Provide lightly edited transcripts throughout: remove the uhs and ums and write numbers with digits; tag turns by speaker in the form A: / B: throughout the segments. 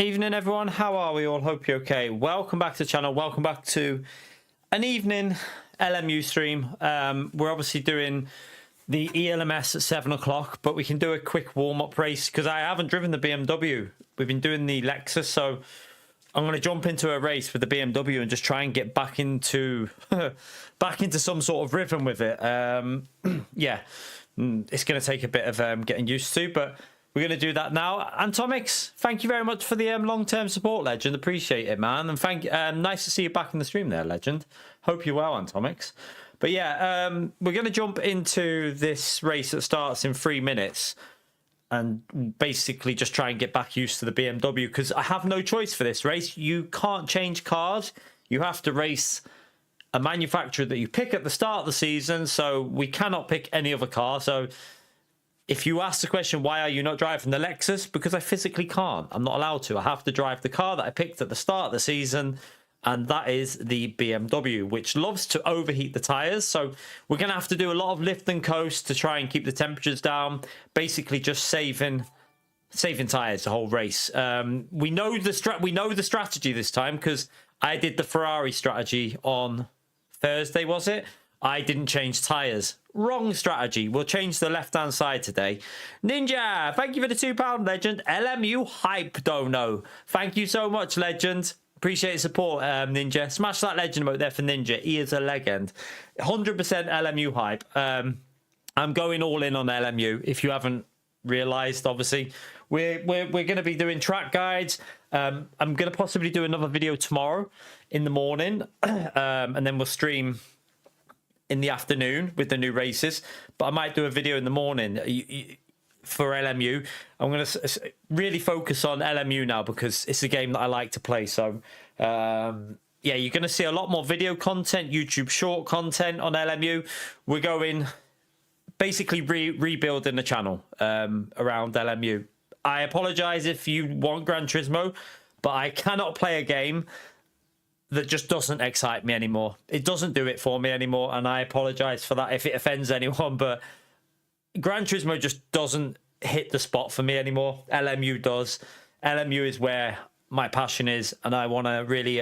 A: Evening, everyone. How are we all? Hope you're okay. Welcome back to the channel. Welcome back to an evening LMU stream. We're obviously doing the ELMS at 7 o'clock, but we can do a quick warm-up race because I haven't driven the BMW. We've been doing the Lexus, so I'm going to jump into a race with the BMW and just try and get back into some sort of rhythm with it. Yeah, it's going to take a bit of getting used to, but we're going to do that now. Antomix, thank you very much for the long-term support, Legend. Appreciate it, man. And nice to see you back in the stream there, Legend. Hope you're well, Antomix. But yeah, we're going to jump into this race that starts in 3 minutes and basically just try and get back used to the BMW because I have no choice for this race. You can't change cars. You have to race a manufacturer that you pick at the start of the season, so we cannot pick any other car. So if you ask the question, why are you not driving the Lexus? Because I physically can't. I'm not allowed to. I have to drive the car that I picked at the start of the season, and that is the BMW, which loves to overheat the tyres. So we're going to have to do a lot of lift and coast to try and keep the temperatures down, basically just saving tyres the whole race. We know the strategy this time because I did the Ferrari strategy on Thursday, was it? I didn't change tyres. Wrong strategy. We'll change the left-hand side today. Ninja, thank you for the £2, Legend. LMU Hype Dono. Thank you so much, Legend. Appreciate the support, Ninja. Smash that Legend emote there for Ninja. He is a legend. 100% LMU Hype. I'm going all in on LMU, if you haven't realised, obviously. We're going to be doing track guides. I'm going to possibly do another video tomorrow in the morning. And then we'll stream in the afternoon with the new races, but I might do a video in the morning for LMU. I'm going to really focus on LMU now because it's a game that I like to play. So yeah, you're going to see a lot more video content, YouTube short content on LMU. We're going basically rebuilding the channel around LMU. I apologize if you want Gran Turismo, but I cannot play a game that just doesn't excite me anymore. It doesn't do it for me anymore, and I apologize for that if it offends anyone, but Gran Turismo just doesn't hit the spot for me anymore. LMU does. LMU is where my passion is, and I want to really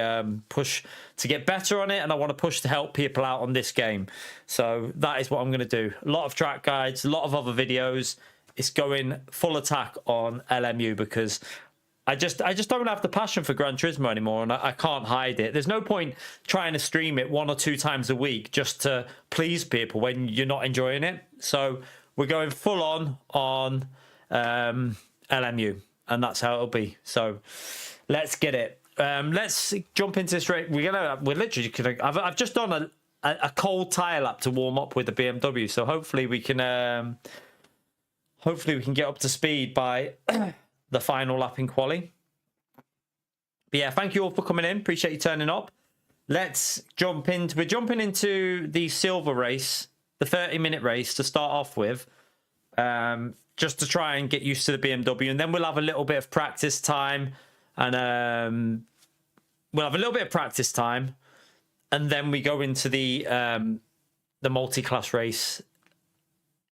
A: push to get better on it, and I want to push to help people out on this game. So that is what I'm going to do. A lot of track guides, a lot of other videos. It's going full attack on LMU because I just don't have the passion for Gran Turismo anymore, and I can't hide it. There's no point trying to stream it 1 or 2 times a week just to please people when you're not enjoying it. So we're going full on LMU, and that's how it'll be. So let's get it. Let's jump into this race. I've just done a cold tyre lap to warm up with the BMW, so hopefully we can get up to speed by the final lap in quali. But yeah, thank you all for coming in. Appreciate you turning up. Let's jump into... We're jumping into the silver race, the 30-minute race to start off with, just to try and get used to the BMW. And then we'll have a little bit of practice time. And and then we go into the multi-class race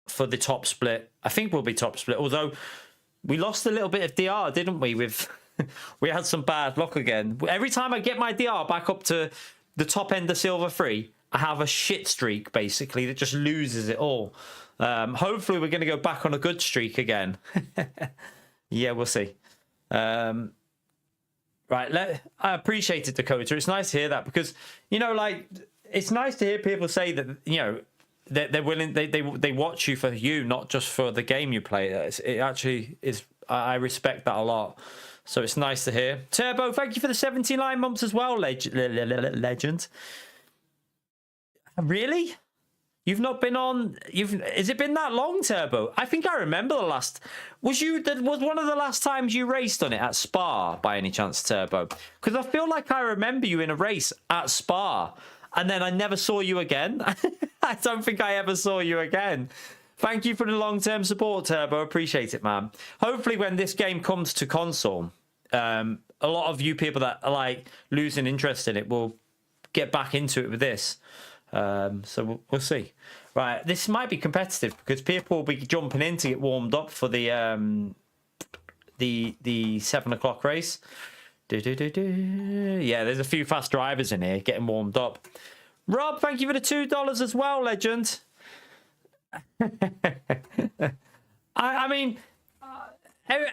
A: for the top split. I think we'll be top split, although we lost a little bit of DR, didn't we? We had some bad luck again. Every time I get my DR back up to the top end of Silver 3, I have a shit streak, basically, that just loses it all. Hopefully, we're going to go back on a good streak again. Yeah, we'll see. Right, I appreciate it, Dakota. It's nice to hear that because, you know, like, it's nice to hear people say that, you know, they're willing. They watch you for you, not just for the game you play. It actually is. I respect that a lot. So it's nice to hear. Turbo, thank you for the 79 months as well, Legend. Really? You've not been on? Has it been that long, Turbo? I think I remember the last. Was one of the last times you raced on it at Spa by any chance, Turbo? Because I feel like I remember you in a race at Spa. And then I never saw you again. I don't think I ever saw you again. Thank you for the long-term support, Turbo. Appreciate it, man. Hopefully when this game comes to console, a lot of you people that are like losing interest in it will get back into it with this. So we'll see. Right, this might be competitive because people will be jumping in to get warmed up for the the 7 o'clock race. Yeah, there's a few fast drivers in here getting warmed up. Rob, thank you for the $2 as well, legend. I mean,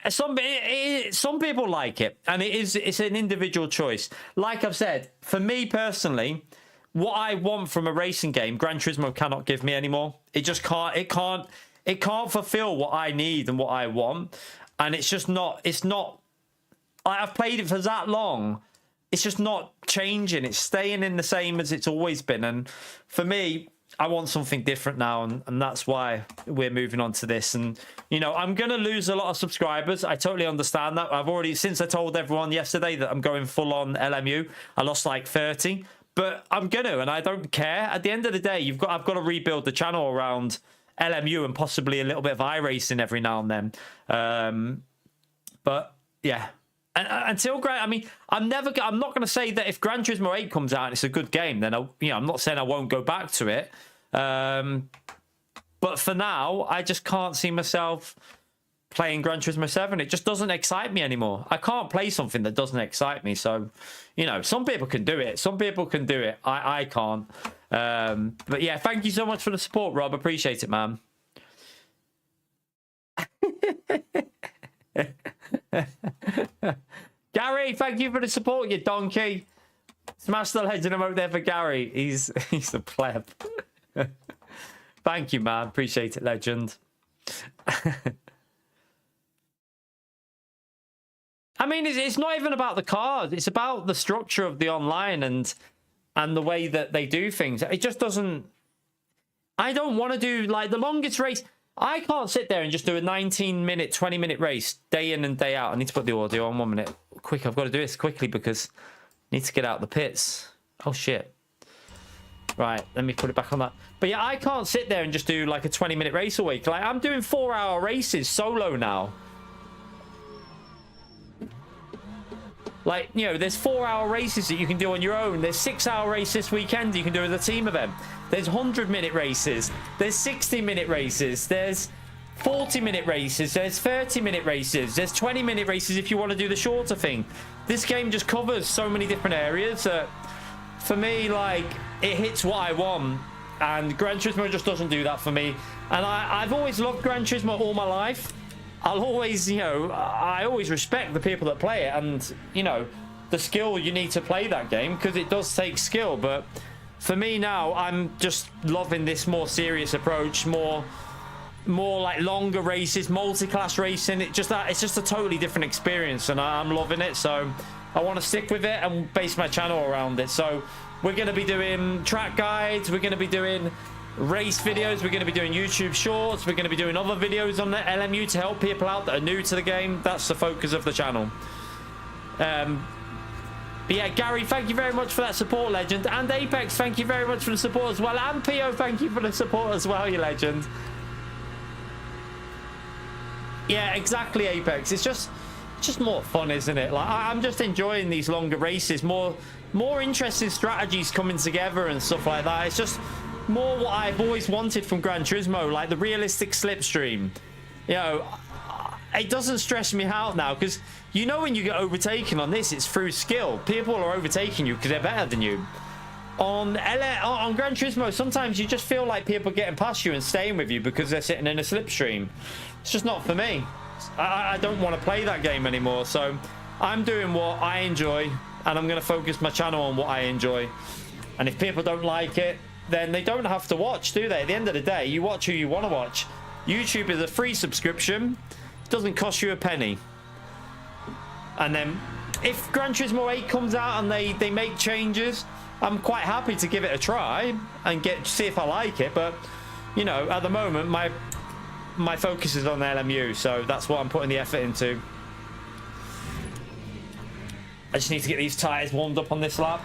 A: some people like it, and it's an individual choice. Like I've said, for me personally, what I want from a racing game, Gran Turismo cannot give me anymore. It just can't. It can't fulfill what I need and what I want, and it's just not. It's not. I've played it for that long. It's just not changing. It's staying in the same as it's always been. And for me, I want something different now, and that's why we're moving on to this. And, you know, I'm going to lose a lot of subscribers. I totally understand that. I've already, since I told everyone yesterday that I'm going full on LMU, I lost like 30. But I'm going to, and I don't care. At the end of the day, I've got to rebuild the channel around LMU and possibly a little bit of iRacing every now and then. But, yeah. Until I mean, I'm not going to say that if Gran Turismo 8 comes out and it's a good game, then I'm not saying I won't go back to it. But for now, I just can't see myself playing Gran Turismo 7. It just doesn't excite me anymore. I can't play something that doesn't excite me. So, you know, some people can do it. Some people can do it. I can't. But yeah, thank you so much for the support, Rob. Appreciate it, man. Gary, thank you for the support, you donkey. Smash the legend emote there for Gary. He's a pleb. Thank you, man. Appreciate it, legend. I mean, it's not even about the card. It's about the structure of the online and the way that they do things. It just doesn't. I don't want to do like the longest race. I can't sit there and just do a 19-minute, 20-minute race day in and day out. I need to put the audio on 1 minute. Quick, I've got to do this quickly because I need to get out the pits. Oh, shit. Right, let me put it back on that. But yeah, I can't sit there and just do like a 20-minute race a week. Like, I'm doing 4-hour races solo now. Like, you know, there's 4-hour races that you can do on your own. There's 6-hour race this weekend you can do as a team event. There's 100-minute races. There's 60-minute races. There's 40-minute races. There's 30-minute races. There's 20-minute races if you want to do the shorter thing. This game just covers so many different areas that, for me, like, it hits what I want. And Gran Turismo just doesn't do that for me. And I've always loved Gran Turismo all my life. I'll always, you know, I always respect the people that play it and, you know, the skill you need to play that game because it does take skill. But for me now, I'm just loving this more serious approach, more like longer races, multi-class racing. It's just a totally different experience and I'm loving it. So I want to stick with it and base my channel around it. So we're going to be doing track guides. We're going to be doing race videos. We're going to be doing YouTube shorts. We're going to be doing other videos on the LMU to help people out that are new to the game. That's the focus of the channel. But yeah, Gary, thank you very much for that support, legend. And Apex, thank you very much for the support as well. And Pio, thank you for the support as well, you legend. Yeah, exactly, Apex. It's just more fun, isn't it? Like I'm just enjoying these longer races, more interesting strategies coming together and stuff like that. It's just more what I've always wanted from Gran Turismo, like the realistic slipstream. You know, it doesn't stress me out now because you know when you get overtaken on this, it's through skill. People are overtaking you because they're better than you. On Gran Turismo, sometimes you just feel like people are getting past you and staying with you because they're sitting in a slipstream. It's just not for me. I don't want to play that game anymore. So I'm doing what I enjoy and I'm going to focus my channel on what I enjoy. And if people don't like it, then they don't have to watch, do they? At the end of the day, you watch who you want to watch. YouTube is a free subscription. It doesn't cost you a penny. And then if Gran Turismo 8 comes out and they make changes, I'm quite happy to give it a try and see if I like it. But, you know, at the moment, my focus is on the LMU, so that's what I'm putting the effort into. I just need to get these tyres warmed up on this lap.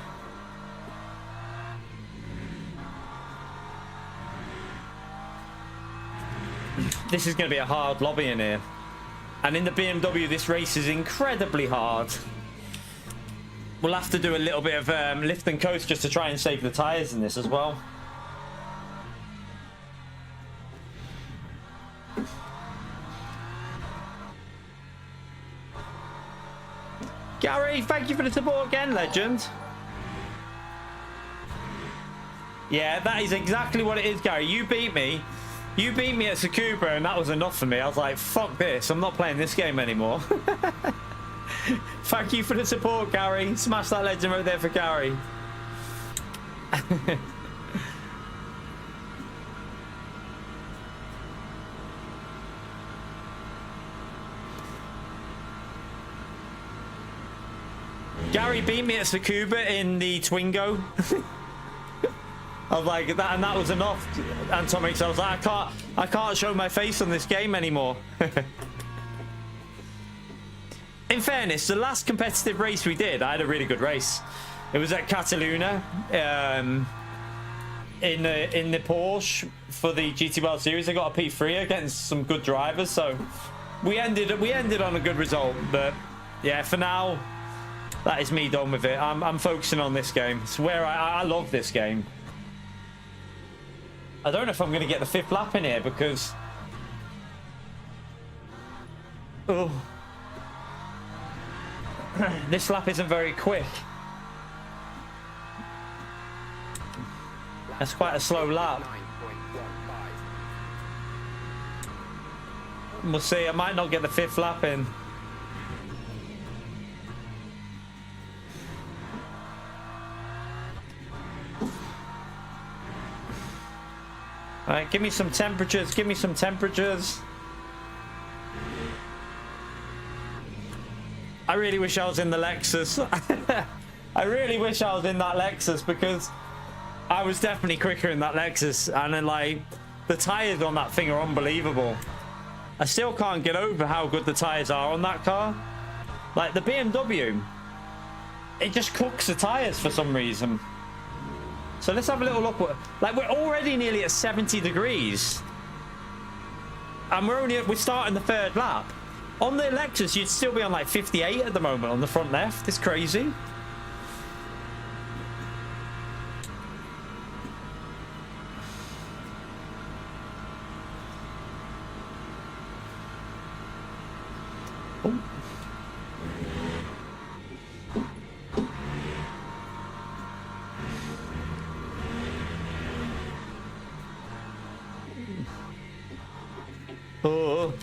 A: This is going to be a hard lobby in here. And in the BMW, this race is incredibly hard. We'll have to do a little bit of lift and coast just to try and save the tyres in this as well. Gary, thank you for the support again, legend. Yeah, that is exactly what it is, Gary. You beat me. You beat me at Tsukuba, and that was enough for me. I was like, fuck this. I'm not playing this game anymore. Thank you for the support, Gary. Smash that legend right there for Gary. Gary beat me at Tsukuba in the Twingo. I was like that, and that was enough. And Tomix, I was like, I can't show my face on this game anymore. In fairness, the last competitive race we did, I had a really good race. It was at Cataluna, in the Porsche for the GT World Series. I got a P3 against some good drivers, so we ended on a good result. But yeah, for now, that is me done with it. I'm focusing on this game. It's where I love this game. I don't know if I'm going to get the 5th lap in here because... Oh. This lap isn't very quick. That's quite a slow lap. We'll see. I might not get the 5th lap in. All right, give me some temperatures. Give me some temperatures. I really wish I was in the Lexus. I really wish I was in that Lexus because I was definitely quicker in that Lexus. And then, like, the tires on that thing are unbelievable. I still can't get over how good the tires are on that car. Like, the BMW, it just cooks the tires for some reason. So let's have a little look. Like, we're already nearly at 70 degrees. And we're starting the 3rd lap. On the Lexus, you'd still be on like 58 at the moment on the front left. It's crazy. Oh. Oh.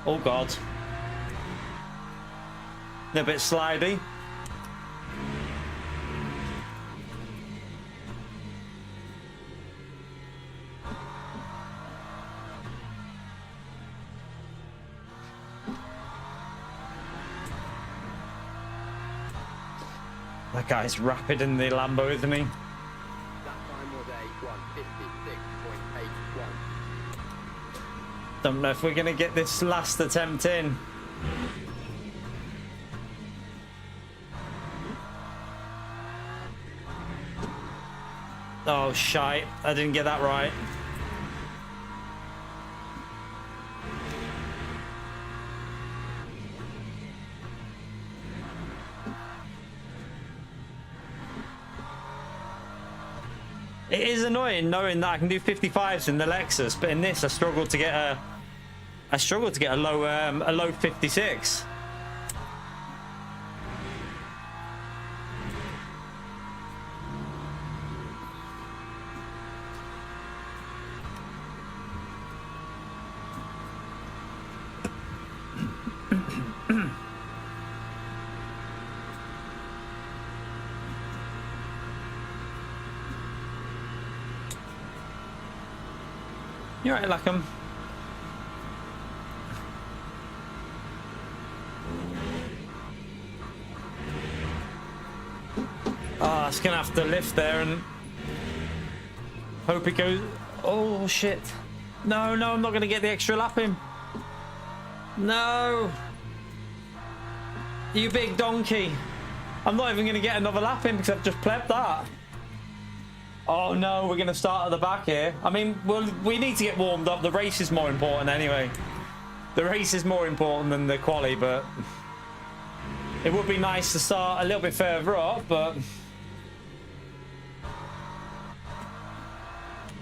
A: Oh god. A bit slidey. That guy's rapid in the Lambo, isn't he?
B: That time was a 156.81.
A: Don't know if we're gonna get this last attempt in. Oh shite, I didn't get that right. It is annoying knowing that I can do 55s in the Lexus, but in this I struggle to get a low 56. You're right, Lackham. Oh, it's gonna have to lift there and hope it goes. Oh shit! No, no, I'm not gonna get the extra lap in. No, you big donkey! I'm not even gonna get another lap in because I've just plebbed that. Oh no, we're going to start at the back here. I mean, we need to get warmed up. The race is more important anyway. The race is more important than the quali, but it would be nice to start a little bit further up, but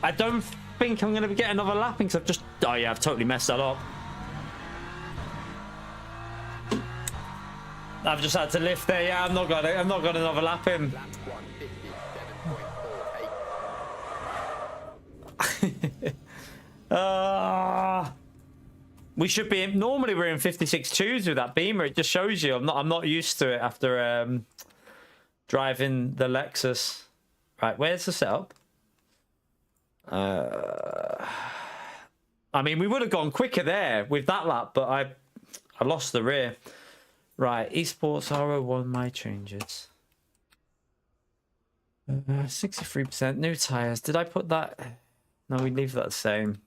A: I don't think I'm going to get another lapping because I've just... Oh, yeah, I've totally messed that up. I've just had to lift there. Yeah, I'm not got another lap in.
B: Lap 157.48.
A: We should be in, normally we're in 56.2s with that Beamer. It just shows you I'm not used to it after driving the Lexus. Right, where's the setup? I mean, we would have gone quicker there with that lap, but I lost the rear. Right, esports R01, my changes. 63% new tires. Did I put that? No, we leave that the same.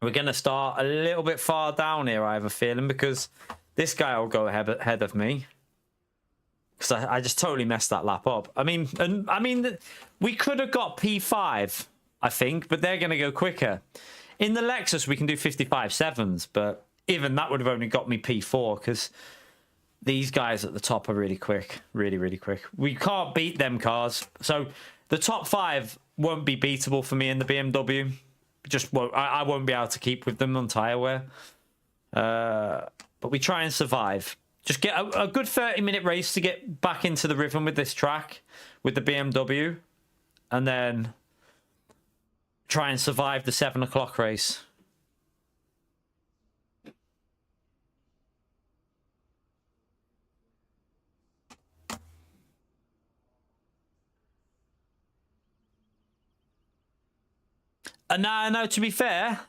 A: We're going to start a little bit far down here, I have a feeling, because this guy will go ahead of me. Because I just totally messed that lap up. I mean, we could have got P5, I think, but they're going to go quicker. In the Lexus, we can do 55.7s, but even that would have only got me P4, because these guys at the top are really quick. Really, really quick. We can't beat them cars. So the top 5 won't be beatable for me in the BMW. Just won't. I won't be able to keep with them on tyre wear. But we try and survive. Just get a good 30-minute race to get back into the rhythm with this track, with the BMW. And then try and survive the 7 o'clock race. No, to be fair,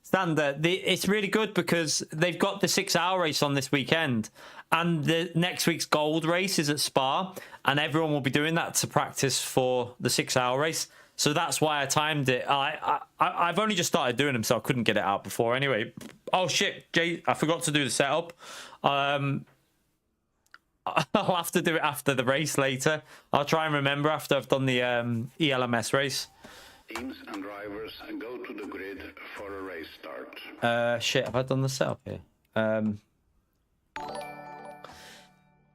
A: Standard, it's really good because they've got the 6-hour race on this weekend, and the next week's gold race is at Spa, and everyone will be doing that to practice for the 6-hour race. So that's why I timed it. I've only just started doing them, so I couldn't get it out before. Anyway, oh shit, Jay, I forgot to do the setup. I'll have to do it after the race later. I'll try and remember after I've done the ELMS race.
C: Teams and drivers go to the grid for a race start.
A: Shit, have I done the setup here?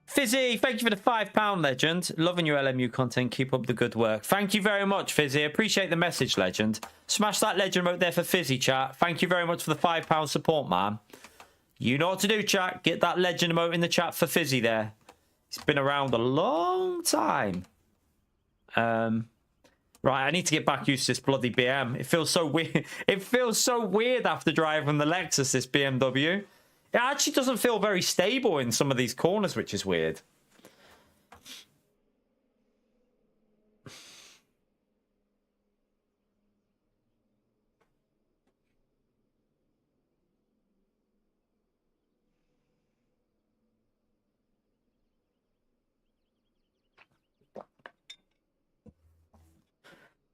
A: Fizzy, thank you for the £5 legend. Loving your LMU content. Keep up the good work. Thank you very much, Fizzy. Appreciate the message, legend. Smash that legend right there for Fizzy, chat. Thank you very much for the £5 support, man. You know what to do, chat. Get that legend emote in the chat for Fizzy there. He's been around a long time. Right, I need to get back used to this bloody BM. It feels so weird. It feels so weird after driving the Lexus, this BMW. It actually doesn't feel very stable in some of these corners, which is weird.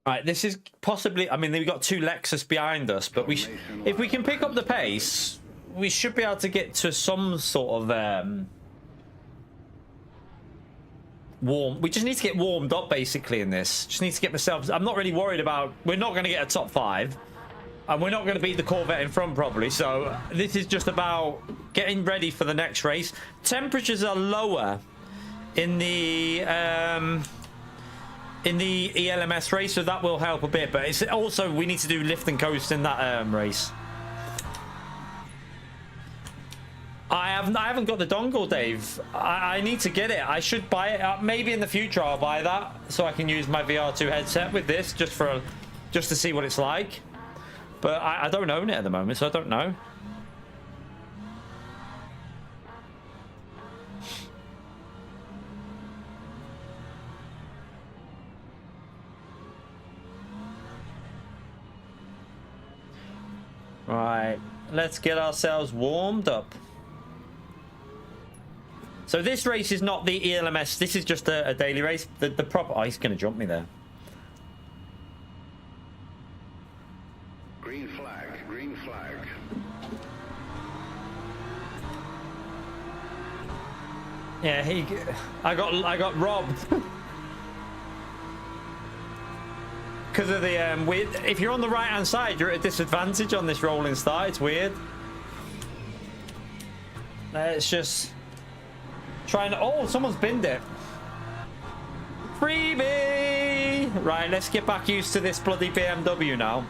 A: Right, this is possibly... I mean, we've got 2 Lexus behind us, but if we can pick up the pace, we should be able to get to some sort of... warm. We just need to get warmed up, basically, in this. Just need to get myself... I'm not really worried about... We're not going to get a top 5. And we're not going to beat the Corvette in front, probably. So this is just about getting ready for the next race. Temperatures are lower in the ELMS race, so that will help a bit, but it's also we need to do lift and coast in that race. I haven't got the dongle, Dave. I need to get it. I should buy it. Maybe in the future I'll buy that so I can use my VR2 headset with this just to see what it's like. But I don't own it at the moment, so I don't know. Right, let's get ourselves warmed up. So this race is not the ELMS. This is just a daily race. The proper... Oh, he's going to jump me there.
C: Green flag, green flag.
A: Yeah, I got robbed. Because of the if you're on the right hand side, you're at a disadvantage on this rolling start. It's weird. It's just trying to... Oh, someone's binned it. Freebie! freebie. Right, let's get back used to this bloody BMW now.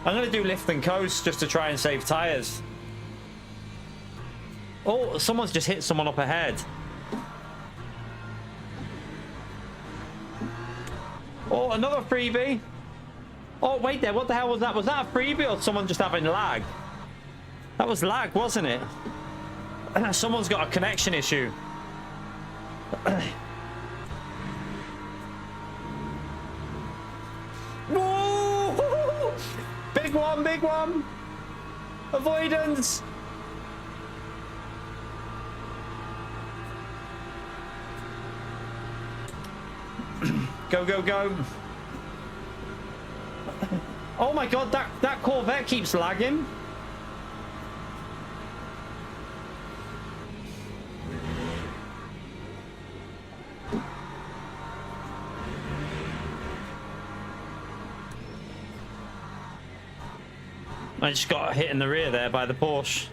A: I'm going to do lift and coast just to try and save tires. Oh, someone's just hit someone up ahead. Oh, another freebie. Oh, wait there. What the hell was that? Was that a freebie or someone just having lag? That was lag, wasn't it? Someone's got a connection issue. Whoa! Big one, big one. Avoidance. Go, go, go. Oh my god, that Corvette keeps lagging. I just got hit in the rear there by the Porsche.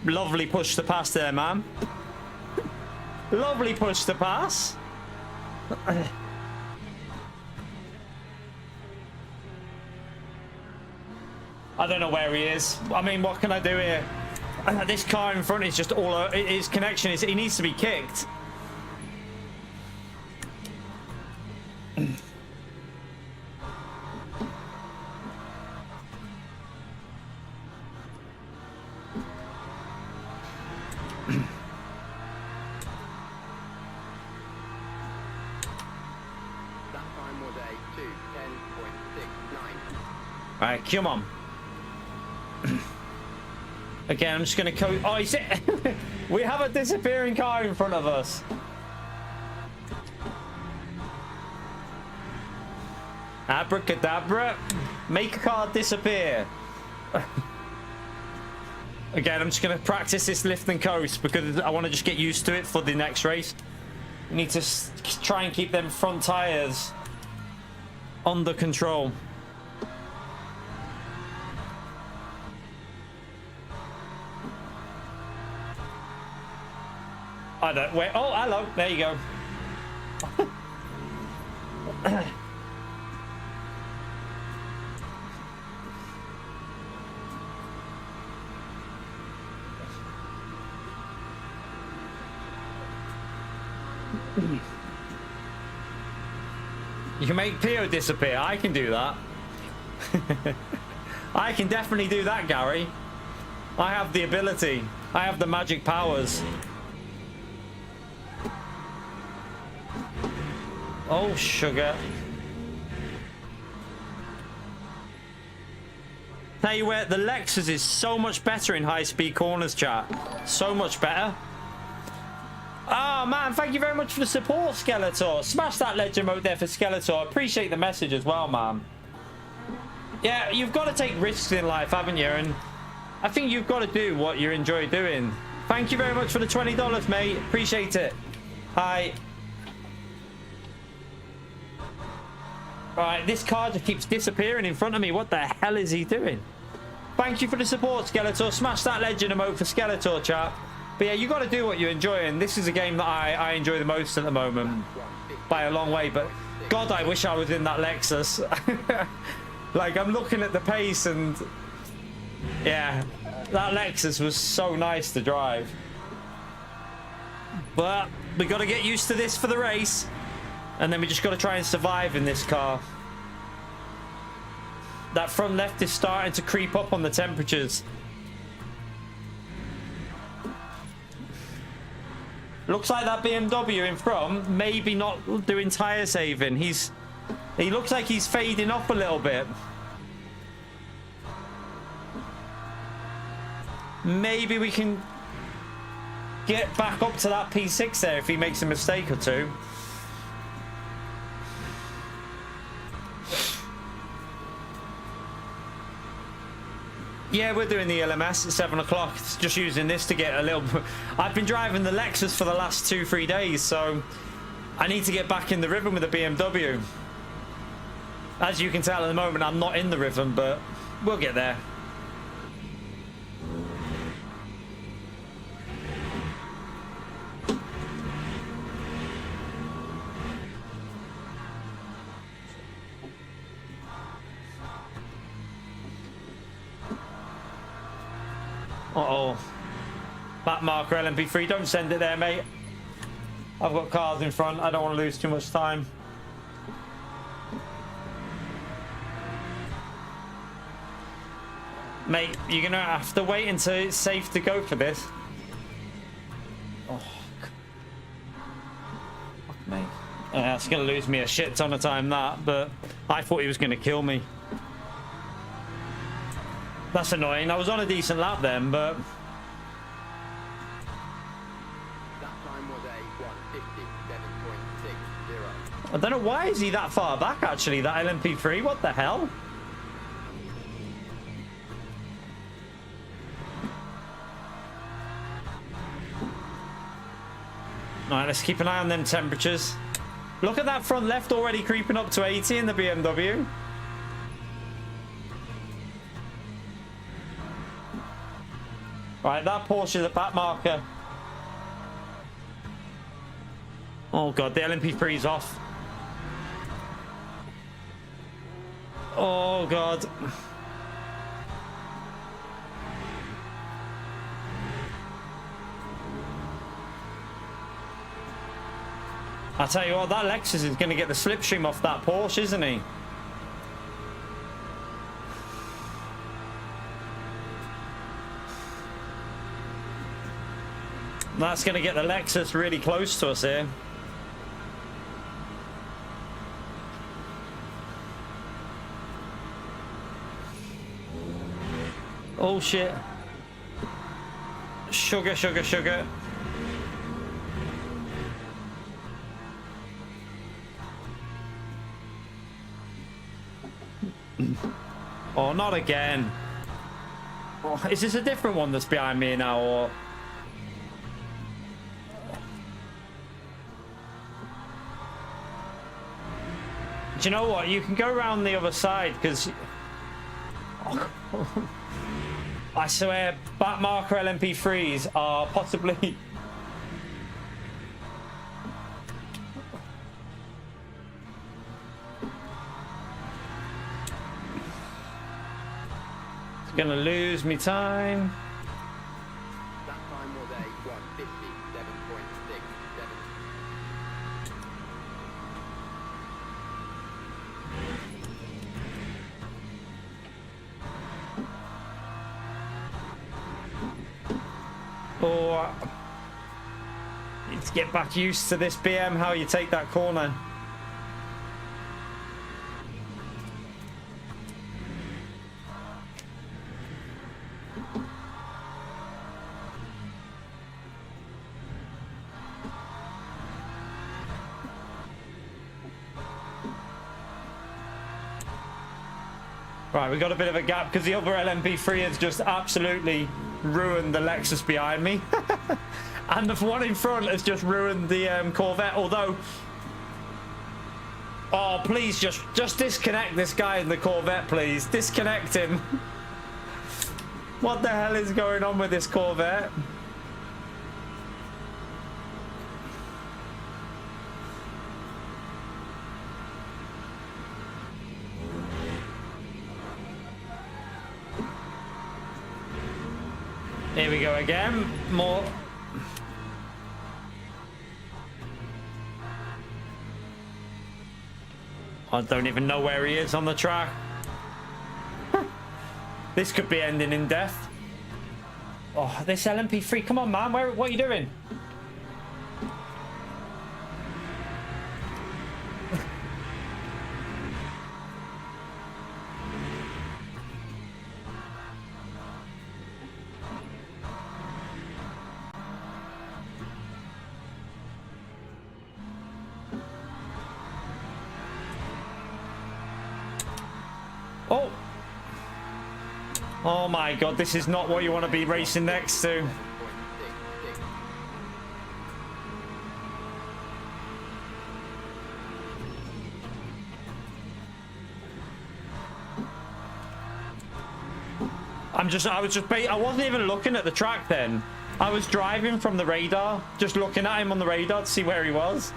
A: Lovely push to pass there, man. Lovely push to pass. I don't know where he is. I mean, what can I do here? This car in front is just all... His connection is... He needs to be kicked. Alright, come on. Again, I'm just going to go... Oh, you see? We have a disappearing car in front of us. Abracadabra. Make a car disappear. Again, I'm just going to practice this lift and coast because I want to just get used to it for the next race. We need to try and keep them front tires under control. I don't wait. Oh, hello. There you go. You can make Pio disappear. I can do that. I can definitely do that, Gary. I have the ability. I have the magic powers. Oh, sugar. Tell you where, the Lexus is so much better in high-speed corners, chat. So much better. Oh, man, thank you very much for the support, Skeletor. Smash that legend mode there for Skeletor. I appreciate the message as well, man. Yeah, you've got to take risks in life, haven't you? And I think you've got to do what you enjoy doing. Thank you very much for the $20, mate. Appreciate it. Hi. Right, this car just keeps disappearing in front of me. What the hell is he doing? Thank you for the support, Skeletor. Smash that legend emote for Skeletor, chat. But yeah, you got to do what you enjoy, and this is a game that I enjoy the most at the moment by a long way. But God, I wish I was in that Lexus. Like, I'm looking at the pace, and yeah, that Lexus was so nice to drive. But we got to get used to this for the race. And then we just got to try and survive in this car. That front left is starting to creep up on the temperatures. Looks like that BMW in front maybe not doing tyre saving. He looks like he's fading up a little bit. Maybe we can get back up to that P6 there if he makes a mistake or two. Yeah, we're doing the ELMS at 7 o'clock. It's just using this to get a little... I've been driving the Lexus for the last 2-3 days, so I need to get back in the rhythm with the BMW. As you can tell at the moment, I'm not in the rhythm, but we'll get there. Uh-oh. Back marker LMP3. Don't send it there, mate. I've got cars in front. I don't want to lose too much time. Mate, you're going to have to wait until it's safe to go for this. Oh. Fuck me. That's going to lose me a shit ton of time, that. But I thought he was going to kill me. That's annoying. I was on a decent lap then, but...
B: That time was a 1:57.60.
A: I don't know, why is he that far back, actually, that LMP3? What the hell? Alright, let's keep an eye on them temperatures. Look at that front left already creeping up to 80 in the BMW. Right, that Porsche is a back marker. Oh god, the LMP3 is off. Oh god. I tell you what, that Lexus is going to get the slipstream off that Porsche, isn't he? That's going to get the Lexus really close to us here. Oh shit. Sugar, sugar, sugar. Oh, not again. Oh, is this a different one that's behind me now, or... Do you know what? You can go around the other side, because... Oh. I swear, back marker LMP3s are possibly... Gonna lose me time.
B: That time was a 1:57.7.
A: Oh, need to get back used to this BM, how you take that corner. Right, we got a bit of a gap because the other LMP3 has just absolutely ruined the Lexus behind me. And the one in front has just ruined the Corvette, although... Oh, please, just disconnect this guy in the Corvette, please. Disconnect him. What the hell is going on with this Corvette? Here we go again. More. I don't even know where he is on the track. This could be ending in death. Oh, this LMP3. Come on, man. What are you doing? Oh. Oh my god, this is not what you want to be racing next to. I wasn't even looking at the track then. I was driving from the radar, just looking at him on the radar to see where he was.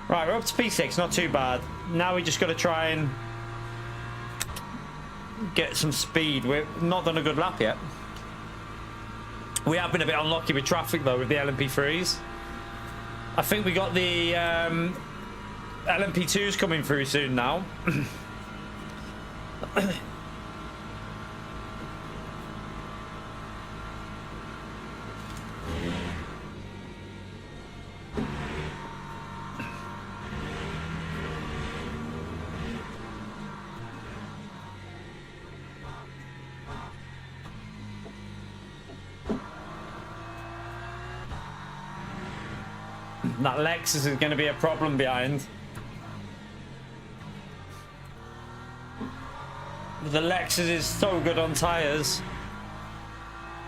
A: Right, we're up to P6, not too bad. Now we just got to try and get some speed. We've not done a good lap yet. We have been a bit unlucky with traffic though with the LMP3s. I think we got the LMP2s coming through soon now. That Lexus is going to be a problem behind. The Lexus is so good on tyres.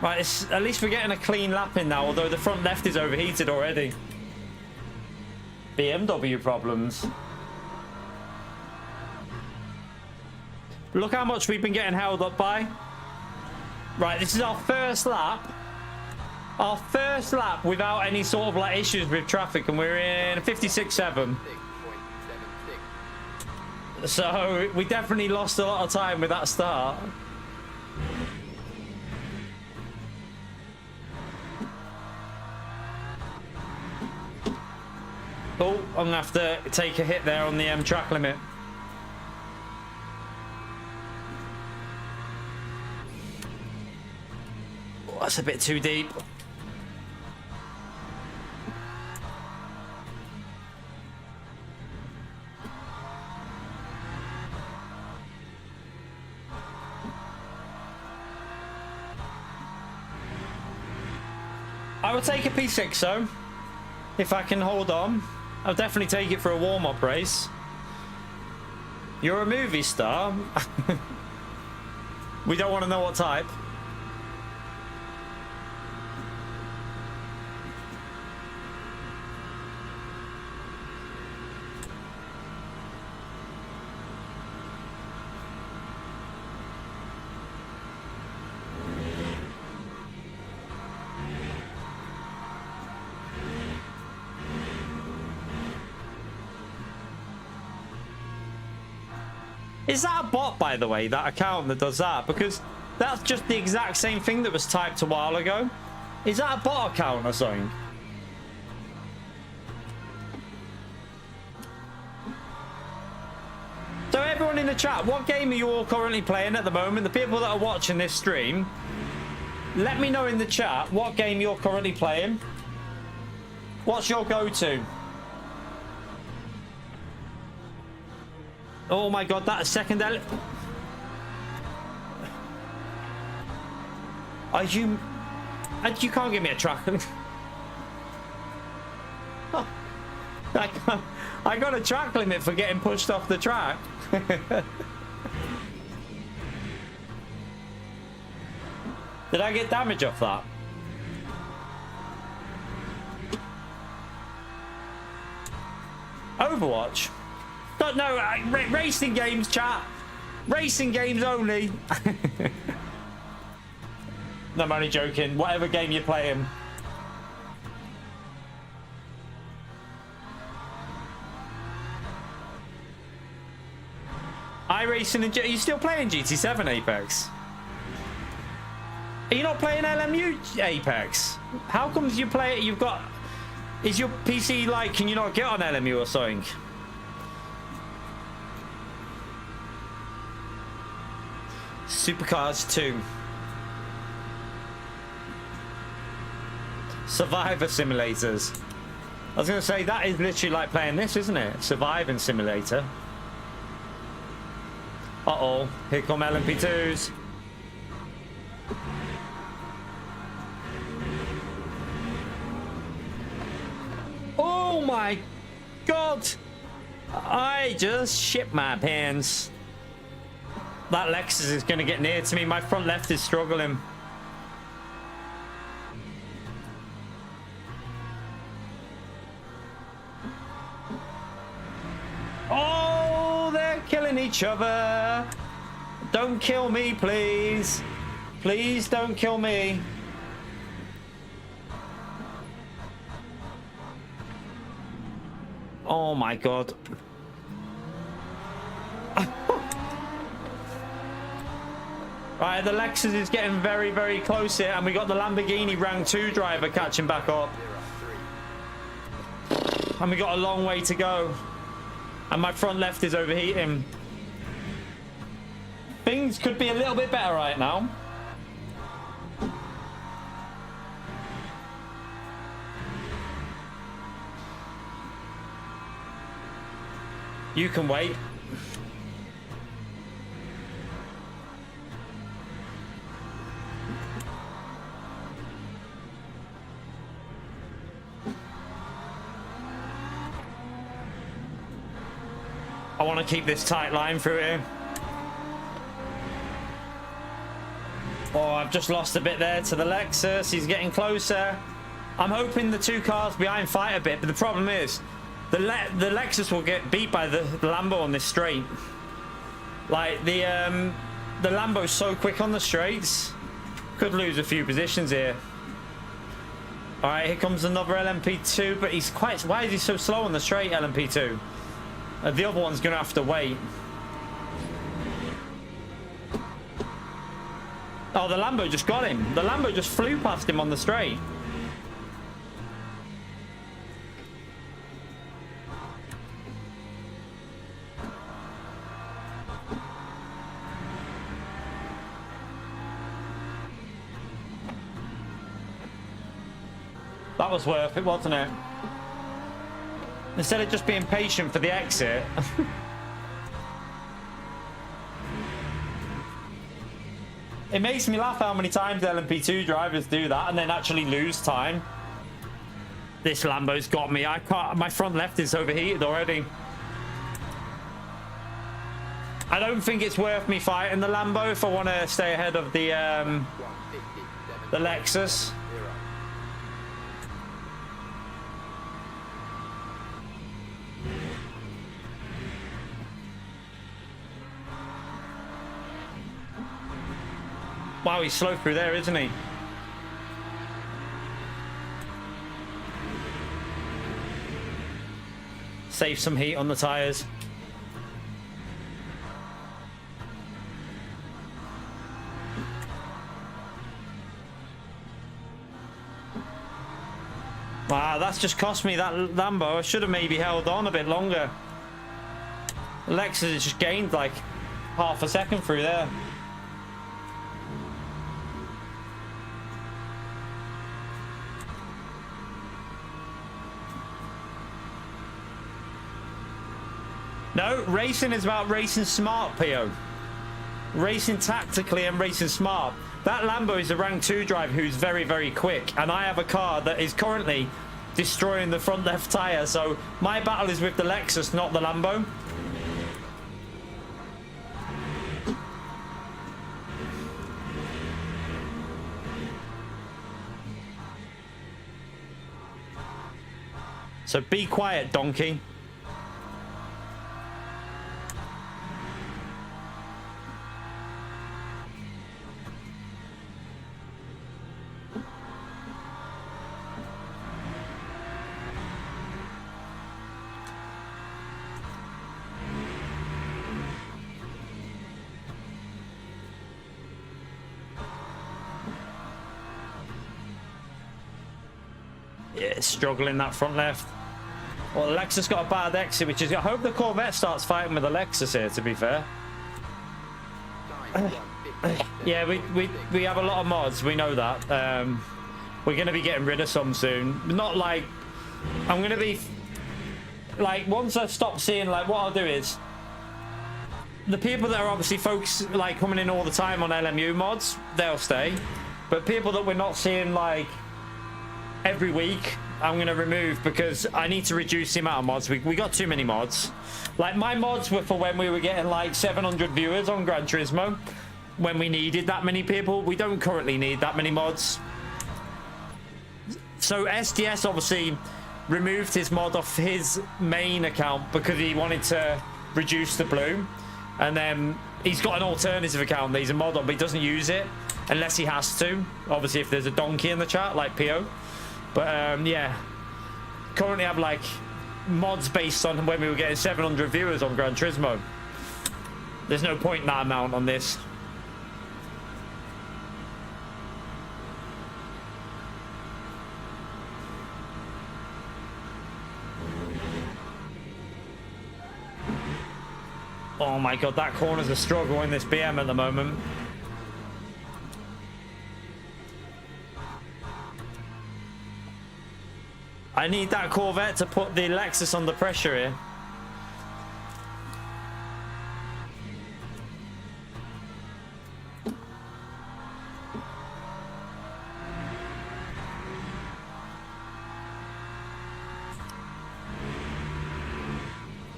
A: Right, at least we're getting a clean lap in now, although the front left is overheated already. BMW problems. Look how much we've been getting held up by. Right, this is our first lap. Our first lap without any sort of like issues with traffic, and we're in 56.7. So we definitely lost a lot of time with that start. Oh, I'm gonna have to take a hit there on the track limit. Oh, that's a bit too deep. I would take a P6 though, if I can hold on. I'll definitely take it for a warm-up race. You're a movie star. We don't want to know what type. Is that a bot, by the way, that account that does that? Because that's just the exact same thing that was typed a while ago. Is that a bot account or something? So everyone in the chat, what game are you all currently playing at the moment? The people that are watching this stream, let me know in the chat what game you're currently playing. What's your go-to? Oh my god, that second Are you... You can't give me a track. I got a track limit for getting pushed off the track. Did I get damage off that? Overwatch? Don't know. Racing games, chat. Racing games only. No, I'm only joking. Whatever game you're playing. iRacing and... Are you still playing GT7 Apex? Are you not playing LMU Apex? How comes you play it? You've got... Is your PC like... Can you not get on LMU or something? Supercars 2. Survivor simulators. I was going to say, that is literally like playing this, isn't it? Surviving simulator. Uh-oh. Here come LMP2s. Oh my god! I just shit my pants. That Lexus is going to get near to me. My front left is struggling. Oh, they're killing each other. Don't kill me, please. Please don't kill me. Oh my god. Right, the Lexus is getting very, very close here, and we got the Lamborghini rank 2 driver catching back up. And we got a long way to go. And my front left is overheating. Things could be a little bit better right now. You can wait. I want to keep this tight line through here. Oh, I've just lost a bit there to the Lexus. He's getting closer. I'm hoping the two cars behind fight a bit, but the problem is the Lexus will get beat by the Lambo on this straight. Like the Lambo's so quick on the straights. Could lose a few positions here. All right, here comes another LMP2, but he's quite... Why is he so slow on the straight, LMP2? The other one's going to have to wait. Oh, the Lambo just got him. The Lambo just flew past him on the straight. That was worth it, wasn't it? Instead of just being patient for the exit. It makes me laugh how many times LMP2 drivers do that and then actually lose time. This Lambo's got me. I can't. My front left is overheated already. I don't think it's worth me fighting the Lambo if I want to stay ahead of the Lexus. Wow, he's slow through there, isn't he? Save some heat on the tires. Wow, that's just cost me that Lambo. I should have maybe held on a bit longer. Lexus has just gained like half a second through there. No, racing is about racing smart, PO. Racing tactically and racing smart. That Lambo is a rank 2 driver who's very, very quick. And I have a car that is currently destroying the front left tyre. So my battle is with the Lexus, not the Lambo. So be quiet, donkey. Yeah, struggling that front left. Well, the Lexus got a bad exit, which is... I hope the Corvette starts fighting with the Lexus here, to be fair. Yeah, we have a lot of mods. We know that. We're going to be getting rid of some soon. Not like... I'm going to be... Like, once I stop seeing... Like, what I'll do is... The people that are obviously folks, like, coming in all the time on LMU mods, they'll stay. But people that we're not seeing, like... every week, I'm going to remove because I need to reduce the amount of mods. We got too many mods. Like, my mods were for when we were getting like 700 viewers on Gran Turismo, when we needed that many people. We don't currently need that many mods. So SDS obviously removed his mod off his main account because he wanted to reduce the bloom, and then he's got an alternative account that he's a mod on, but he doesn't use it unless he has to. Obviously, if there's a donkey in the chat like PO. But yeah, currently have like mods based on when we were getting 700 viewers on Gran Turismo. There's no point in that amount on this. Oh my god, that corner's a struggle in this BM at the moment. I need that Corvette to put the Lexus under pressure here.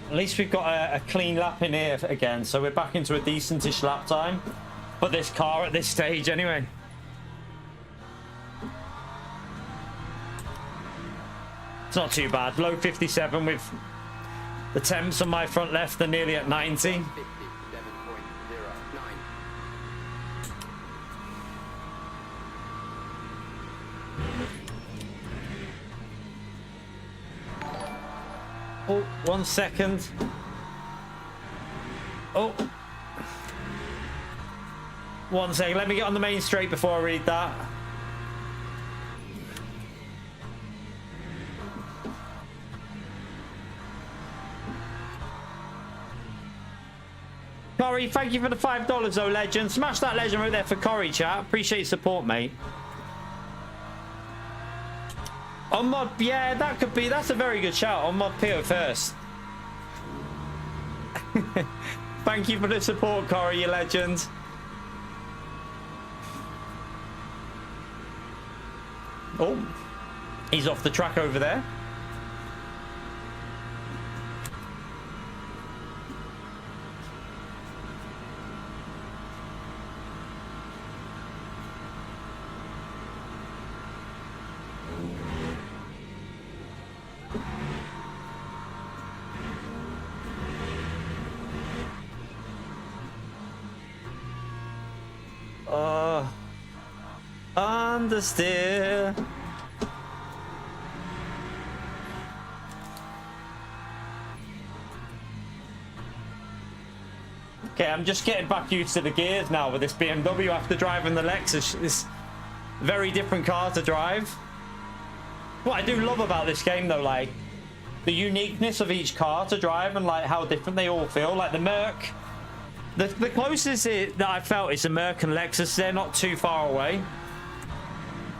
A: At least we've got a clean lap in here again, so we're back into a decentish lap time. But this car at this stage anyway. It's not too bad. Low 57 with the temps on my front left are nearly at 90.
B: 57.09.
A: Oh, 1 second. Oh. 1 second. Let me get on the main straight before I read that. Corey, thank you for the $5 though, legend. Smash that legend right there for Corey, chat. Appreciate your support, mate. On mod, yeah, that could be. That's a very good shout. On mod PO first. Thank you for the support, Corey, you legend. Oh, he's off the track over there. Understeer. Okay, I'm just getting back used to the gears now with this BMW after driving the Lexus. It's a very different car to drive. What I do love about this game though, like the uniqueness of each car to drive and like how different they all feel. Like the Merc, the closest that I felt is the Merc and Lexus. They're not too far away.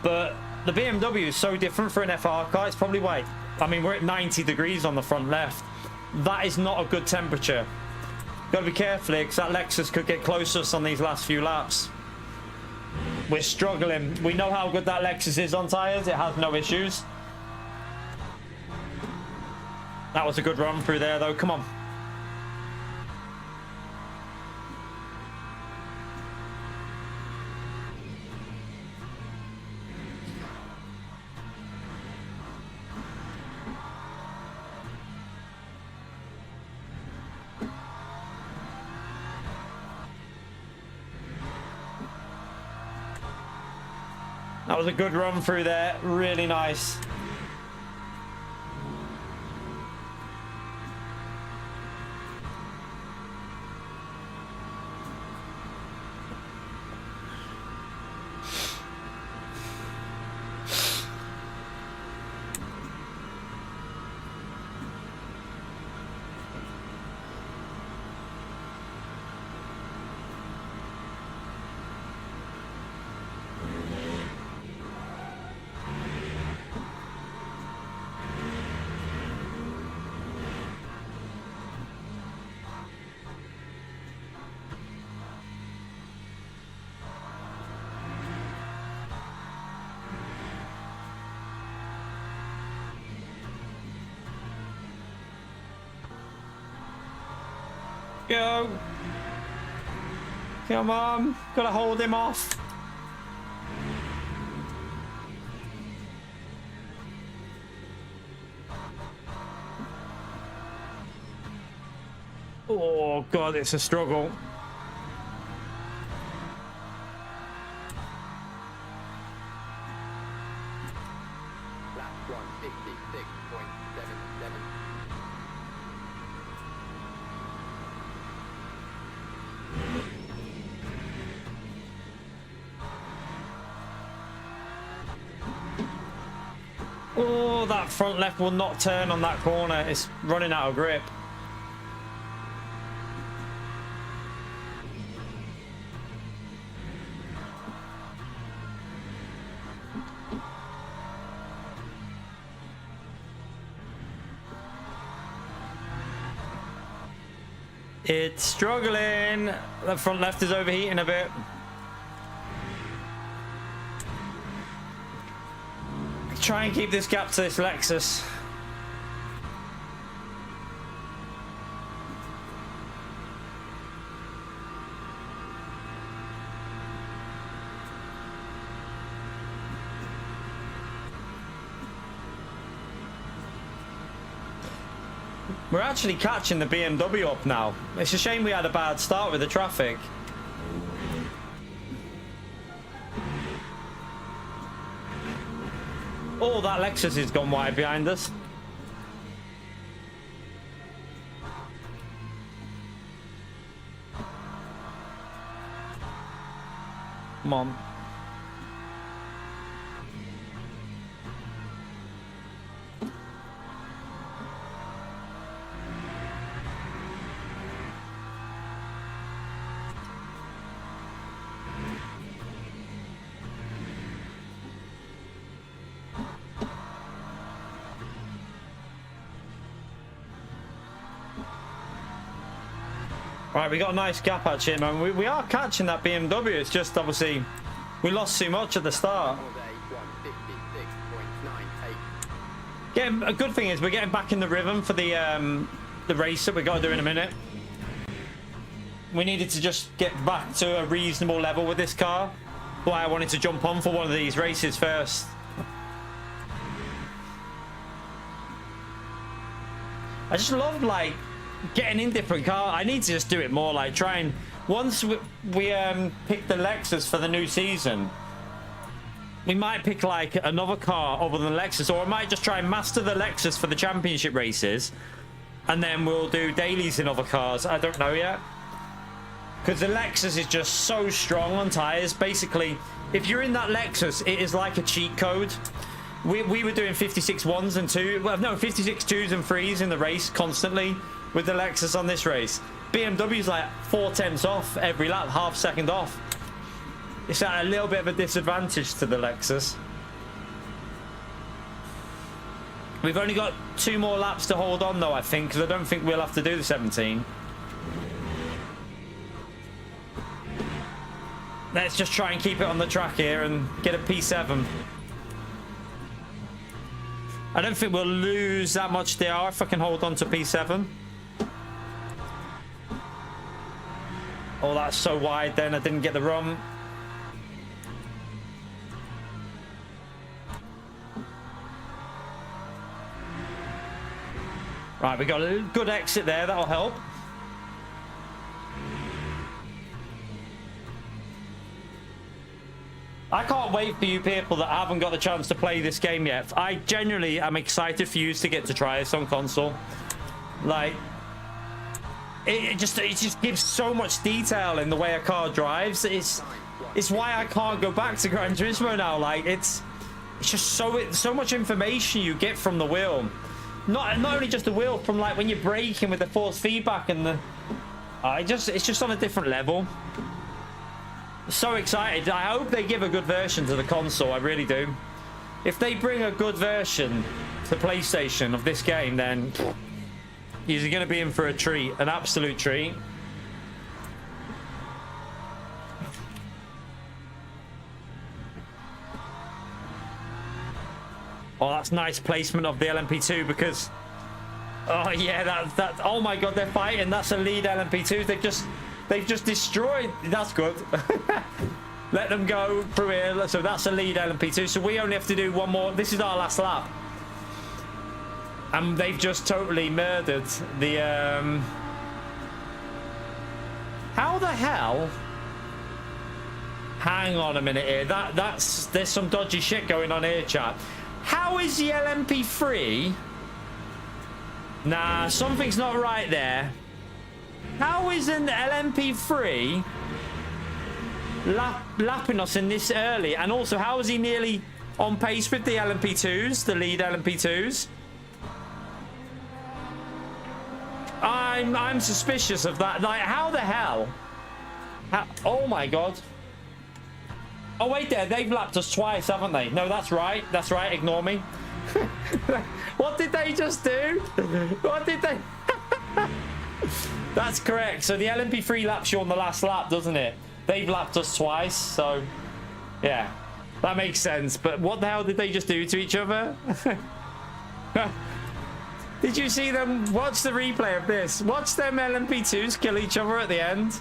A: But the BMW is so different for an FR car. It's probably why, I mean, we're at 90 degrees on the front left. That is not a good temperature. Gotta be careful because that Lexus could get close to us on these last few laps. We're struggling. We know how good that Lexus is on tires. It has no issues. That was a good run through there though. Come on. That was a good run through there. Really nice. Go. Come on. Gotta hold him off. Oh, God, it's a struggle.
B: Lap 1, 56.77.
A: Oh, that front left will not turn on that corner. It's running out of grip. It's struggling. The front left is overheating a bit. Try and keep this gap to this Lexus. We're actually catching the BMW up now. It's a shame we had a bad start with the traffic. Oh, that Lexus has gone wide behind us. Come on. Right, we got a nice gap actually, man. We are catching that BMW. It's just obviously we lost too much at the start. Getting, a good thing is we're getting back in the rhythm for the race that we got to do in a minute. We needed to just get back to a reasonable level with this car. Why I wanted to jump on for one of these races first. I just love like getting in different cars. I need to just do it more, like try and once we pick the Lexus for the new season, we might pick like another car other than the Lexus, or I might just try and master the Lexus for the championship races and then we'll do dailies in other cars. I don't know yet, because the Lexus is just so strong on tires. Basically, if you're in that Lexus, it is like a cheat code. We were doing 56 ones and 2, well no, 56 2s and 3s in the race constantly with the Lexus on this race. BMW's like 4/10 off every lap, half second off. It's at a little bit of a disadvantage to the Lexus. We've only got 2 more laps to hold on though, I think, because I don't think we'll have to do the 17. Let's just try and keep it on the track here and get a P7. I don't think we'll lose that much DR if I can hold on to P7. Oh, that's so wide then. I didn't get the run. Right, we got a good exit there. That'll help. I can't wait for you people that haven't got the chance to play this game yet. I genuinely am excited for you to get to try this on console. Like, it just gives so much detail in the way a car drives. It's why I can't go back to Gran Turismo now. Like, it's just so much information you get from the wheel. Not only just the wheel, from like when you're braking with the force feedback and the it's just on a different level. So excited. I hope they give a good version to the console. I really do. If they bring a good version to PlayStation of this game, then you're going to be in for a treat, an absolute treat. Oh, that's nice placement of the LMP2, because oh yeah, that oh my god, they're fighting. That's a lead LMP2. They've just destroyed. That's good. Let them go through here. So that's a lead LMP2. So we only have to do one more. This is our last lap. And they've just totally murdered the... How the hell? Hang on a minute here. There's some dodgy shit going on here, chat. How is the LMP3? Nah, something's not right there. How is an LMP3 lapping us in this early? And also, how is he nearly On pace with the LMP2s, the lead LMP2s. I'm suspicious of that. Like, how the hell? Oh my god. Oh wait there, they've lapped us twice, haven't they? No, that's right. That's right, ignore me. What did they just do? What did they... That's correct. So the LMP3 laps you on the last lap, doesn't it? They've lapped us twice, so... Yeah, that makes sense. But what the hell did they just do to each other? Did you see them? Watch the replay of this. Watch them LMP2s kill each other at the end.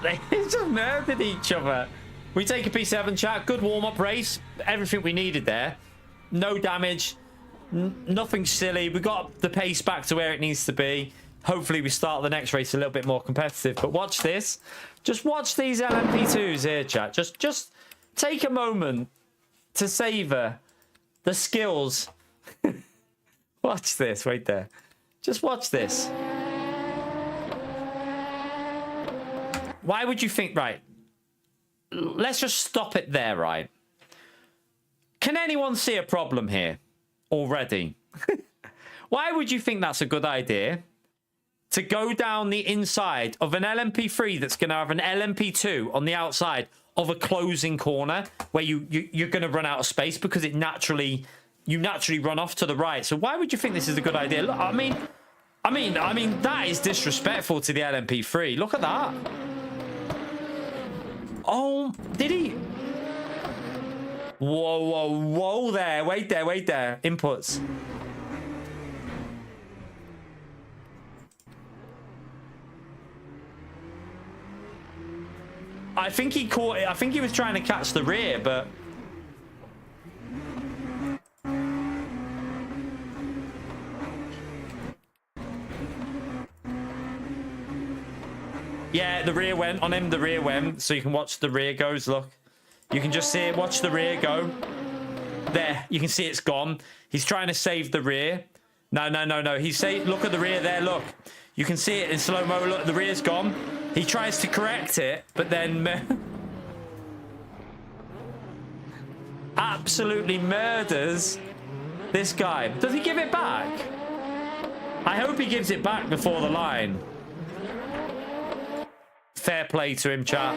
A: They just murdered each other. We take a P7 chat. Good warm-up race. Everything we needed there. No damage. Nothing silly. We got the pace back to where it needs to be. Hopefully we start the next race a little bit more competitive. But watch this. Just watch these LMP2s here, chat. Just take a moment to savor the skills. Watch this. Wait there. Just watch this. Why would you think... Right. Let's just stop it there, right? Can anyone see a problem here already? Why would you think that's a good idea? To go down the inside of an LMP3 that's going to have an LMP2 on the outside of a closing corner where you're going to run out of space because you naturally run off to the right. So why would you think this is a good idea? Look, I mean, that is disrespectful to the LMP3. Look at that. Oh, did he? Whoa there. Wait there. Inputs. I think he caught it. I think he was trying to catch the rear, but... Yeah, the rear went on him. The rear went. So you can watch the rear goes. Look. You can just see it. Watch the rear go. There. You can see it's gone. He's trying to save the rear. No. He's saying, look at the rear there. Look. You can see it in slow-mo. Look, the rear's gone. He tries to correct it, but then... absolutely murders this guy. Does he give it back? I hope he gives it back before the line. Fair play to him, chat.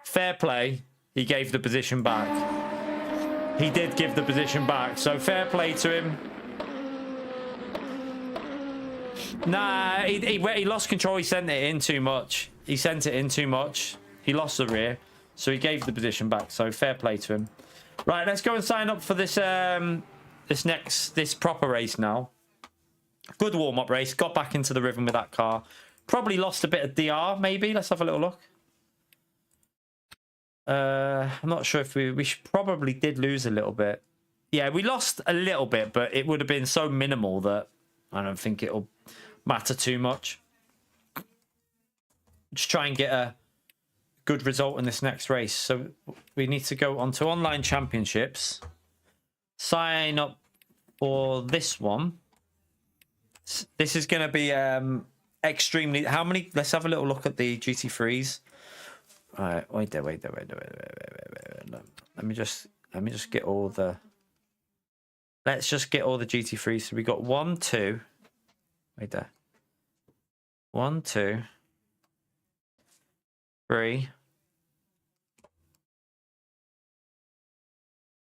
A: Fair play. He gave the position back. He did give the position back, so fair play to him. Nah, he lost control. He sent it in too much. He lost the rear, so he gave the position back. So fair play to him. Right, let's go and sign up for this this proper race now. Good warm-up race. Got back into the rhythm with that car. Probably lost a bit of DR, maybe. Let's have a little look. I'm not sure if we probably did lose a little bit. Yeah, we lost a little bit, but it would have been so minimal that I don't think it'll matter too much. Just try and get a good result in this next race. So we need to go on to online championships. Sign up for this one. This is going to be extremely... How many? Let's have a little look at the GT3s. All right, wait there. Let me just get all the... Let's just get all the GT3s. So we got 1, 2... Wait there. 1, 2, 3,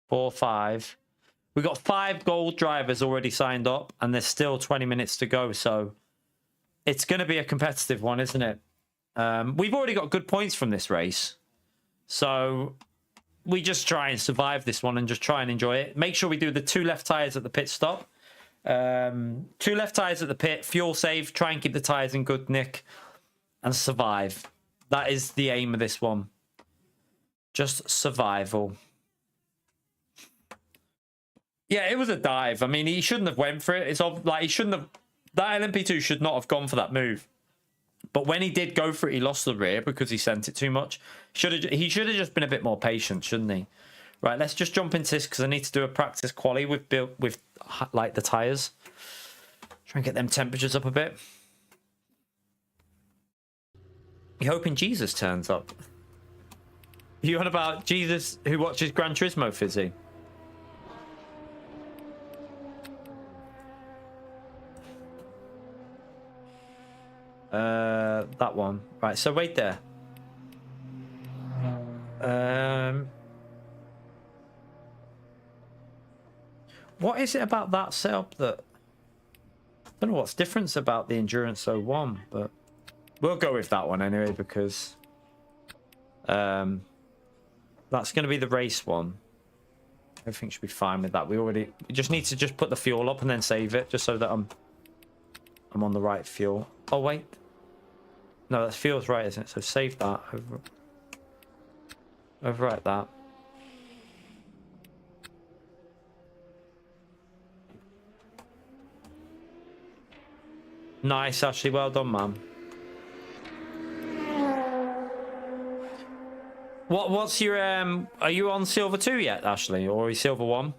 A: 4, 5. We got 5 gold drivers already signed up, and there's still 20 minutes to go. So it's going to be a competitive one, isn't it? We've already got good points from this race, so we just try and survive this one and just try and enjoy it. Make sure we do the 2 left tires at the pit stop. 2 left tires at the pit, fuel save, try and keep the tires in good nick and survive. That is the aim of this one. Just survival. Yeah, it was a dive. I mean, he shouldn't have went for it. It's like he shouldn't have... That LMP2 should not have gone for that move. But when he did go for it, he lost the rear because he sent it too much. He should have just been a bit more patient, shouldn't he? Right, let's just jump into this because I need to do a practice quali with like the tires. Try and get them temperatures up a bit. You're hoping Jesus turns up. You on about Jesus who watches Gran Turismo, Fizzy? That one. Right, so wait there. What is it about that setup that... I don't know what's different about the Endurance 01, but we'll go with that one anyway because that's going to be the race one. Everything should be fine with that. We just need to just put the fuel up and then save it just so that I'm on the right fuel. Oh wait, no, that fuel's right, isn't it? So save that. Overwrite that. Nice, Ashley. Well done, man. What's your are you on silver 2 yet, Ashley, or are you silver 1?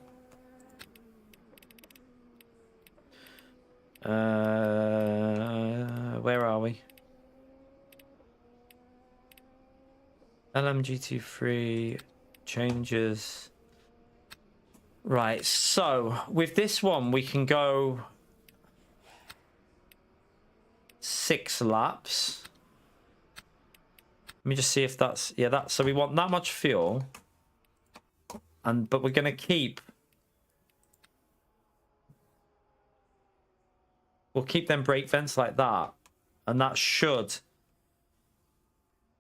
A: Where are we? LMGT3 changes. Right, so with this one we can go 6 laps. Let me just see if that's, yeah, that, so we want that much fuel, but we're gonna keep, we'll keep them brake vents like that, and that should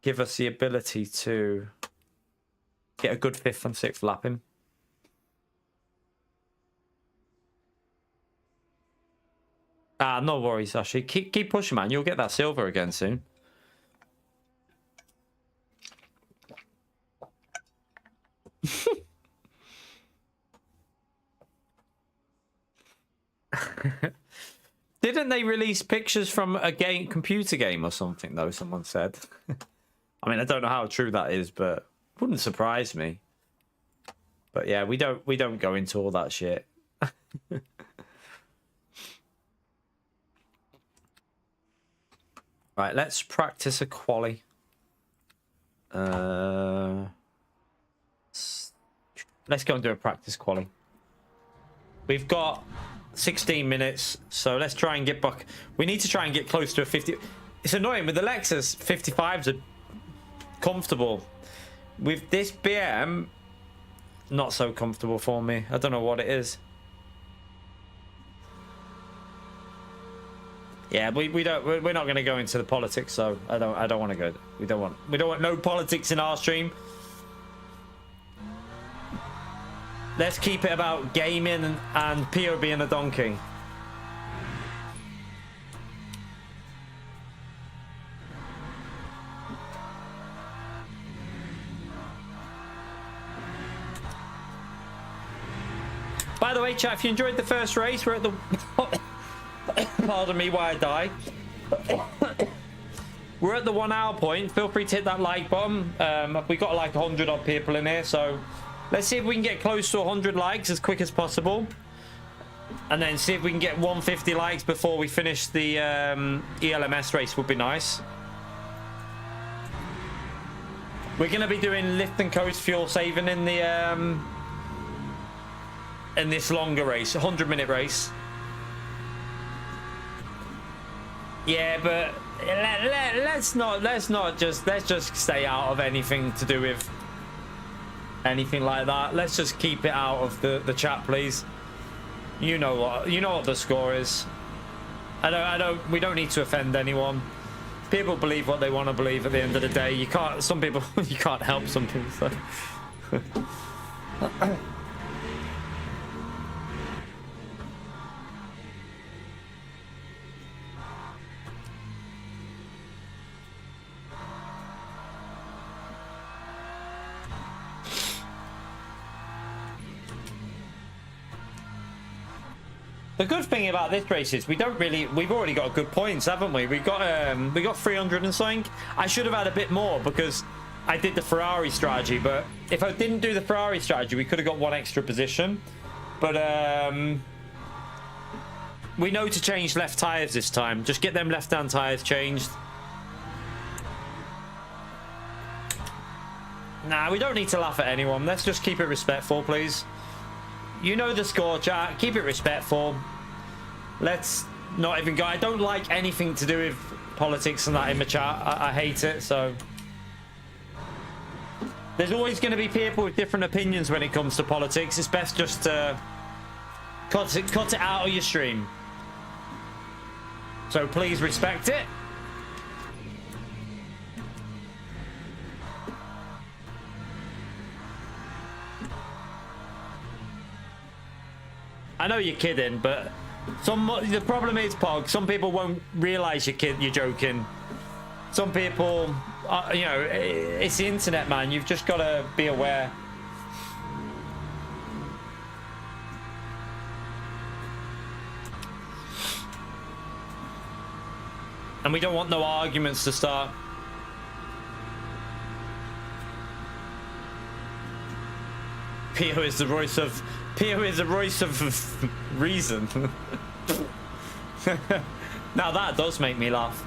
A: give us the ability to get a good 5th and 6th lapping. No worries, Ashley. Keep pushing, man. You'll get that silver again soon. Didn't they release pictures from a computer game or something though? Someone said. I mean, I don't know how true that is, but wouldn't surprise me. But yeah, we don't go into all that shit. Right, let's practice a quali. Let's go and do a practice quali. We've got 16 minutes, so let's try and get back. We need to try and get close to a 50. It's annoying with the Lexus 55s are comfortable. With this BM, not so comfortable for me. I don't know what it is. Yeah, we're not going to go into the politics, so I don't want to go. We don't want no politics in our stream. Let's keep it about gaming and Pio being a donkey. By the way, chat, if you enjoyed the first race, we're at the... Pardon me why I die. We're at the 1 hour point. Feel free to hit that like button. We got like 100 odd people in here, so let's see if we can get close to 100 likes as quick as possible, and then see if we can get 150 likes before we finish the ELMS race. Would be nice. We're gonna be doing lift and coast fuel saving in the in this longer race, 100-minute race. Yeah, but let's just stay out of anything to do with anything like that. Let's just keep it out of the chat, please. You know what the score is. We don't need to offend anyone. People believe what they want to believe at the end of the day. You can't, some people, you can't help some people, so. The good thing about this race is we've already got good points, haven't we? We got 300 and something. I should have had a bit more because I did the Ferrari strategy, but if I didn't do the Ferrari strategy, we could have got 1 extra position. But we know to change left tires this time. Just get them left-hand tires changed. Nah, we don't need to laugh at anyone. Let's just keep it respectful, please. You know the score, chat. Keep it respectful. Let's not even go. I don't like anything to do with politics and that in the chat. I hate it, so... There's always going to be people with different opinions when it comes to politics. It's best just to cut it out of your stream. So please respect it. I know you're kidding, but the problem is, Pog, some people won't realize you're joking. Some people, you know, it's the internet, man. You've just got to be aware. And we don't want no arguments to start. Pio is the voice of reason. Now that does make me laugh.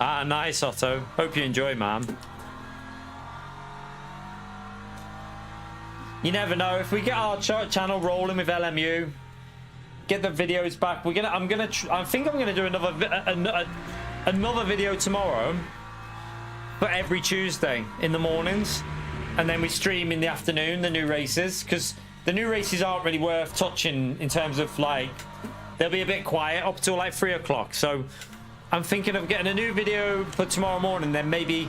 A: Ah, nice, Otto. Hope you enjoy, man. You never know. If we get our channel rolling with LMU, get the videos back. I think I'm gonna do another video tomorrow, but every Tuesday in the mornings, and then we stream in the afternoon the new races, because the new races aren't really worth touching in terms of, like, they'll be a bit quiet up till like 3 o'clock. So I'm thinking of getting a new video for tomorrow morning. Then maybe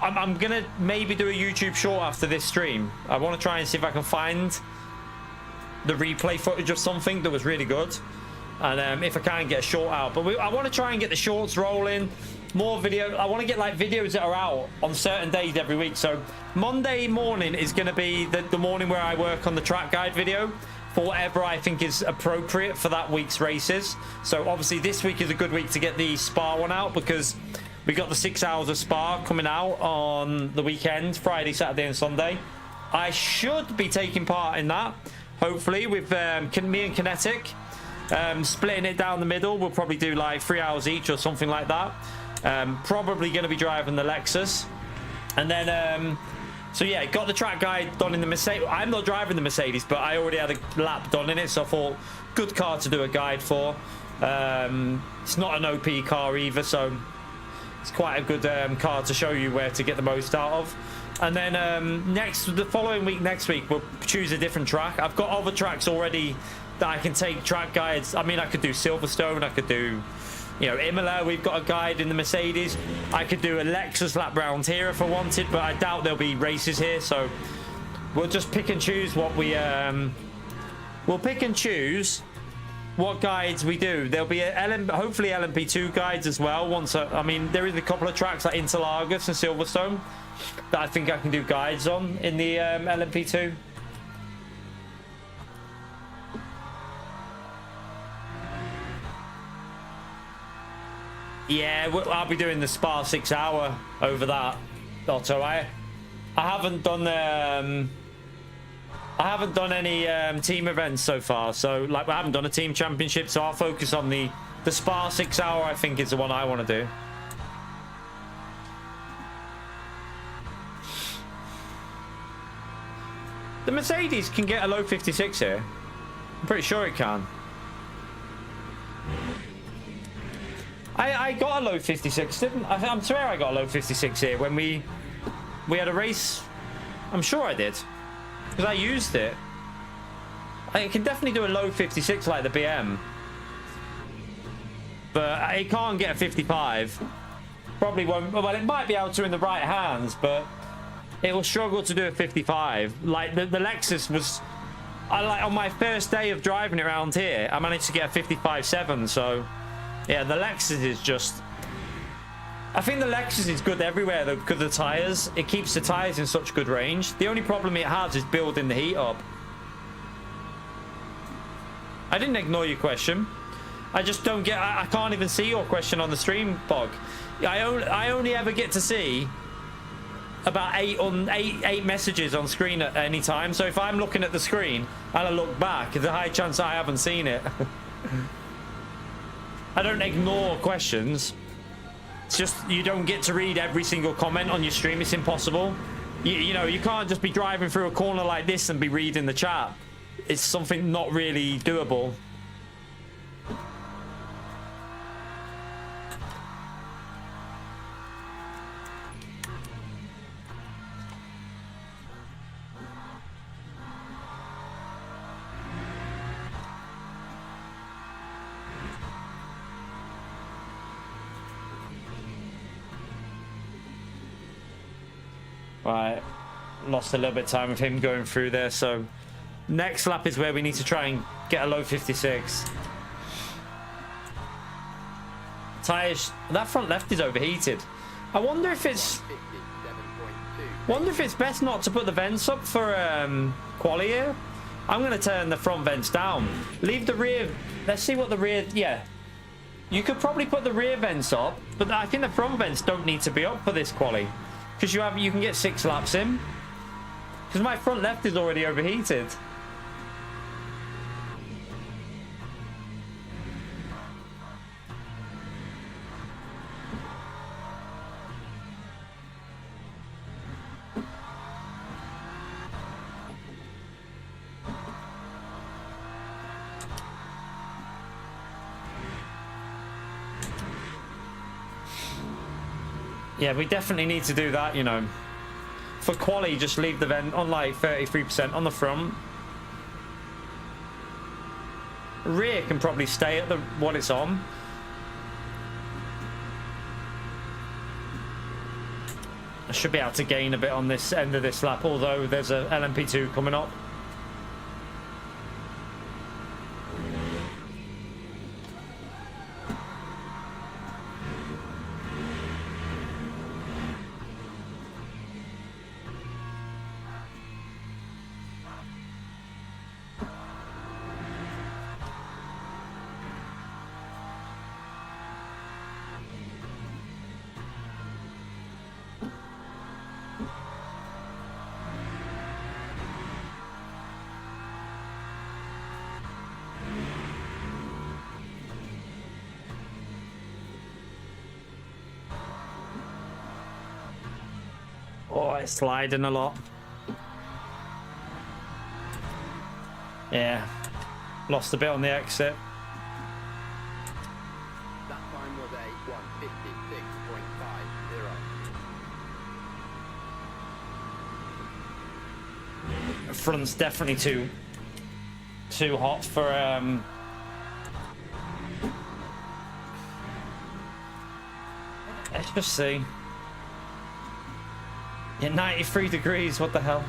A: I'm gonna maybe do a YouTube short after this stream. I want to try and see if I can find the replay footage of something that was really good, and if I can get a short out. But I want to try and get the shorts rolling, more video. I want to get like videos that are out on certain days every week. So Monday morning is going to be the morning where I work on the track guide video for whatever I think is appropriate for that week's races. So obviously this week is a good week to get the Spa one out, because we got the 6 hours of Spa coming out on the weekend, Friday, Saturday and Sunday. I should be taking part in that, hopefully, with me and Kinetic, splitting it down the middle. We'll probably do like 3 hours each or something like that. Probably going to be driving the Lexus. And then so yeah, got the track guide done in the Mercedes. I'm not driving the Mercedes, but I already had a lap done in it, so I thought, good car to do a guide for. It's not an OP car either, so it's quite a good car to show you where to get the most out of. And then the following week, next week, we'll choose a different track. I've got other tracks already that I can take track guides. I mean, I could do Silverstone, I could do, you know, Imola. We've got a guide in the Mercedes. I could do a Lexus lap round here if I wanted, but I doubt there'll be races here, so we'll just pick and choose what we'll pick and choose what guides we do. There'll be hopefully LMP2 guides as well. I mean, there is a couple of tracks like Interlagos and Silverstone that I think I can do guides on in the LMP2. Yeah, I'll be doing the Spa 6 hour over that, Otto. I haven't done any team events so far, so like I haven't done a team championship, so I'll focus on the Spa 6 hour. I think is the one I want to do. The Mercedes can get a low 56 here. I'm pretty sure it can. I got a low 56, didn't I? I'm swear I got a low 56 here when we had a race. I'm sure I did, because I used it. I can definitely do a low 56 like the BM, but it can't get a 55. Probably won't. Well, it might be able to in the right hands, but it will struggle to do a 55. Like the Lexus was, like on my first day of driving it around here, I managed to get a 55.7. So yeah, the Lexus is just, I think the Lexus is good everywhere though, because of the tires. It keeps the tires in such good range. The only problem it has is building the heat up. I didn't ignore your question. I just don't get, I can't even see your question on the stream, Bog. I only ever get to see about eight messages on screen at any time. So if I'm looking at the screen and I look back, there's a high chance I haven't seen it. I don't ignore questions. It's just you don't get to read every single comment on your stream. It's impossible. You know, you can't just be driving through a corner like this and be reading the chat. It's something not really doable. Right, lost a little bit of time with him going through there, so next lap is where we need to try and get a low 56. Tires, that front left is overheated. I wonder if it's best not to put the vents up for quali here. I'm going to turn the front vents down. Leave the rear, let's see what the rear, yeah. You could probably put the rear vents up, but I think the front vents don't need to be up for this quali. Because you can get 6 laps in. Because my front left is already overheated. Yeah, we definitely need to do that, you know. For quali, just leave the vent on like 33% on the front. Rear can probably stay at what it's on. I should be able to gain a bit on this end of this lap, although there's a LMP2 coming up. Oh, it's sliding a lot. Yeah, lost a bit on the exit.
B: That time was a 156.50.
A: Front's definitely too hot for let's just see. Yeah, 93 degrees, what the hell?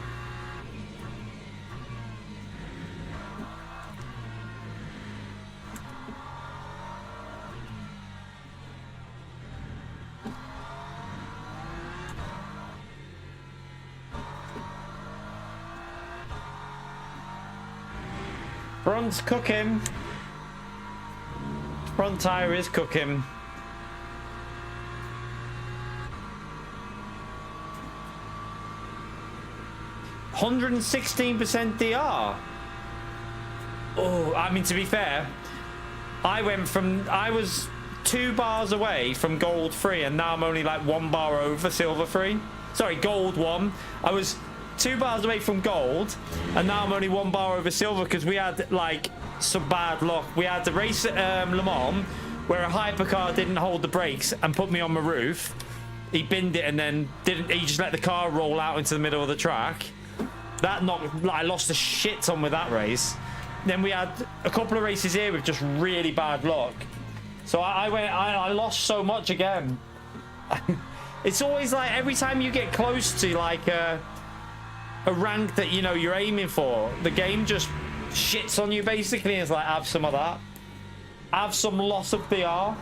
A: Front's cooking. Front tire is cooking. %116% DR. Oh, I mean, to be fair, I was 2 bars away from gold 3 and now I'm only like 1 bar over silver 3. Sorry, gold 1. I was 2 bars away from gold and now I'm only 1 bar over silver because we had like some bad luck. We had the race at Le Mans where a hypercar didn't hold the brakes and put me on my roof. He binned it and then he just let the car roll out into the middle of the track. That knocked, I lost a shit ton with that race. Then we had a couple of races here with just really bad luck. So I lost so much again. It's always like every time you get close to like a rank that you know you're aiming for, the game just shits on you basically. It's like, have some of that. Have some loss of DR.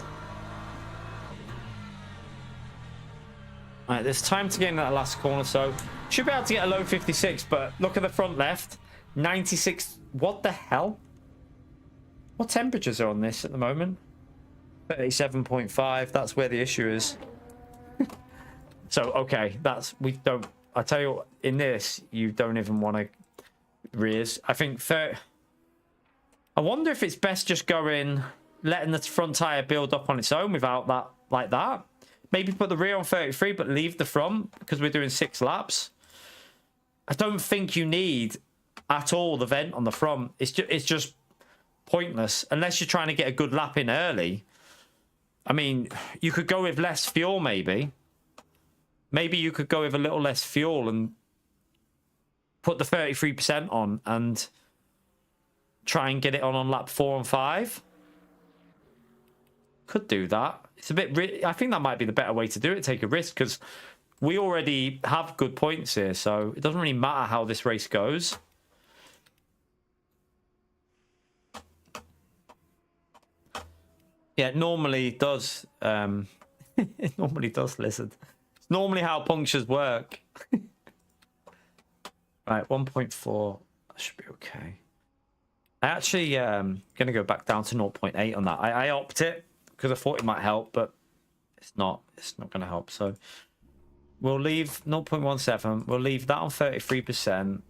A: Alright, there's time to get in that last corner, so should be able to get a low 56, but look at the front left. 96. What the hell? What temperatures are on this at the moment? 37.5. That's where the issue is. So, okay, we don't... I tell you what, in this, you don't even want to rears. I think... I wonder if it's best just going... letting the front tyre build up on its own without that, like that. Maybe put the rear on 33, but leave the front, because we're doing 6 laps. I don't think you need at all the vent on the front. It's just pointless, unless you're trying to get a good lap in early. I mean, you could go with less fuel, maybe. Maybe you could go with a little less fuel and put the 33% on and try and get it on lap 4 and 5. Could do that. It's a bit... I think that might be the better way to do it, take a risk, because we already have good points here, so it doesn't really matter how this race goes. Yeah, it normally does. It normally does, listen. It's normally how punctures work. Right, 1.4. That should be okay. I actually going to go back down to 0.8 on that. I opt it because I thought it might help, but it's not. It's not going to help. So we'll leave 0.17. We'll leave that on 33%.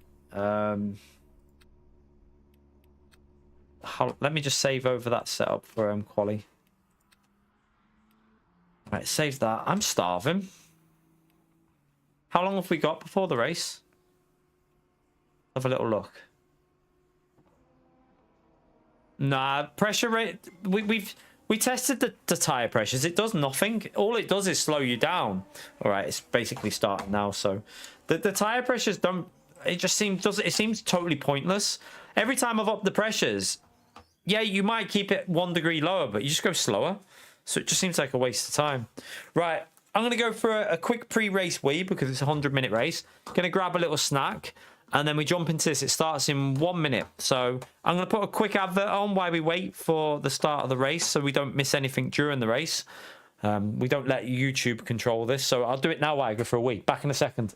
A: Let me just save over that setup for quali. Right, save that. I'm starving. How long have we got before the race? Have a little look. Nah, pressure rate. We tested the tire pressures. It does nothing. All it does is slow you down. All right, it's basically starting now. So the tire pressures don't. It just seems it seems totally pointless. Every time I've upped the pressures, yeah, you might keep it 1 degree lower, but you just go slower. So it just seems like a waste of time. Right, I'm going to go for a quick pre-race wee because it's a 100-minute race. Going to grab a little snack, and then we jump into this. It starts in 1 minute. So I'm going to put a quick advert on while we wait for the start of the race so we don't miss anything during the race. We don't let YouTube control this, so I'll do it now while I go for a wee. Back in a second.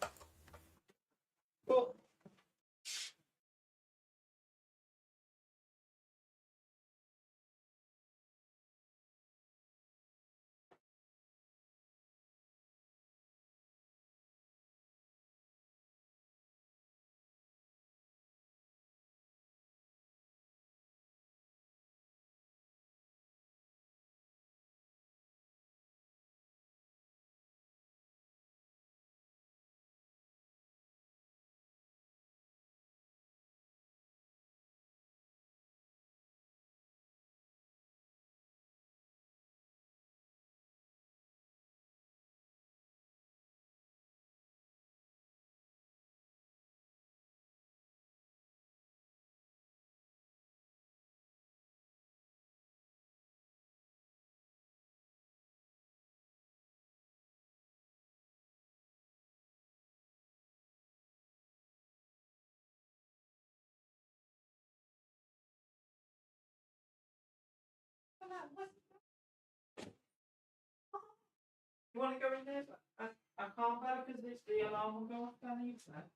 A: You want to go in there? I can't better because the alarm will go off down the internet.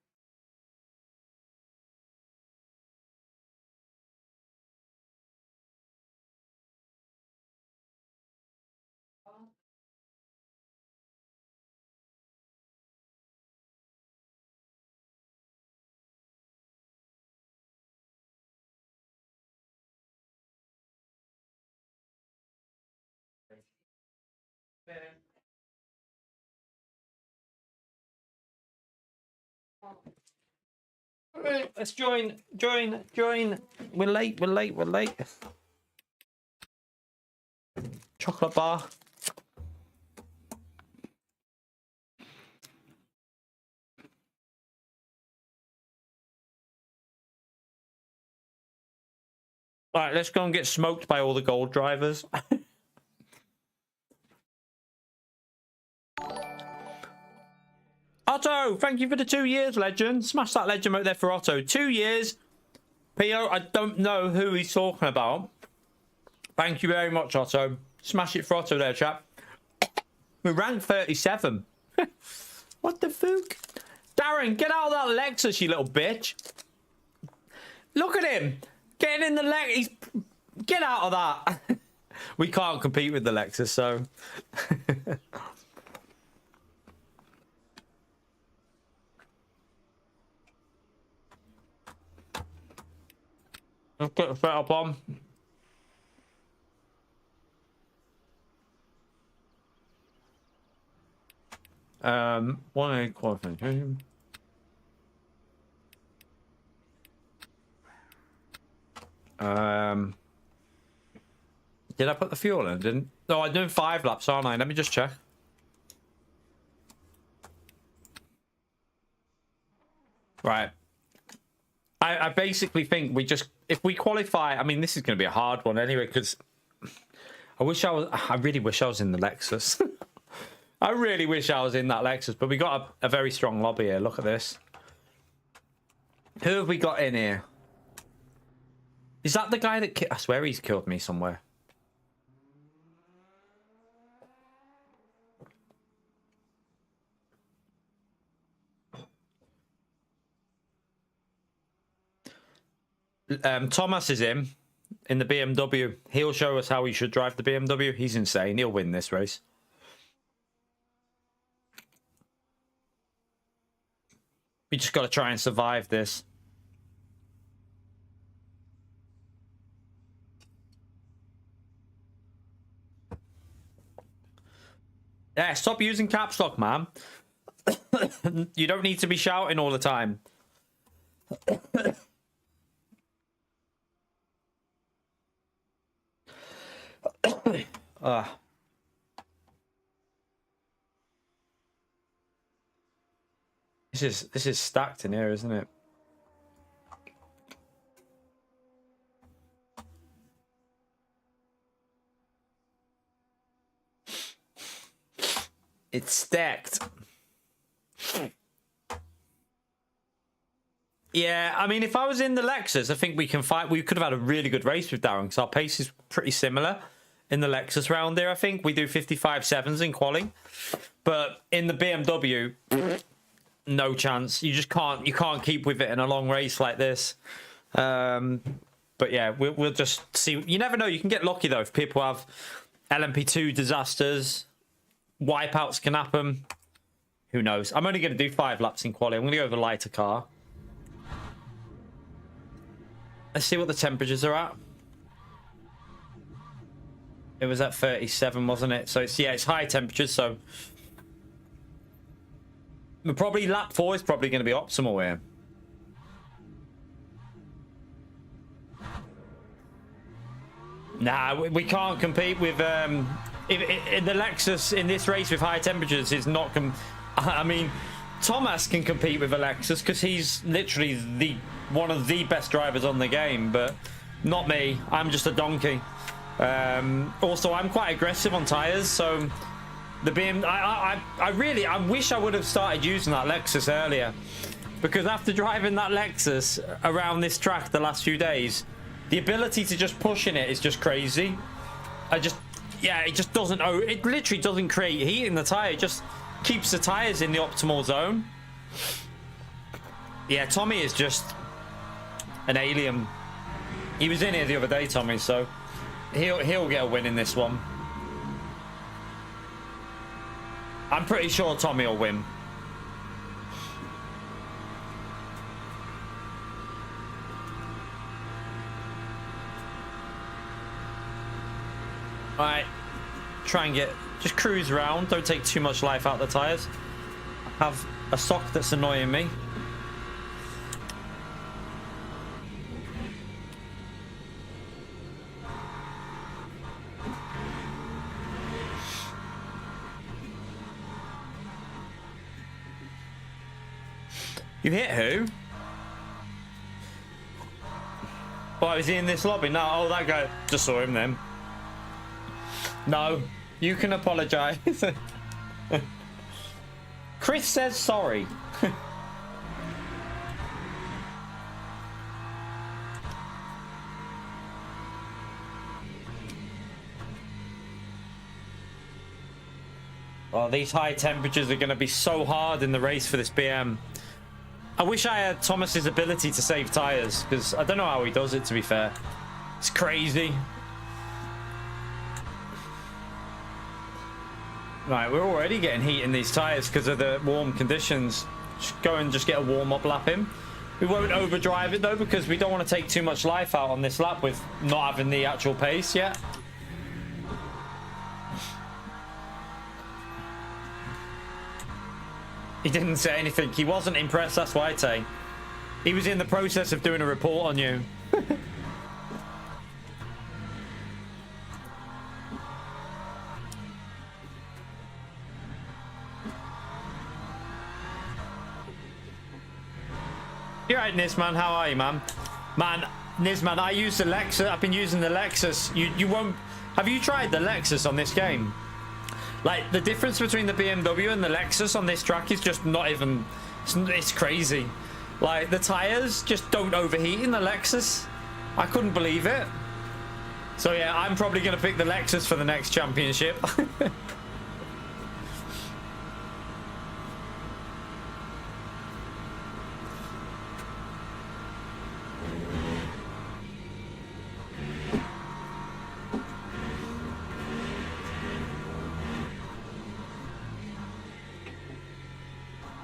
A: Right, let's join. We're late. Chocolate bar. All right, let's go and get smoked by all the gold drivers. Otto, thank you for the 2 years, legend. Smash that legend out there for Otto. 2 years. Pio, I don't know who he's talking about. Thank you very much, Otto. Smash it for Otto there, chap. We ranked 37. What the fuck? Darren, get out of that Lexus, you little bitch. Look at him. Getting in the Lexus. Get out of that. We can't compete with the Lexus, so... Let's get the setup on. One A qualification. Did I put the fuel in? Didn't? No, I'm doing 5 laps, aren't I? Let me just check. Right. I basically think we just, if we qualify, I mean, this is going to be a hard one anyway, because I really wish I was in the Lexus. I really wish I was in that Lexus, but we got a very strong lobby here. Look at this. Who have we got in here? Is that the guy that... I swear he's killed me somewhere. Thomas is in the BMW. He'll show us how we should drive the BMW. He's insane. He'll win this race. We just got to try and survive this. Yeah, stop using caps lock, man. You don't need to be shouting all the time. This is stacked in here, isn't it? It's stacked. Yeah, I mean, if I was in the Lexus, I think we can fight. We could have had a really good race with Darren because our pace is pretty similar in the Lexus round there. I think we do 55.7s in quali, but in the BMW, no chance. You just can't. You can't keep with it in a long race like this. But yeah, we'll just see. You never know. You can get lucky though if people have LMP2 disasters. Wipeouts can happen. Who knows? I'm only going to do 5 laps in quali. I'm going to go with a lighter car. Let's see what the temperatures are at. It was at 37, wasn't it? So it's, yeah, it's high temperatures. So we're probably lap 4 is probably going to be optimal here. Nah, we can't compete with the Lexus in this race with high temperatures is not. I mean, Thomas can compete with a Lexus because he's literally one of the best drivers on the game, but not me. I'm just a donkey. Also, I'm quite aggressive on tires, so the I wish I would have started using that Lexus earlier, because after driving that Lexus around this track the last few days, the ability to just push in it is just crazy. Yeah, it just doesn't. It literally doesn't create heat in the tire. It just keeps the tires in the optimal zone. Yeah, Tommy is just an alien. He was in here the other day, Tommy, so he'll get a win in this one. I'm pretty sure Tommy will win. Alright, try and just cruise around, don't take too much life out of the tyres. Have a sock that's annoying me. You hit who? Oh, is he in this lobby? No, oh, that guy, just saw him then. No, you can apologize. Chris says sorry. Well, these high temperatures are going to be so hard in the race for this BM. I wish I had Thomas's ability to save tires, because I don't know how he does it, to be fair. It's crazy. Right, we're already getting heat in these tyres because of the warm conditions. Just go and just get a warm-up lap in. We won't overdrive it though, because we don't want to take too much life out on this lap with not having the actual pace yet. He didn't say anything. He wasn't impressed, that's why I'd say. He was in the process of doing a report on you. You're right, Nizman. How are you, man? Man, Nizman, I use the Lexus. I've been using the Lexus. You won't... Have you tried the Lexus on this game? Like, the difference between the BMW and the Lexus on this track is just not even... It's crazy. Like, the tires just don't overheat in the Lexus. I couldn't believe it. So, yeah, I'm probably going to pick the Lexus for the next championship.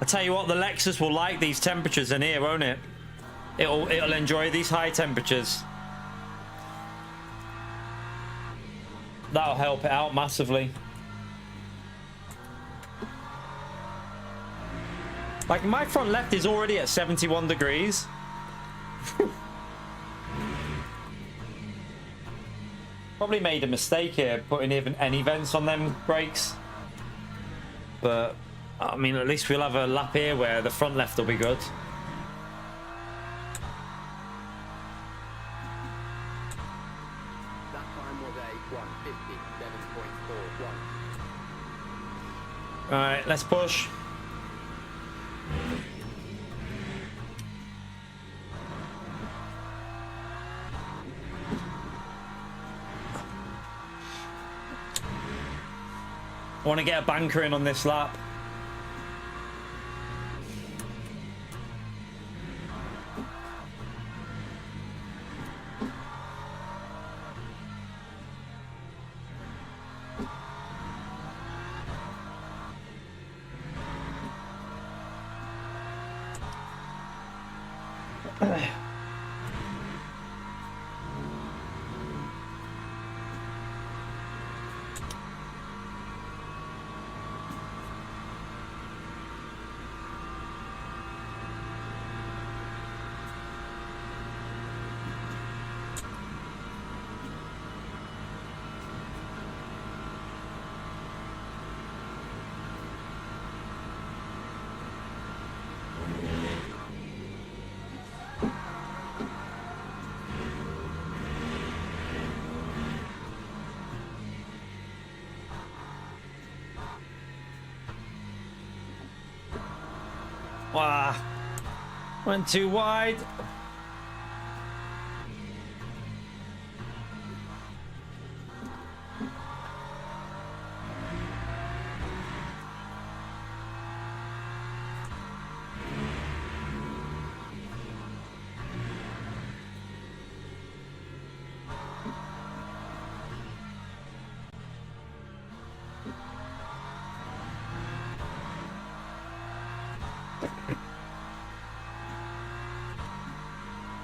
A: I tell you what, the Lexus will like these temperatures in here, won't it? It'll enjoy these high temperatures. That'll help it out massively. Like, my front left is already at 71 degrees. Probably made a mistake here putting even any vents on them brakes. But I mean, at least we'll have a lap here where the front left will be good.
B: That time was a 1:57.41.
A: All right, let's push. I want to get a banker in on this lap. Wow. Went too wide.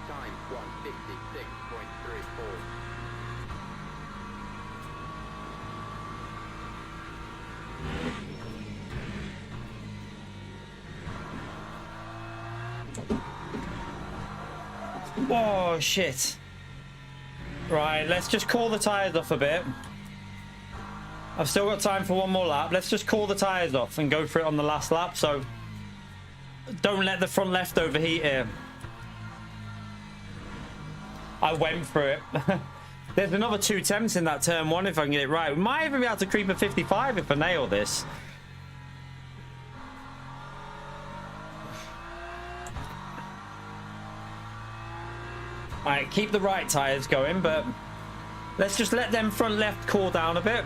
B: Time 1:56.34.
A: Whoa, shit. Right, let's just call the tires off a bit. I've still got time for one more lap. Let's just call the tires off and go for it on the last lap. So don't let the front left overheat here. I went for it. There's another 2 attempts in that turn 1 if I can get it right. We might even be able to creep a 55 if I nail this. Alright, keep the right tyres going, but let's just let them front left cool down a bit.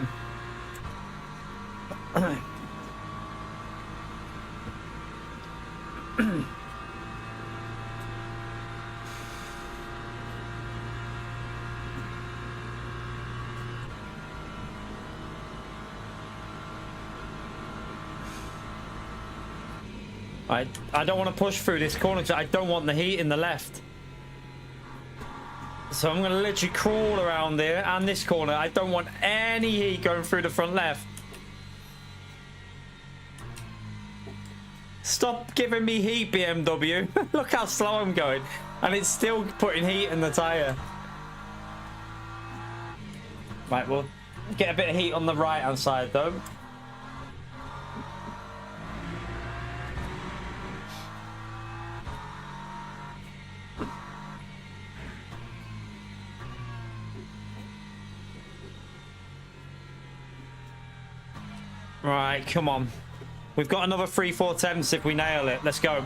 A: I don't want to push through this corner because I don't want the heat in the left. So I'm going to literally crawl around there and this corner. I don't want any heat going through the front left. Stop giving me heat, BMW. Look how slow I'm going. And it's still putting heat in the tyre. Right, we'll get a bit of heat on the right-hand side, though. Right, come on. We've got another 3-4 attempts if we nail it. Let's go.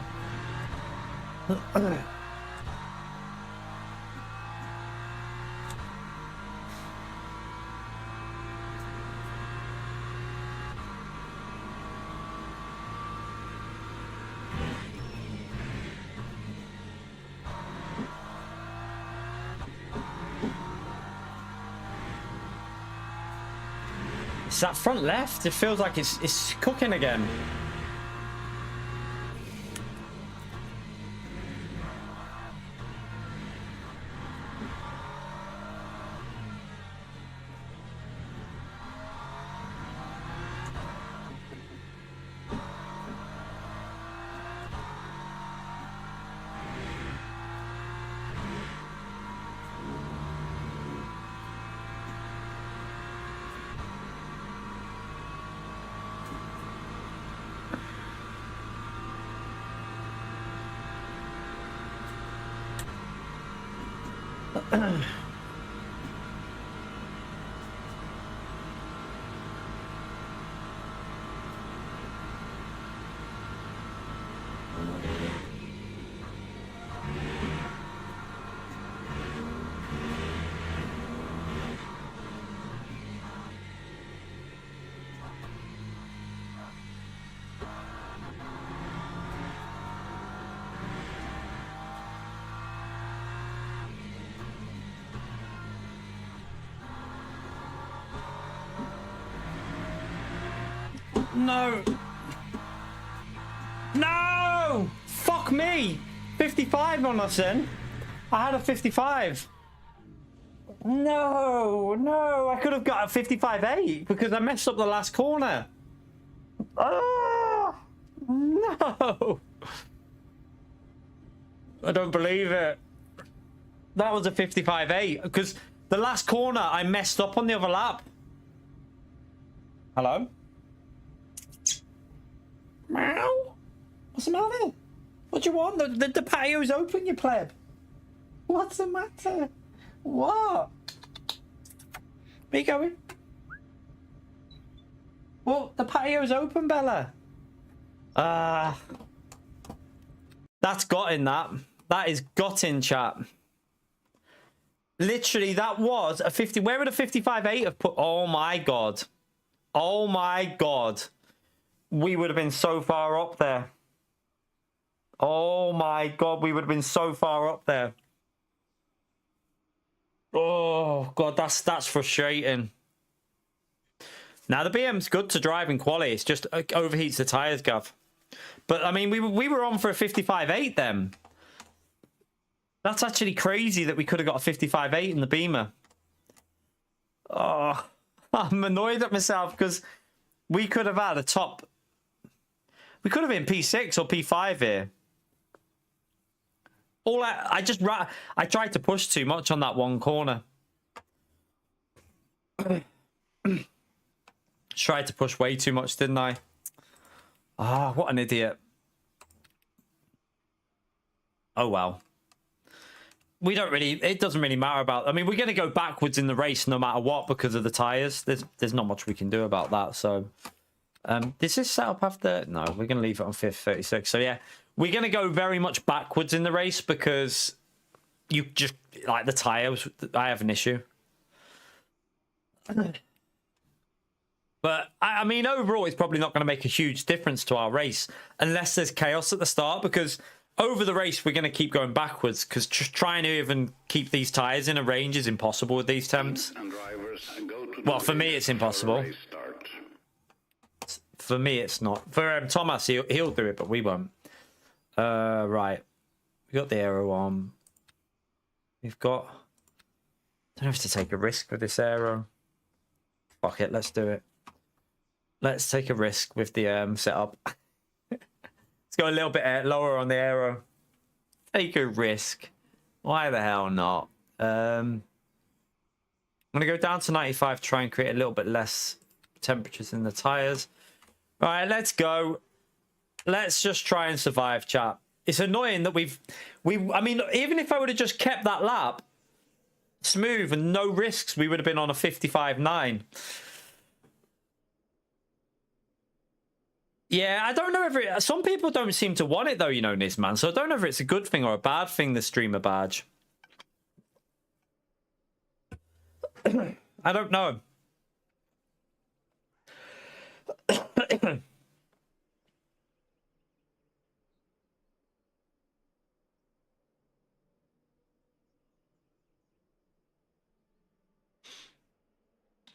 A: It's that front left. It feels like it's cooking again. No. No! Fuck me! 55 on us then. I had a 55. No, I could have got a 55.8 because I messed up the last corner. Oh, no. I don't believe it. That was a 55.8 because the last corner I messed up on the other lap. Hello? Meow? What's the matter? What do you want? The patio's open, you pleb. What's the matter? What? Where you going? Well, the patio's open, Bella. That's gutting, that. That is gutting, chat. Literally, that was a 50. Where would a 55.8 have put? Oh my god. Oh my god. We would have been so far up there. Oh my god, we would have been so far up there. Oh god, that's frustrating. Now the BM's good to drive in quali. It's just overheats the tires, Gav. But I mean, we were on for a 55.8 then. That's actually crazy that we could have got a 55.8 in the Beamer. Oh, I'm annoyed at myself because we could have had a top. We could have been P6 or P5 here. I tried to push too much on that one corner. Tried to push way too much, didn't I? Ah, what an idiot. Oh well. It doesn't really matter about. I mean, we're going to go backwards in the race no matter what because of the tires. There's not much we can do about that. So, does this setup have the? No, we're going to leave it on 5th, 36. So yeah, we're going to go very much backwards in the race because you just like the tires. I have an issue. But I mean, overall, it's probably not going to make a huge difference to our race unless there's chaos at the start because. Over the race, we're going to keep going backwards because trying to even keep these tyres in a range is impossible with these temps. Well, for me, it's impossible. For me, it's not. For Thomas, he'll do it, but we won't. Right. We got the aero on. We've got... I don't have to take a risk with this aero. Fuck it, let's do it. Let's take a risk with the setup. Let's go a little bit lower on the aero. Take a risk. Why the hell not? I'm going to go down to 95, try and create a little bit less temperatures in the tires. All right, let's go. Let's just try and survive, chat. It's annoying that I mean, even if I would have just kept that lap smooth and no risks, we would have been on a 55.9. Yeah, I don't know if some people don't seem to want it though, you know, Nisman. So I don't know if it's a good thing or a bad thing, the streamer badge. I don't know.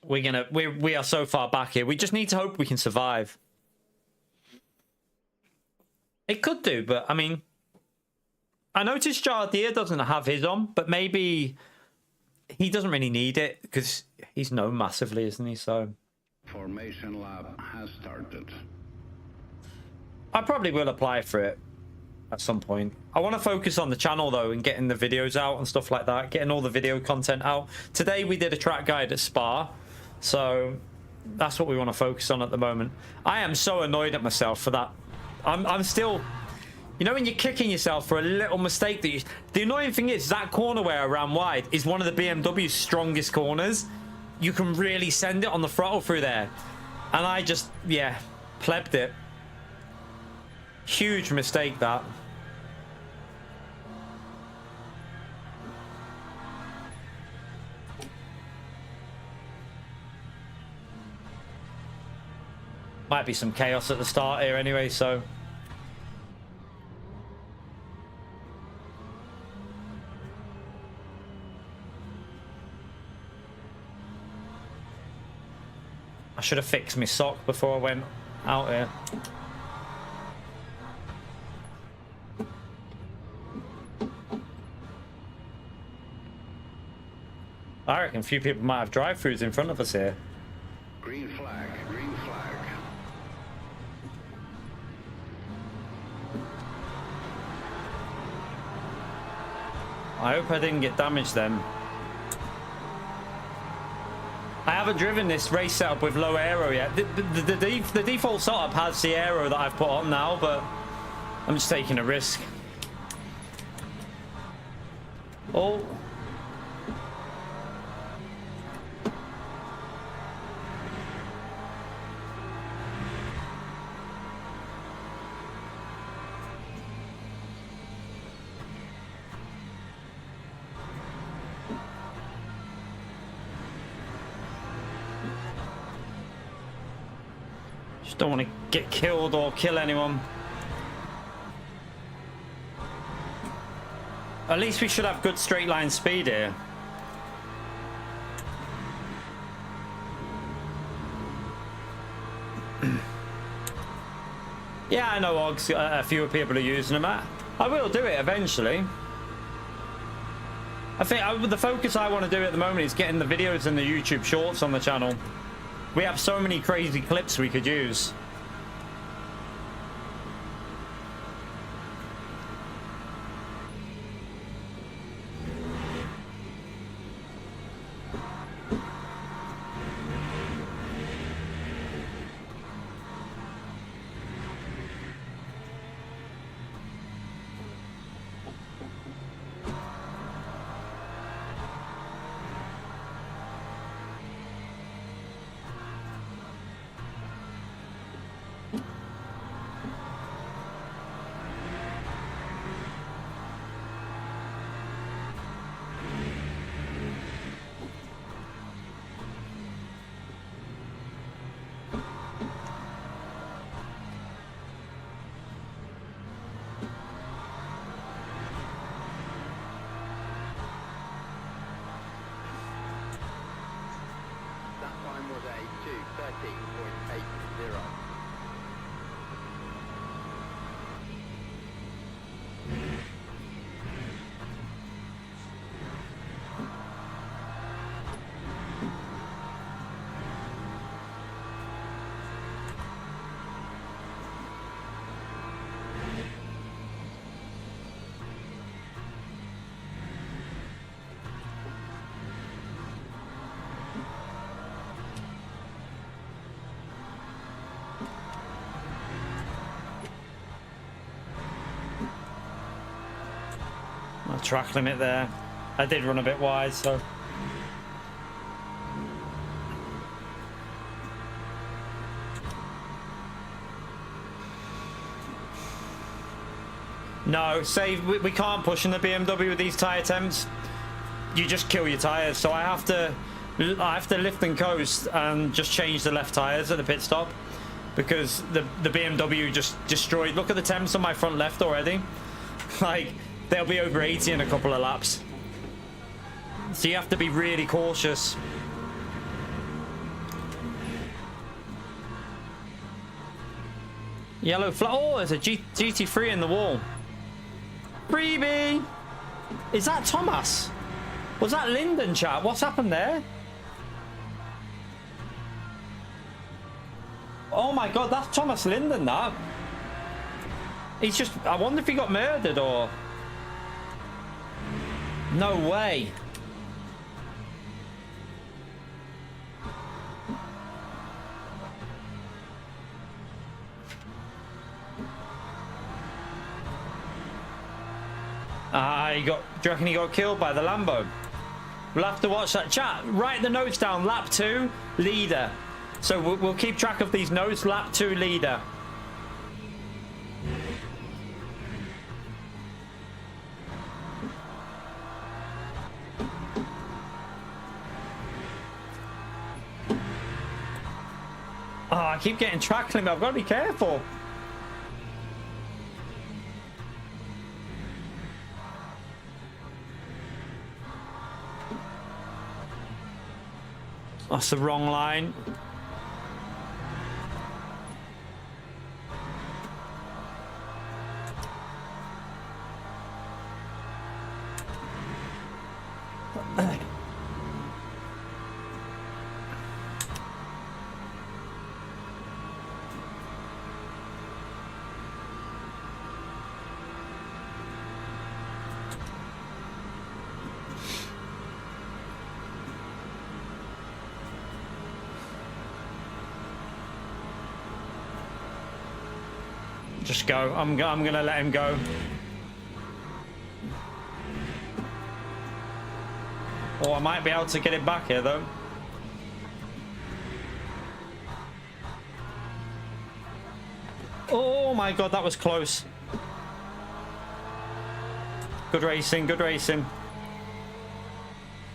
A: We are so far back here. We just need to hope we can survive. It could do, but I mean, I noticed Jardier doesn't have his on, but maybe he doesn't really need it because he's known massively, isn't he? So
C: Formation lab has started.
A: I probably will apply for it at some point. I want to focus on the channel though and getting the videos out and stuff like that, getting all the video content out. Today we did a track guide at Spa, so that's what we want to focus on at the moment. I am so annoyed at myself for that. I'm still, you know, when you're kicking yourself for a little mistake that the annoying thing is that corner where I ran wide is one of the BMW's strongest corners. You can really send it on the throttle through there, and I just, yeah, plebbed it. Huge mistake that. Might be some chaos at the start here anyway, so. I should have fixed my sock before I went out here. I reckon a few people might have drive-thrus in front of us here.
C: Green flag, green flag.
A: I hope I didn't get damaged then. I haven't driven this race setup with low aero yet. The default setup has the aero that I've put on now, but I'm just taking a risk. Oh. Don't want to get killed or kill anyone. At least we should have good straight line speed here. Yeah, I know Oggs, a few people are using them. I will do it eventually. I think the focus I want to do at the moment is getting the videos and the YouTube shorts on the channel. We have so many crazy clips we could use. track limit there. I did run a bit wide, so. No, save. We can't push in the BMW with these tyre temps. You just kill your tyres. So I have to lift and coast and just change the left tyres at the pit stop because the BMW just destroyed. Look at the temps on my front left already. Like they'll be over 80 in a couple of laps. So you have to be really cautious. Yellow flag. Oh, there's a GT3 in the wall. Freebie! Is that Thomas? Was that Lyndon, chat? What's happened there? Oh my god, that's Thomas Lyndon, that. He's just... I wonder if he got murdered or... No way. He got... Do you reckon he got killed by the Lambo? We'll have to watch that. Chat, write the notes down. Lap 2, leader. So we'll keep track of these notes. Lap 2, leader. Oh, I keep getting track limit. I've got to be careful. That's the wrong line. Just go. I'm gonna let him go. Oh, I might be able to get it back here though. Oh my god, that was close. Good racing, good racing.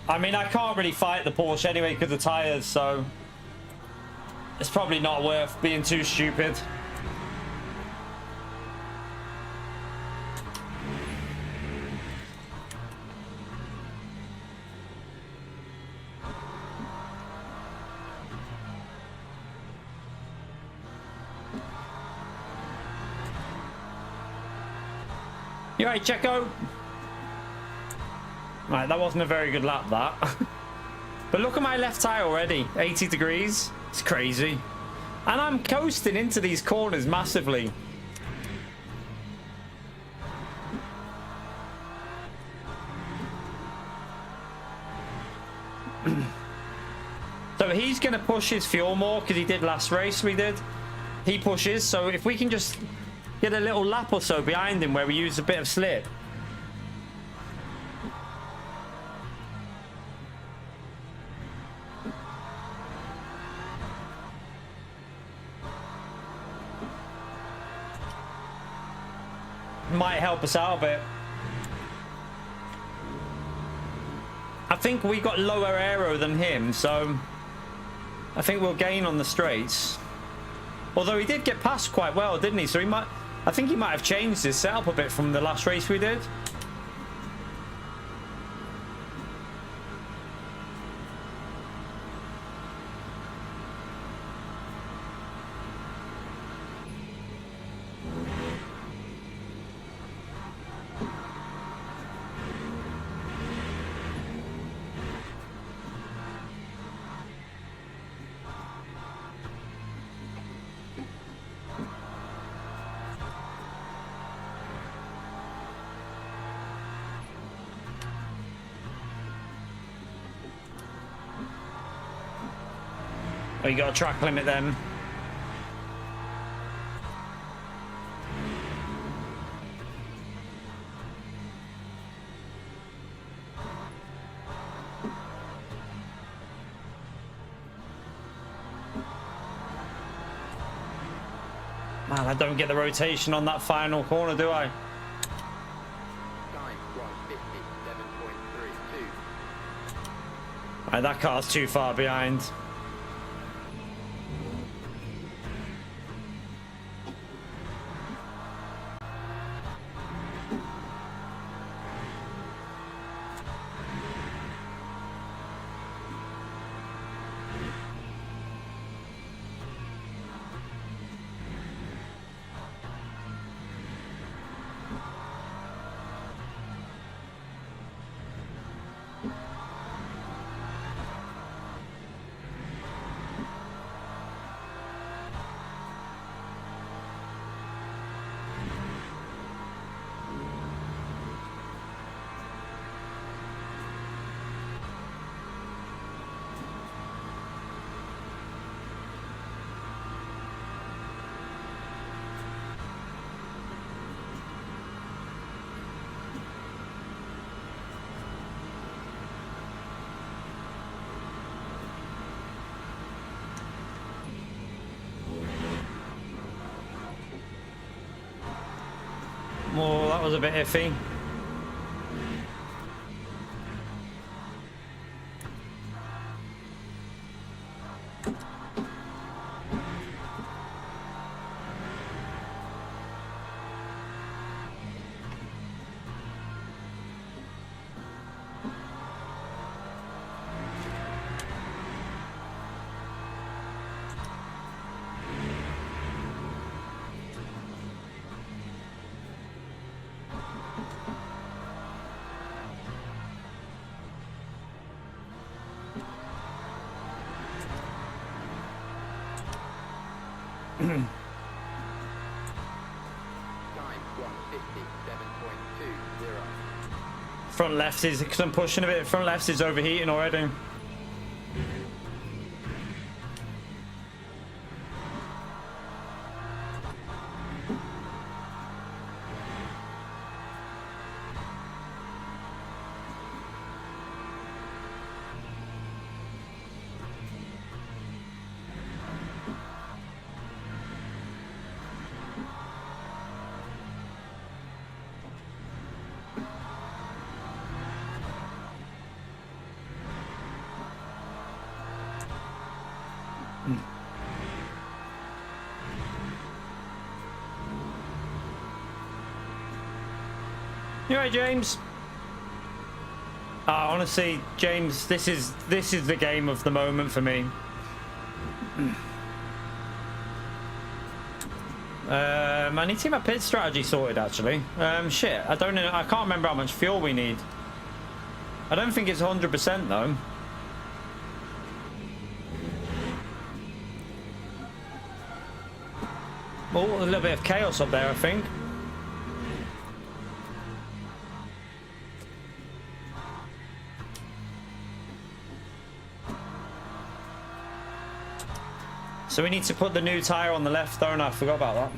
A: I mean, I can't really fight the Porsche anyway because of the tires, so it's probably not worth being too stupid. You right, Checo? Right, that wasn't a very good lap, that. But look at my left tyre already. 80 degrees. It's crazy. And I'm coasting into these corners massively. So he's going to push his fuel more because he did last race we did. He pushes. So if we can just get a little lap or so behind him where we use a bit of slip. Might help us out a bit. I think we got lower aero than him, so I think we'll gain on the straights. Although he did get past quite well, didn't he? So he might... I think he might have changed his setup a bit from the last race we did. Oh, you got a track limit then. Man, I don't get the rotation on that final corner, do I?
B: Time 157.32.
A: Right, that car's too far behind. Oh, that was a bit iffy.
B: Time 157.20.
A: Front left is, because I'm pushing a bit, front left is overheating already. You right, James? Honestly, James, this is the game of the moment for me. I need to get my pit strategy sorted actually. Shit, I don't know. I can't remember how much fuel we need. I don't think it's 100% though. Oh, a little bit of chaos up there, I think. So we need to put the new tyre on the left, don't I? Forgot about that.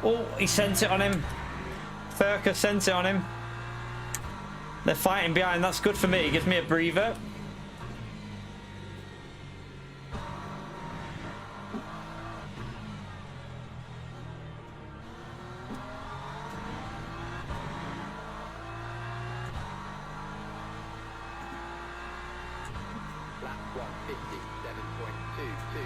A: Oh, he sent it on him. Furka sent it on him. They're fighting behind. That's good for me. It gives me a breather.
B: Lap 157.22.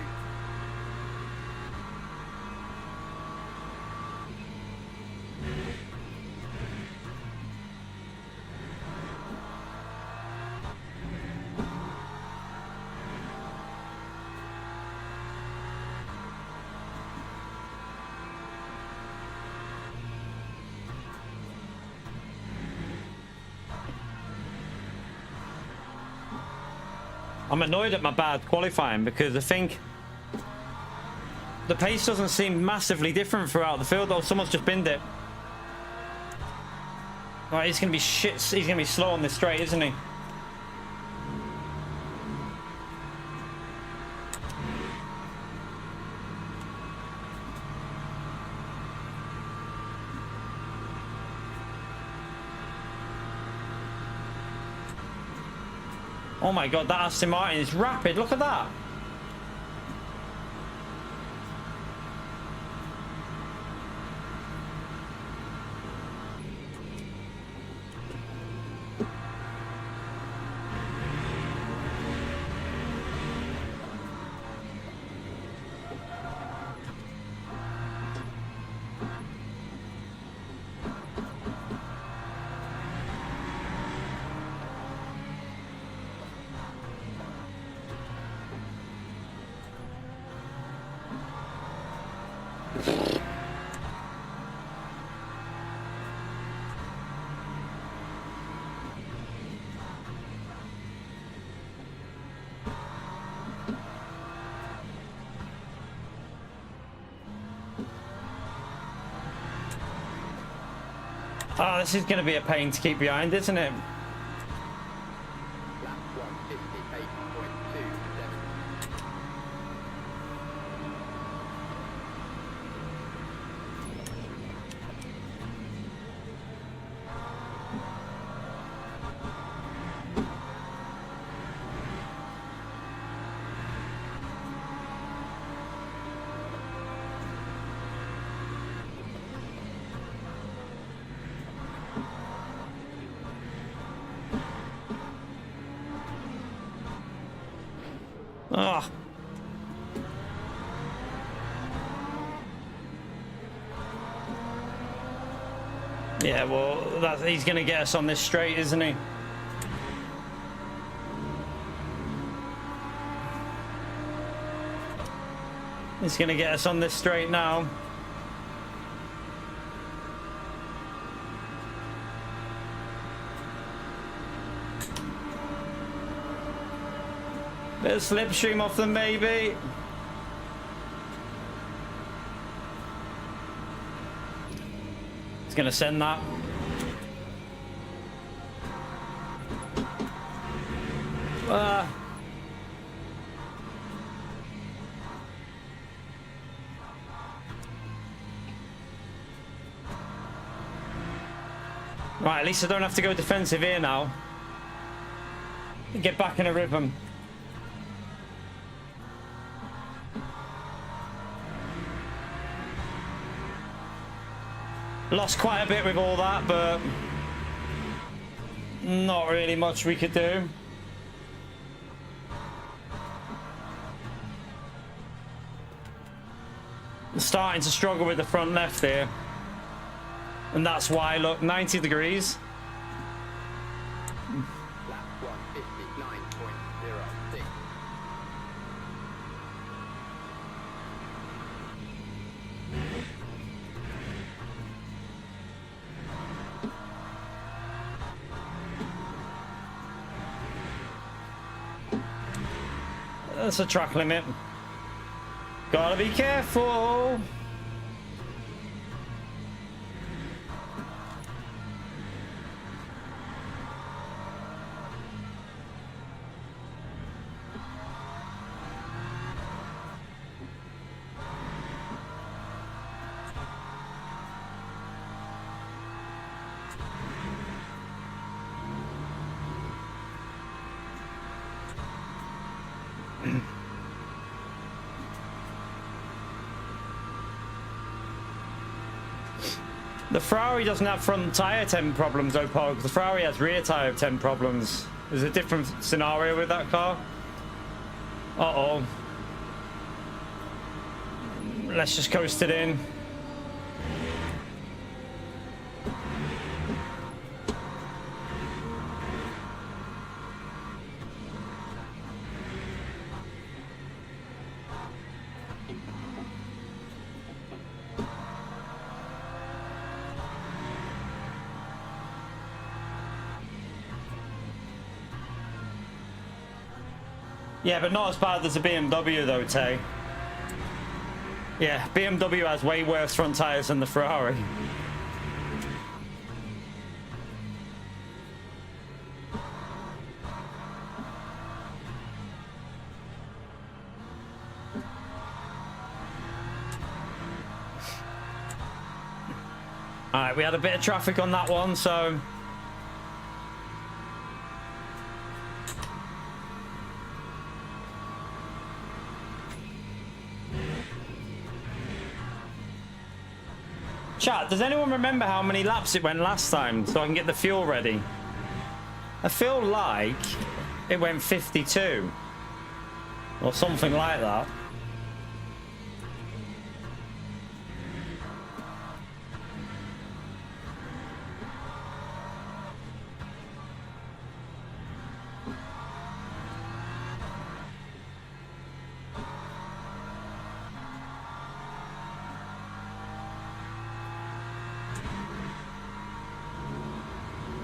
A: I'm annoyed at my bad qualifying because I think the pace doesn't seem massively different throughout the field. Oh, someone's just binned it. Right, he's gonna be shit. He's gonna be slow on this straight, isn't he? Oh my god, that Aston Martin is rapid. Look at that. Oh, this is going to be a pain to keep behind, isn't it?
B: Lap 158.27.
A: Oh. Yeah, well, he's going to get us on this straight, isn't he? He's going to get us on this straight now. Bit of slipstream off them, maybe. He's going to send that. Right, at least I don't have to go defensive here now. Get back in a rhythm. Lost quite a bit with all that, but not really much we could do. Starting to struggle with the front left here. And that's why, look, 90 degrees.
B: Lap 159.06.
A: That's a track limit. Gotta be careful. The Ferrari doesn't have front tyre temp problems though, Pog. The Ferrari has rear tyre temp problems. There's a different scenario with that car. Uh-oh. Let's just coast it in. Yeah, but not as bad as a BMW though, Tay. Yeah, BMW has way worse front tyres than the Ferrari. Alright, we had a bit of traffic on that one, so... Chat, does anyone remember how many laps it went last time so I can get the fuel ready? I feel like it went 52 or something like that.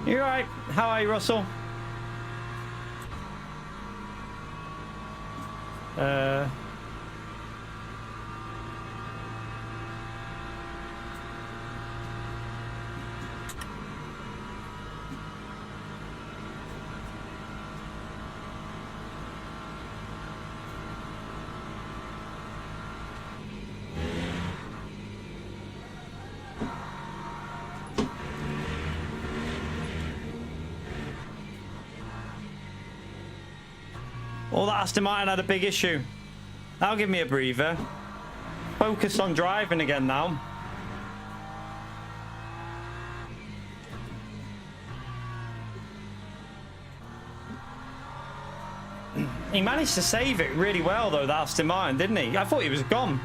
A: You alright? How are you, Russell? All that Aston Martin had a big issue. That'll give me a breather. Focus on driving again now. He managed to save it really well though, that Aston Martin, didn't he? I thought he was gone.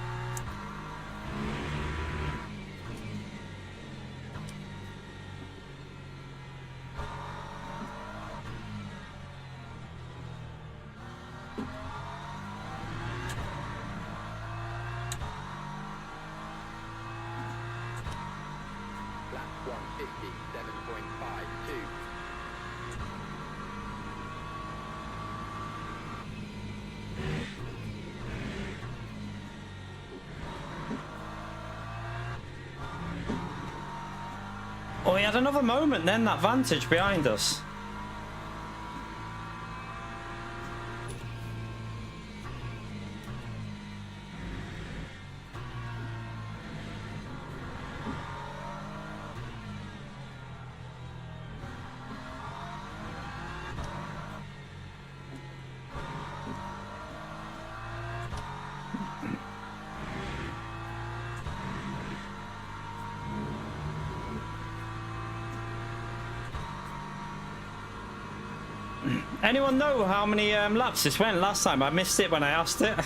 A: Oh, he had another moment then, that Vantage behind us. Anyone know how many laps this went last time? I missed it when I asked it.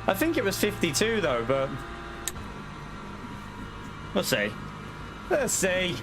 A: I think it was 52 though, but we'll see. Let's see.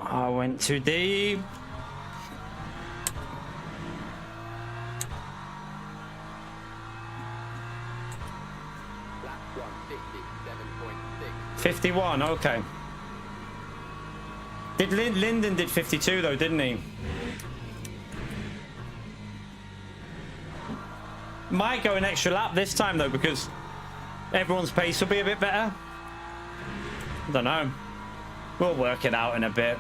A: I went too deep.
B: Lap 157.6.
A: 51, okay. Did Lyndon did 52 though, didn't he? Might go an extra lap this time though, because everyone's pace will be a bit better. I don't know. We'll work it out in a bit.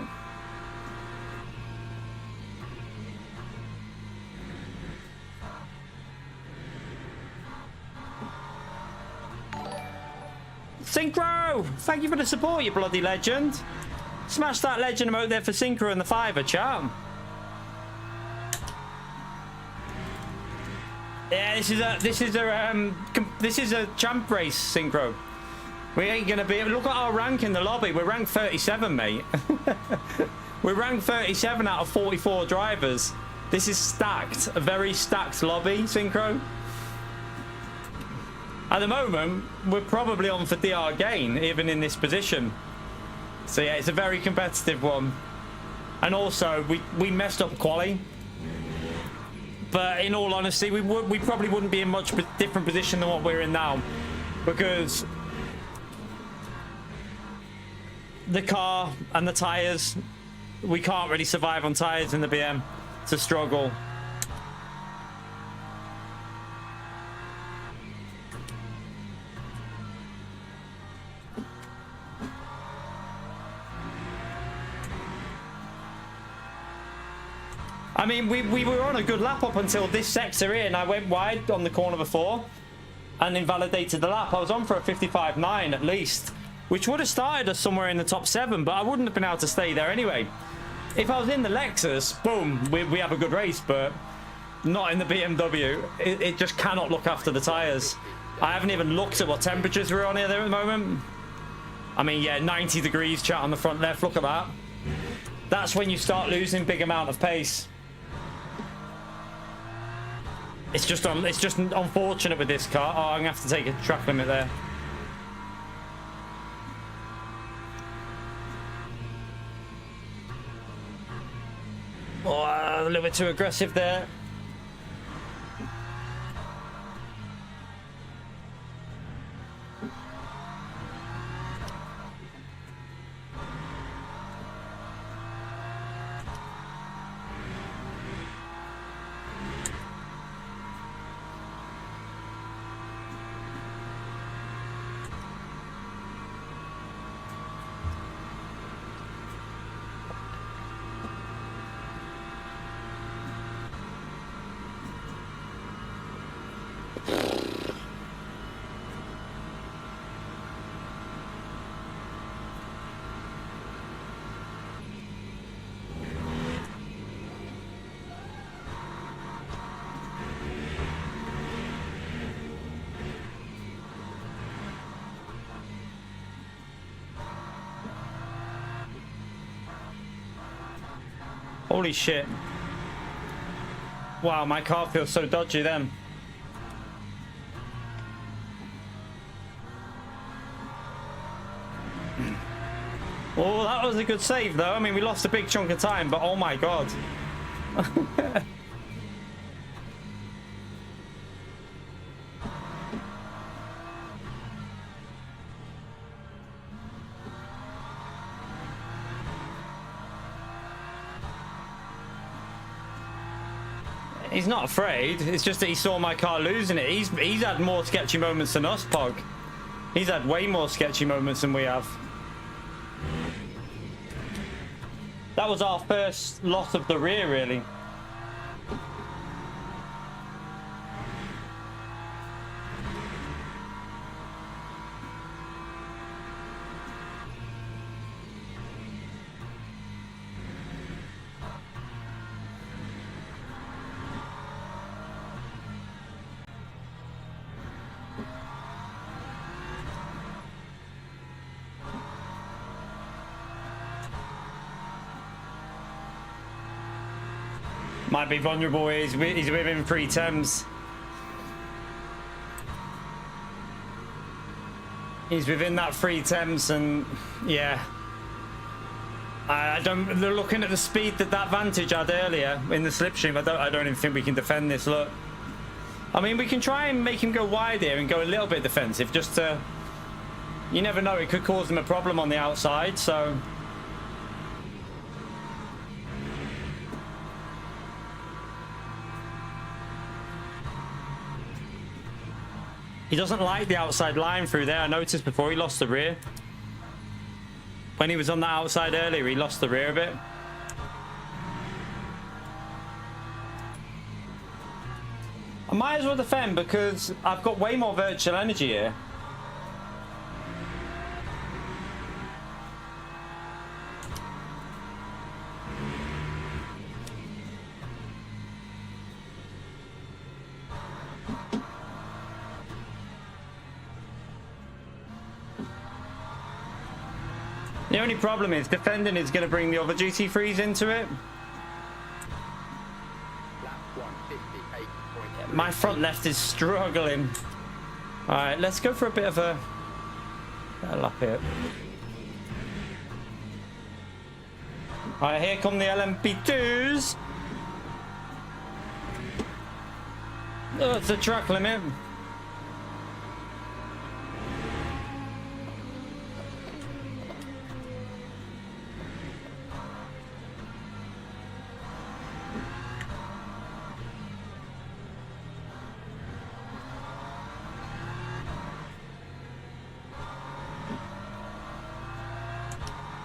A: Synchro! Thank you for the support, you bloody legend. Smash that legend emote there for Synchro and the $5, chat. Yeah, this is a champ race, Synchro. We ain't gonna be. Look at our rank in the lobby. We're ranked 37, mate. We're ranked 37 out of 44 drivers. This is stacked. A very stacked lobby, Synchro. At the moment, we're probably on for DR gain, even in this position. So yeah, it's a very competitive one. And also, we messed up quali. But in all honesty, we probably wouldn't be in much different position than what we're in now, because the car and the tires. We can't really survive on tires in the BM. It's a struggle. I mean, we were on a good lap up until this sector here, and I went wide on the corner before and invalidated the lap. I was on for a 55.9 at least, which would have started us somewhere in the top 7, but I wouldn't have been able to stay there anyway. If I was in the Lexus, boom, we have a good race, but not in the BMW. It just cannot look after the tyres. I haven't even looked at what temperatures we're on here there at the moment. I mean, yeah, 90 degrees, chat, on the front left. Look at that. That's when you start losing big amount of pace. It's just unfortunate with this car. Oh, I'm gonna have to take a track limit there. Oh, a little bit too aggressive there. Holy shit. Wow, my car feels so dodgy then. Oh, that was a good save though. I mean, we lost a big chunk of time, but oh my god. He's not afraid. It's just that he saw my car losing it. He's had more sketchy moments than us, Pog. He's had way more sketchy moments than we have. That was our first loss of the rear, really. Might be vulnerable. He's within 3 temps. He's within that 3 temps, and yeah, I don't. Looking at the speed that Vantage had earlier in the slipstream, I don't even think we can defend this. Look, I mean, we can try and make him go wide here and go a little bit defensive, just to. You never know; it could cause him a problem on the outside. So. He doesn't like the outside line through there. I noticed before he lost the rear. When he was on the outside earlier, he lost the rear a bit. I might as well defend because I've got way more virtual energy here. The only problem is defending is going to bring the other GT3s into it. My front left is struggling. All right, let's go for a bit of a lap here. All right, here come the LMP2s. Oh, it's a track limit.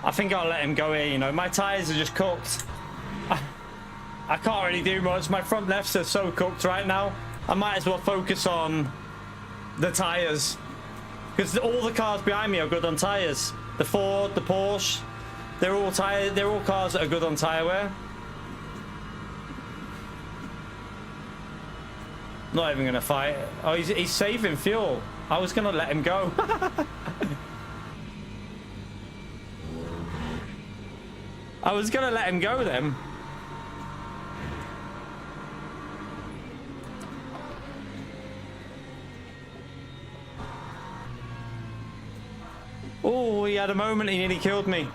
A: I think I'll let him go here, you know. My tyres are just cooked. I can't really do much. My front lefts are so cooked right now. I might as well focus on the tyres. Because all the cars behind me are good on tyres. The Ford, the Porsche, they're all cars that are good on tyre wear. Not even gonna fight. Oh, he's saving fuel. I was gonna let him go. I was gonna let him go then. Oh, he had a moment, he nearly killed me.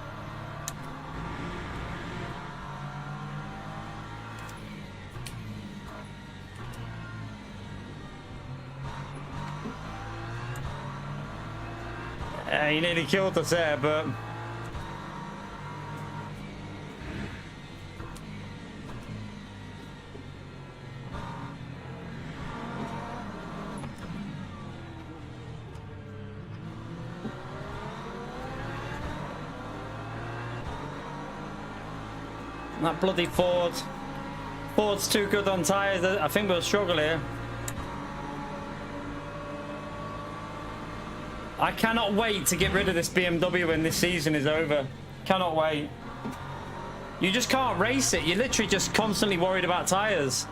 A: He nearly killed us there, but... that bloody Ford's too good on tyres. I think we'll struggle here. I cannot wait to get rid of this BMW when this season is over. Cannot wait. You just can't race it. You're literally just constantly worried about tyres.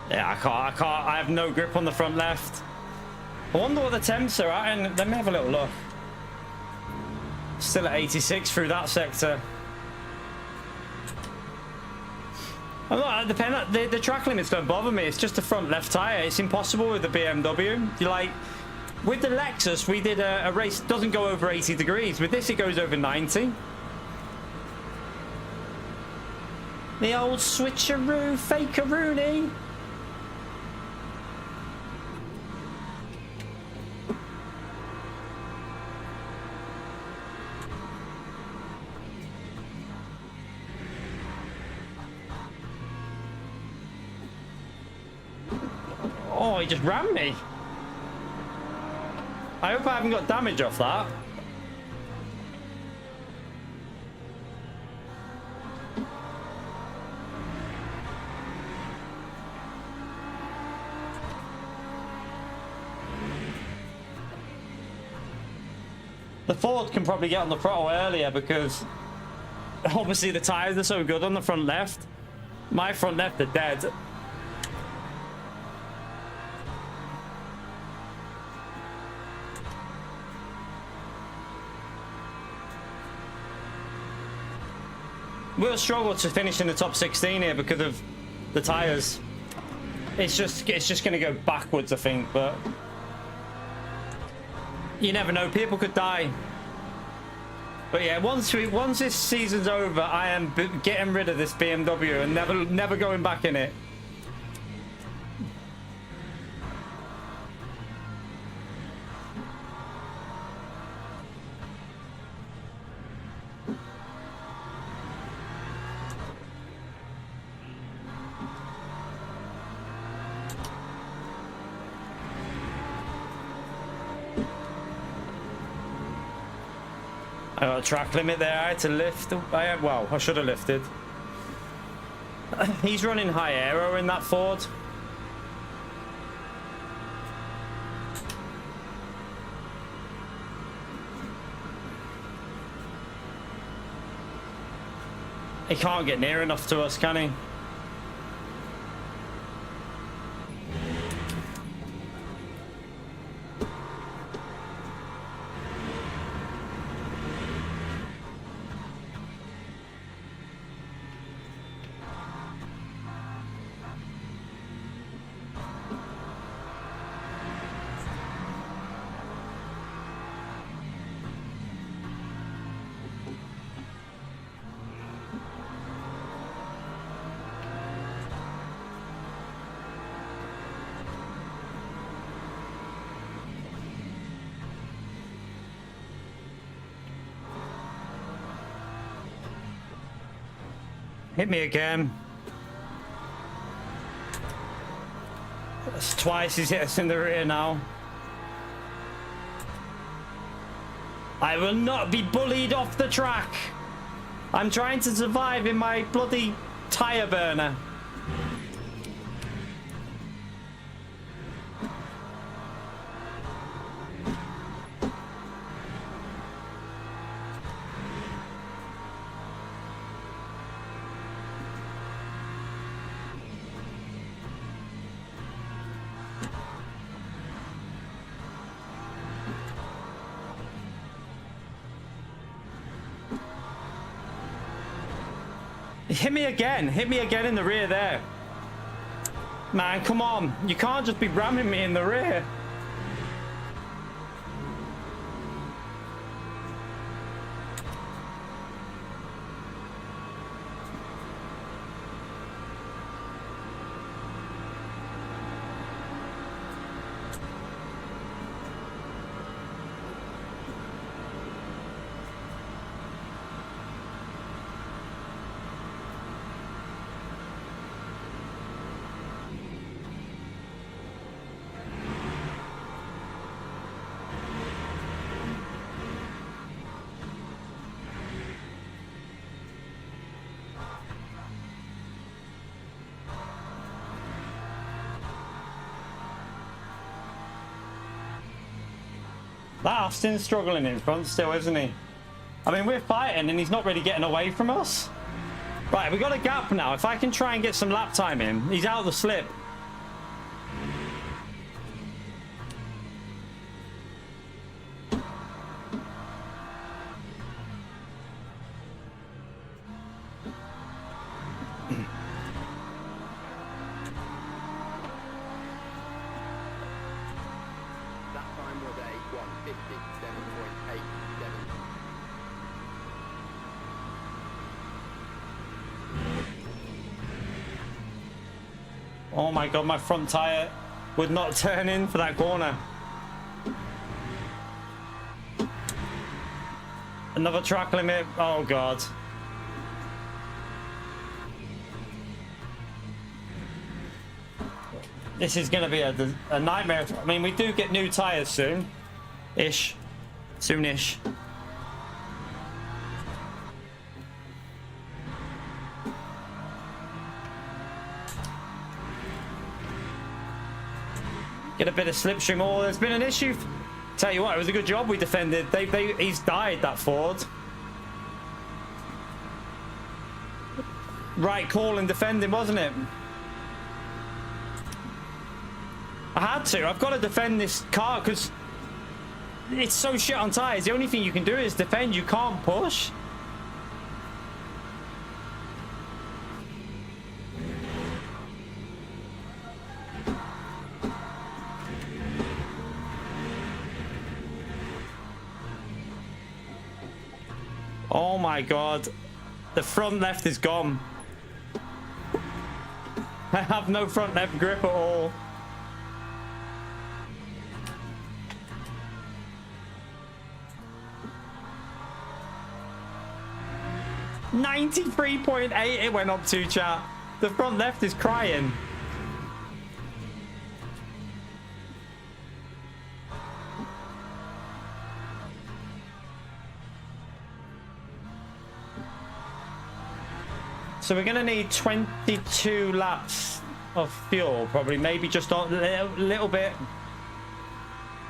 A: Yeah, I can't, I have no grip on the front left. I wonder what the temps are at, and let me have a little look. Still at 86 through that sector. I'm not, the track limits don't bother me, it's just the front left tyre. It's impossible with the BMW. You're like, with the Lexus, we did a race, doesn't go over 80 degrees. With this, it goes over 90. The old switcheroo, fakeroonie. Oh, he just rammed me. I hope I haven't got damage off that. The Ford can probably get on the throttle earlier because obviously the tyres are so good on the front left. My front left are dead. We'll struggle to finish in the top 16 here because of the tyres. It's just going to go backwards, I think, but you never know. People could die. But yeah, once this season's over, I am getting rid of this BMW and never going back in it. I got a track limit there. I had to lift. Well, I should have lifted. He's running high aero in that Ford. He can't get near enough to us, can he? Hit me again. That's twice he's hit us in the rear now. I will not be bullied off the track. I'm trying to survive in my bloody tire burner. Hit me again. Hit me again in the rear there. Man, come on. You can't just be ramming me in the rear. That Austin's struggling in front still, isn't he? I mean, we're fighting and he's not really getting away from us. Right, we got a gap now. If I can try and get some lap time in, he's out of the slip. Oh my god, my front tire would not turn in for that corner. Another track limit. Oh god. This is going to be a nightmare. I mean, we do get new tires soon. Ish. Soonish. Get a bit of slipstream. Oh, there's been an issue. Tell you what, it was a good job we defended. He's died, that Ford. Right call in defending, wasn't it? I had to. I've got to defend this car because it's so shit on tires. The only thing you can do is defend. You can't push. Oh my god. The front left is gone. I have no front left grip at all. $93.8 it went up to, chat. The front left is crying. So we're going to need 22 laps of fuel, probably, maybe just a little bit.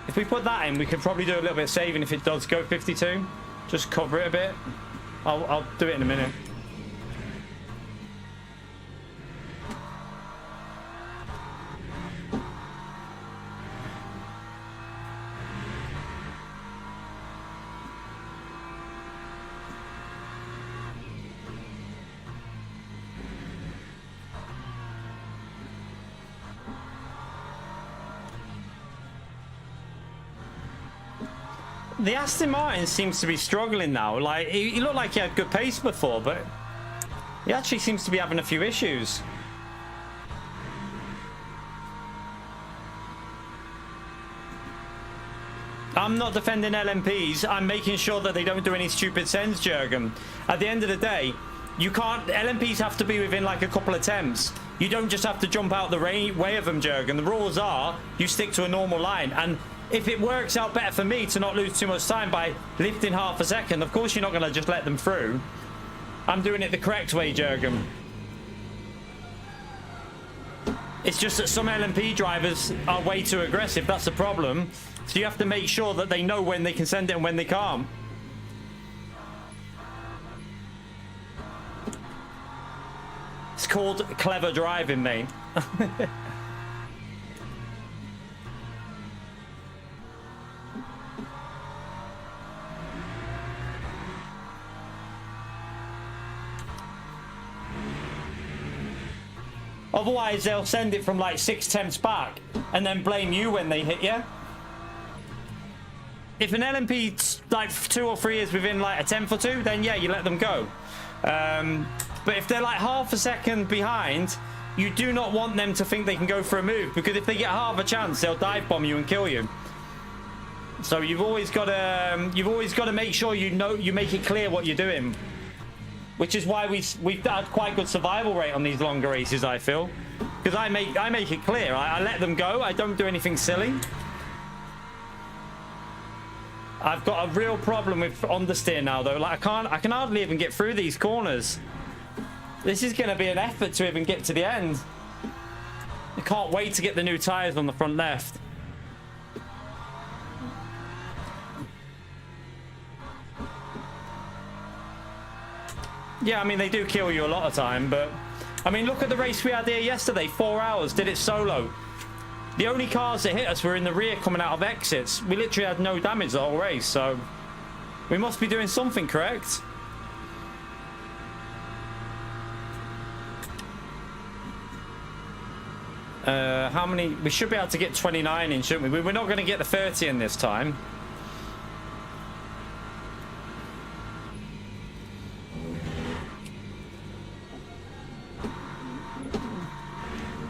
A: If we put that in, we could probably do a little bit of saving if it does go 52. Just cover it a bit. I'll do it in a minute. The Aston Martin seems to be struggling now. Like, he looked like he had good pace before, but he actually seems to be having a few issues. I'm not defending LMPs. I'm making sure that they don't do any stupid sends, Jurgen. At the end of the day, You can't, LMPs have to be within like a couple attempts. You don't just have to jump out the way of them, Jurgen. The rules are you stick to a normal line. And if it works out better for me to not lose too much time by lifting half a second, of course you're not going to just let them through. I'm doing it the correct way, Jurgen. It's just that some LMP drivers are way too aggressive. That's the problem. So you have to make sure that they know when they can send it and when they can't. It's called clever driving, mate. Otherwise, they'll send it from like 6 attempts back and then blame you when they hit you. If an LMP like 2 or 3 is within like a tenth or two, then yeah, you let them go. But if they're like half a second behind, you do not want them to think they can go for a move, because if they get half a chance, they'll dive bomb you and kill you. So you've always got to make sure you make it clear what you're doing. Which is why we've had quite good survival rate on these longer races, I feel, because I make it clear. I let them go. I don't do anything silly. I've got a real problem with understeer now, though. Like I can hardly even get through these corners. This is going to be an effort to even get to the end. I can't wait to get the new tires on the front left. Yeah, I mean, they do kill you a lot of time, but I mean, look at the race we had here yesterday. 4 hours, did it solo. The only cars that hit us were in the rear coming out of exits. We literally had no damage the whole race, so we must be doing something correct. How many? We should be able to get 29 in, shouldn't we? We're not going to get the 30 in this time.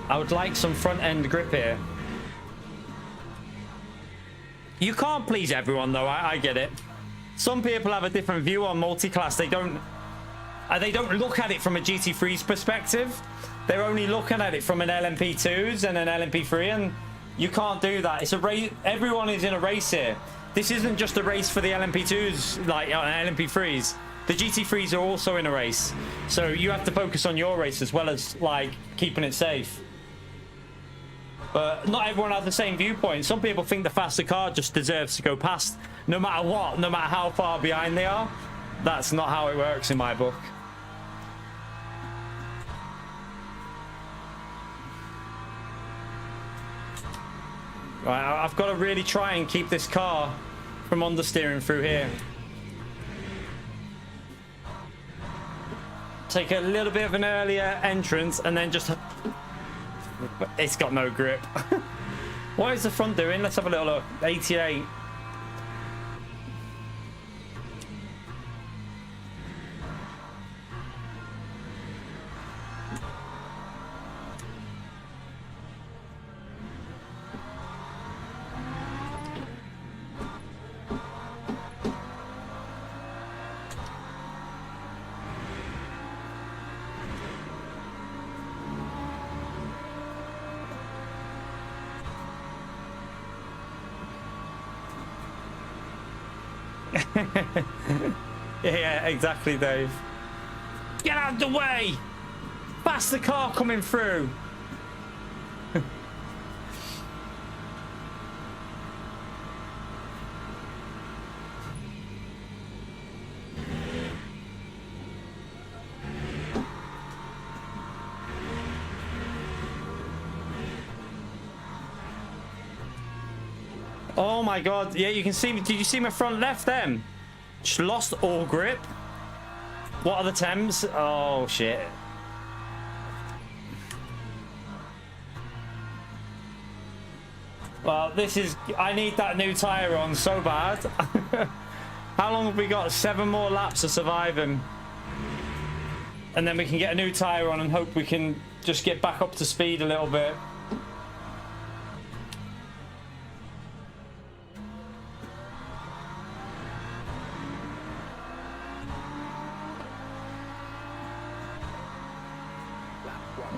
A: I would like some front end grip here. You can't please everyone, though. I get it. Some people have a different view on multi-class. They don't look at it from a GT3's perspective. They're only looking at it from an LMP2's and an LMP3, and you can't do that. It's a race. Everyone is in a race here. This isn't just a race for the LMP2's, like LMP3's. The GT3's are also in a race, so you have to focus on your race as well as like keeping it safe. But not everyone has the same viewpoint. Some people think the faster car just deserves to go past no matter what, no matter how far behind they are. That's not how it works in my book. Right, I've got to really try and keep this car from understeering through here. Take a little bit of an earlier entrance and then just... It's got no grip. What is the front doing? Let's have a little look. 88. Yeah, exactly, Dave. Get out of the way! Faster car coming through! Oh my god, yeah, you can see me. Did you see my front left then? Just lost all grip. What are the Thames? Oh shit. Well, this is... I need that new tyre on so bad. How long have we got? 7 more laps of surviving. And then we can get a new tyre on and hope we can just get back up to speed a little bit.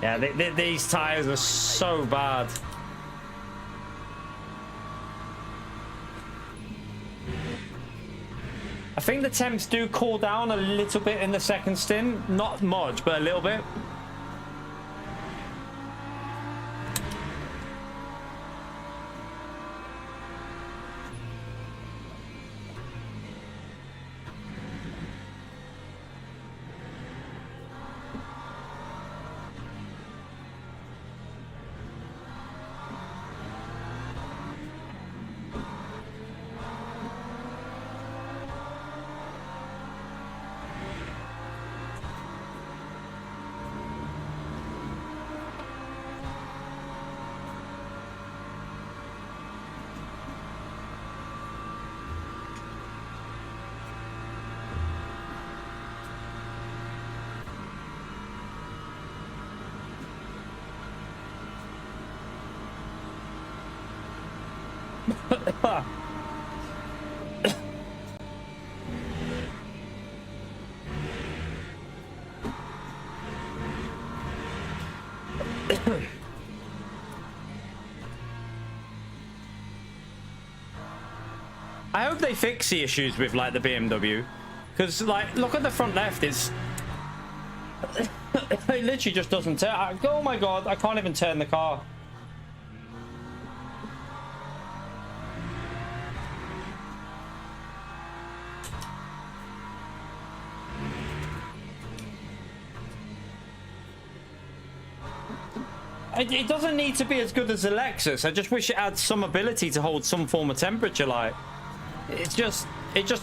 A: Yeah, these tires are so bad. I think the temps do cool down a little bit in the second stint. Not much, but a little bit. I hope they fix the issues with like the BMW, because like look at the front left, it's it literally just doesn't turn. Oh my god, I can't even turn the car. It doesn't need to be as good as the Lexus. I just wish it had some ability to hold some form of temperature. Like, it just, as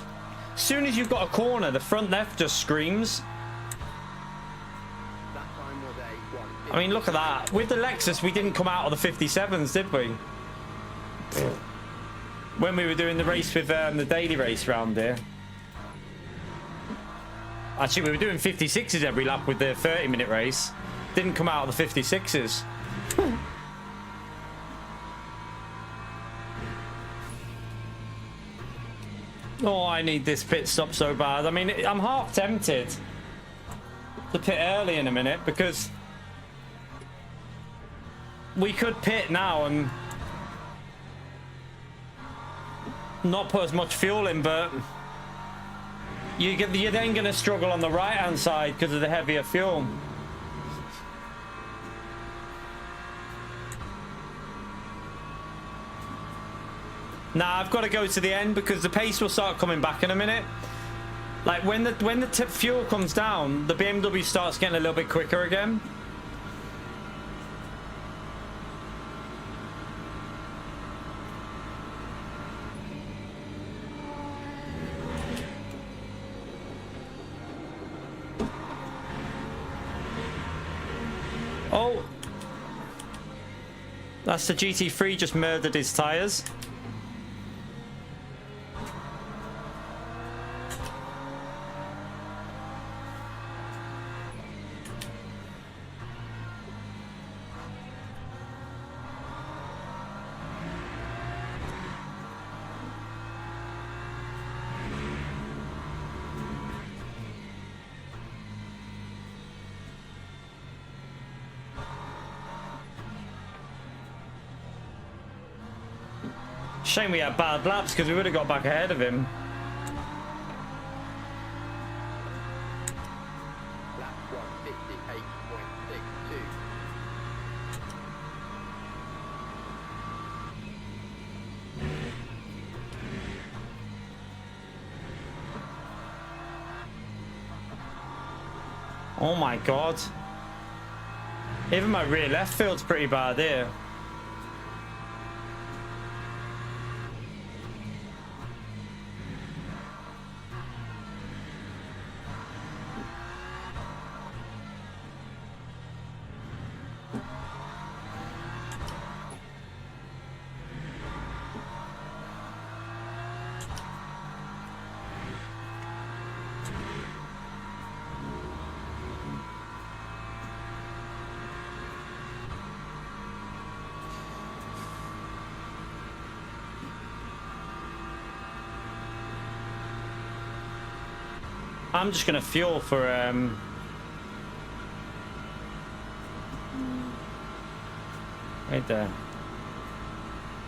A: soon as you've got a corner, the front left just screams. I mean, look at that. With the Lexus, we didn't come out of the 57s, did we? When we were doing the race with the daily race round here. Actually, we were doing 56s every lap with the 30-minute race. Didn't come out of the 56s. Oh, I need this pit stop so bad. I mean, I'm half tempted to pit early in a minute, because we could pit now and not put as much fuel in, but you're then going to struggle on the right-hand side because of the heavier fuel. Nah, I've got to go to the end because the pace will start coming back in a minute. Like when the fuel comes down, the BMW starts getting a little bit quicker again. Oh, that's the GT3 just murdered his tires. Shame we had bad laps because we would have got back ahead of him.
B: Lap 158.62.
A: Oh my god. Even my rear left field's pretty bad here. I'm just gonna fuel for Right there.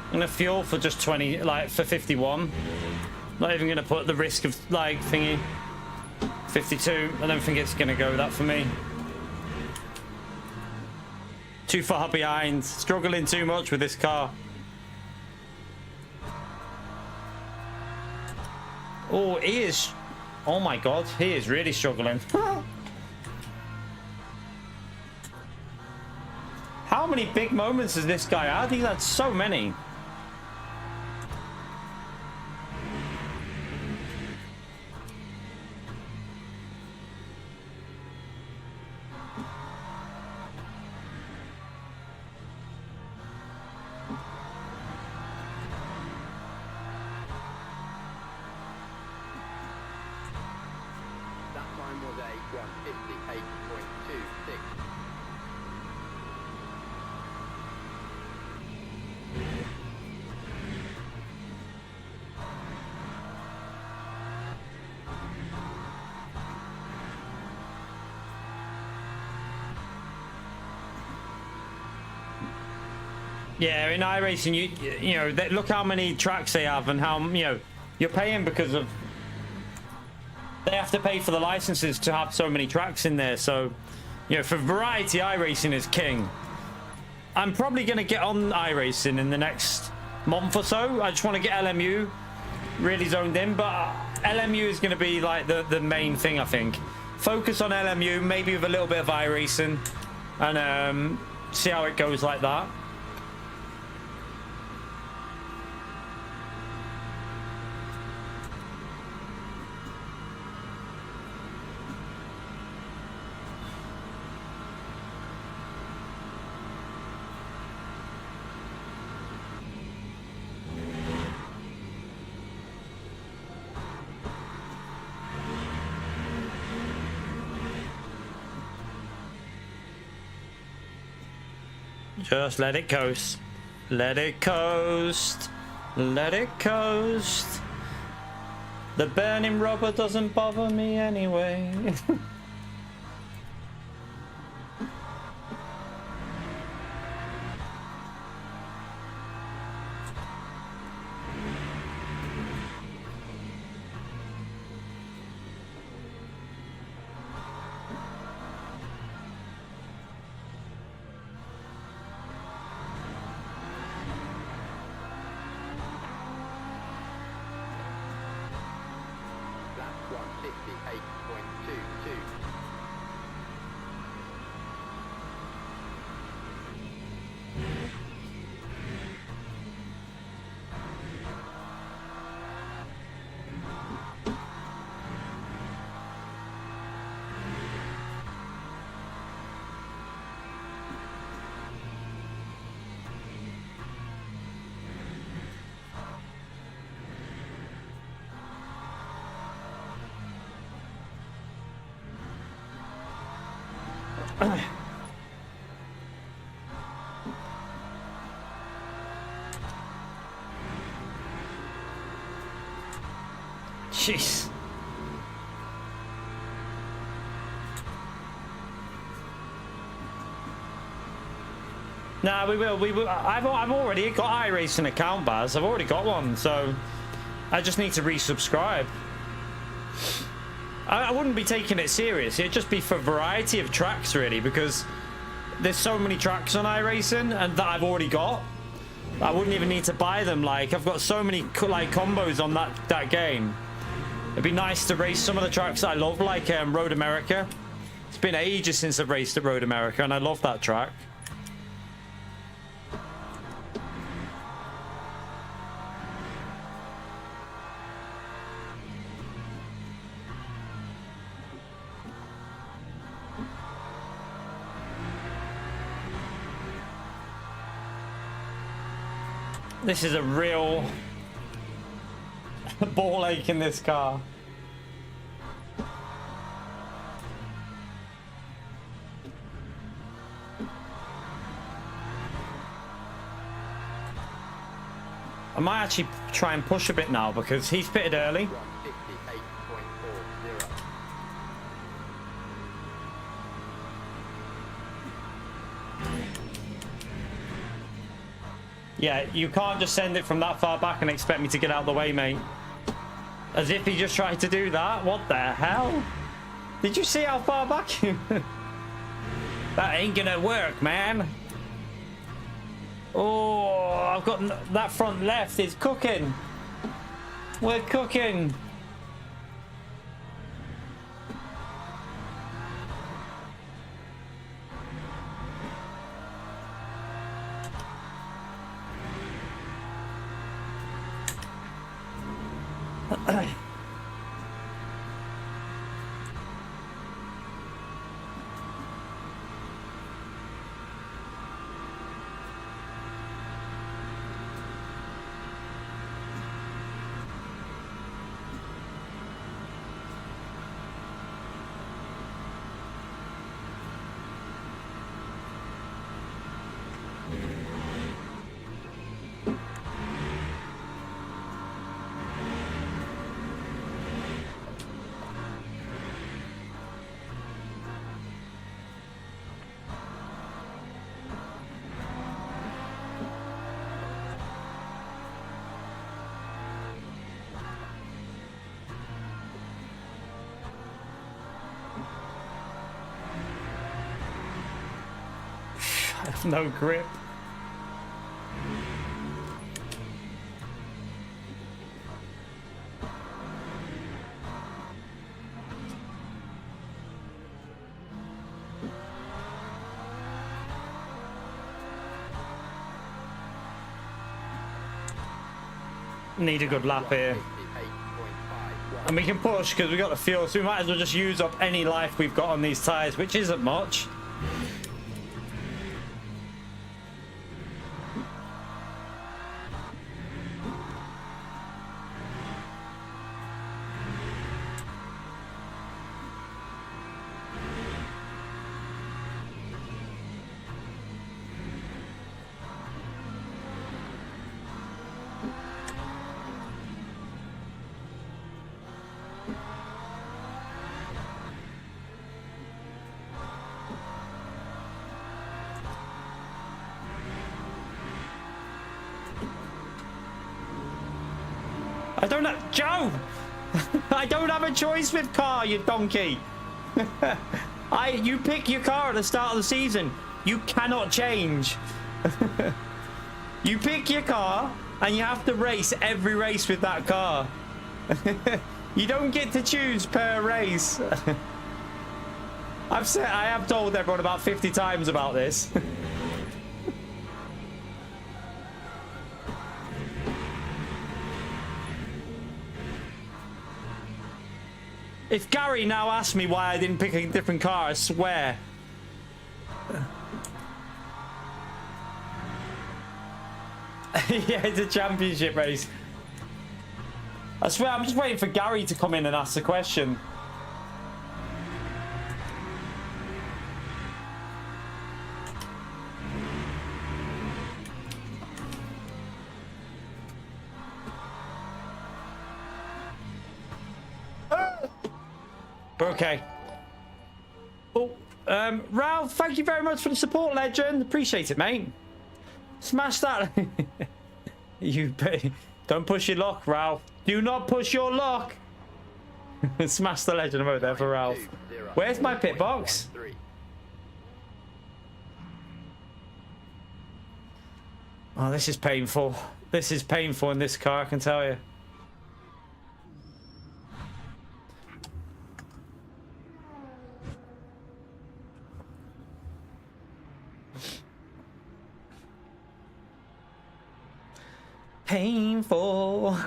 A: I'm gonna fuel for just 20, like for 51. Not even gonna put the risk of like thingy. 52. I don't think it's gonna go that for me. Too far behind. Struggling too much with this car. Oh, he is. Oh my god, he is really struggling. How many big moments has this guy had? He's had so many.
B: That time was a 158.26.
A: Yeah, in iRacing, you know, look how many tracks they have and how, you know, you're paying because of, they have to pay for the licenses to have so many tracks in there. So, you know, for variety, iRacing is king. I'm probably going to get on iRacing in the next month or so. I just want to get LMU really zoned in, but LMU is going to be like the main thing, I think. Focus on LMU, maybe with a little bit of iRacing, and see how it goes like that. Just let it coast. Let it coast. Let it coast. The burning rubber doesn't bother me anyway.
B: That's 158.22.
A: Jeez. Nah, we will. I've already got iRacing account, Baz. I've already got one, so I just need to resubscribe. I wouldn't be taking it serious. It'd just be for variety of tracks, really, because there's so many tracks on iRacing and that I've already got. I wouldn't even need to buy them. Like, I've got so many like combos on that game. It'd be nice to race some of the tracks that I love, like Road America. It's been ages since I've raced at Road America, and I love that track. This is a real ball ache in this car. I might actually try and push a bit now because he's pitted early.
B: 158.40.
A: Yeah, you can't just send it from that far back and expect me to get out of the way, mate. As if he just tried to do that. What the hell? Did you see how far back? That ain't gonna work, man. Oh, I've got that front left is cooking. We're cooking. I have no grip. Need a good lap here.
B: 58.51.
A: And we can push because we got the fuel, so we might as well just use up any life we've got on these tyres, which isn't much. I don't have... Joe! I don't have a choice with car, you donkey. You pick your car at the start of the season. You cannot change. You pick your car and you have to race every race with that car. You don't get to choose per race. I have told everyone about 50 times about this. If Gary now asks me why I didn't pick a different car, I swear. Yeah, it's a championship race. I swear, I'm just waiting for Gary to come in and ask the question. Okay. Oh, Ralph, thank you very much for the support, legend. Appreciate it, mate. Smash that. Don't push your luck, Ralph. Do not push your luck. Smash the legend over there for Ralph. Where's my pit box? Oh, this is painful. This is painful in this car, I can tell you. Painful.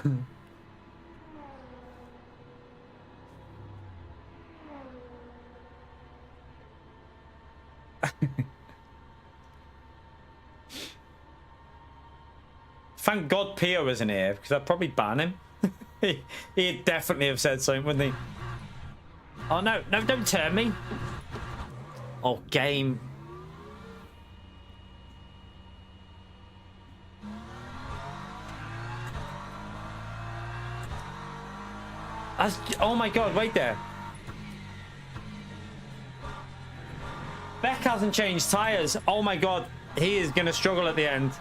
A: Thank God Pio isn't here, because I'd probably ban him. He'd definitely have said something, wouldn't he? Oh no, no, don't turn me. Oh, game. Oh my God, wait there. Beck hasn't changed tyres. Oh my God, he is going to struggle at the end.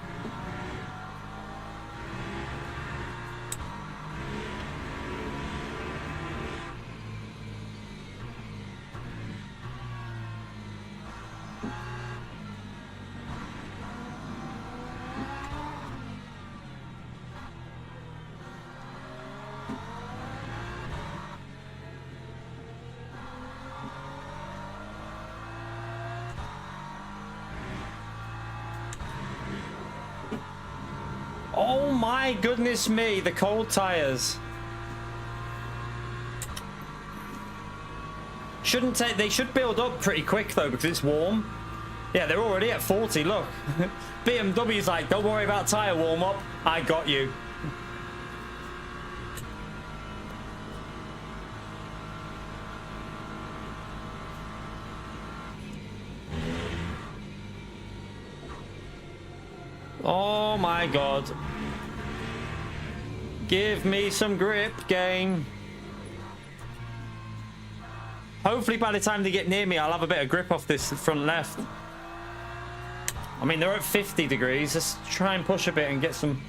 A: Oh my goodness me, the cold tires. Shouldn't take, they should build up pretty quick though because it's warm. Yeah, they're already at 40, look. BMW's like, don't worry about tire warm up, I got you. Oh my god. Give me some grip, game. Hopefully by the time they get near me, I'll have a bit of grip off this front left. I mean, they're at 50 degrees. Let's try and push a bit and get some...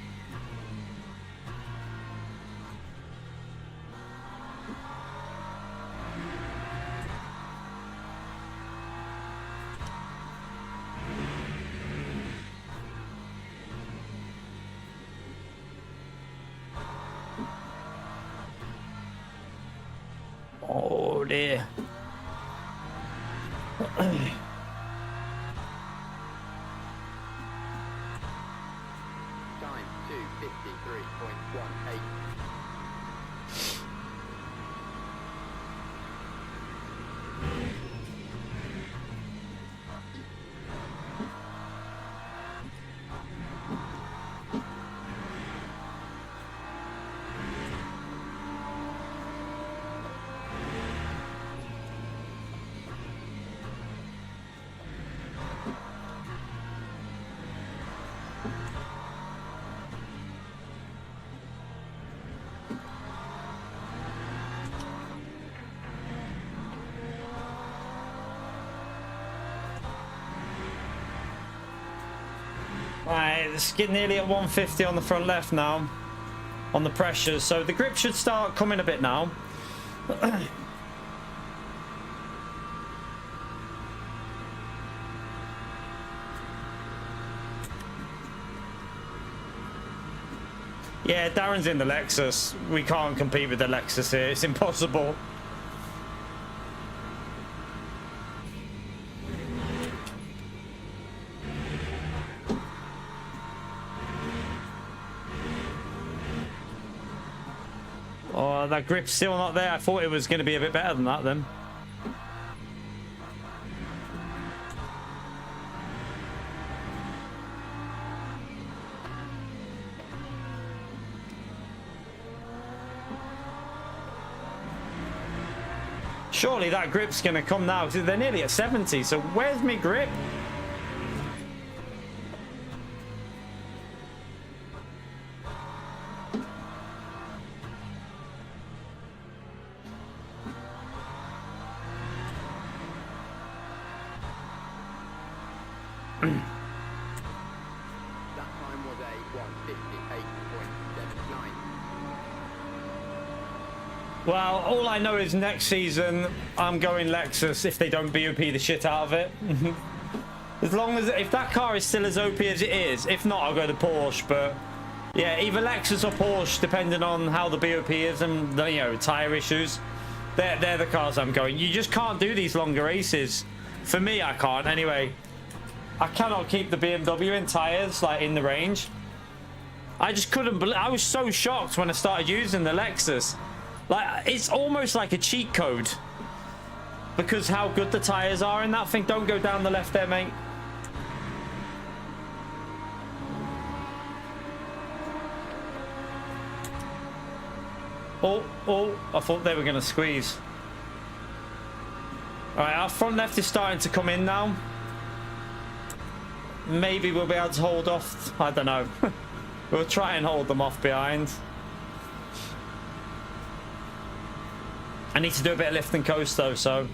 A: Oh dear.
B: Time 2:53.18.
A: Right, let's get nearly at 150 on the front left now. On the pressures. So the grip should start coming a bit now. Yeah, Darren's in the Lexus. We can't compete with the Lexus here. It's impossible. Oh, that grip's still not there. I thought it was going to be a bit better than that then. Surely that grip's going to come now because they're nearly at 70. So where's my grip?
B: That time was a 1:58.79.
A: Well, all I know is next season I'm going Lexus if they don't BOP the shit out of it. As long as, if that car is still as OP as it is, if not, I'll go to Porsche. But yeah, either Lexus or Porsche, depending on how the BOP is and the, you know, tire issues. They're the cars I'm going. You just can't do these longer races. For me, I can't. Anyway, I cannot keep the BMW in tires like in the range. I just couldn't believe. I was so shocked when I started using the Lexus. Like, it's almost like a cheat code because how good the tires are in that thing. Don't go down the left there, mate. Oh, I thought they were going to squeeze. All right, our front left is starting to come in now. Maybe we'll be able to hold off. I don't know. We'll try and hold them off behind. I need to do a bit of lift and coast though, so.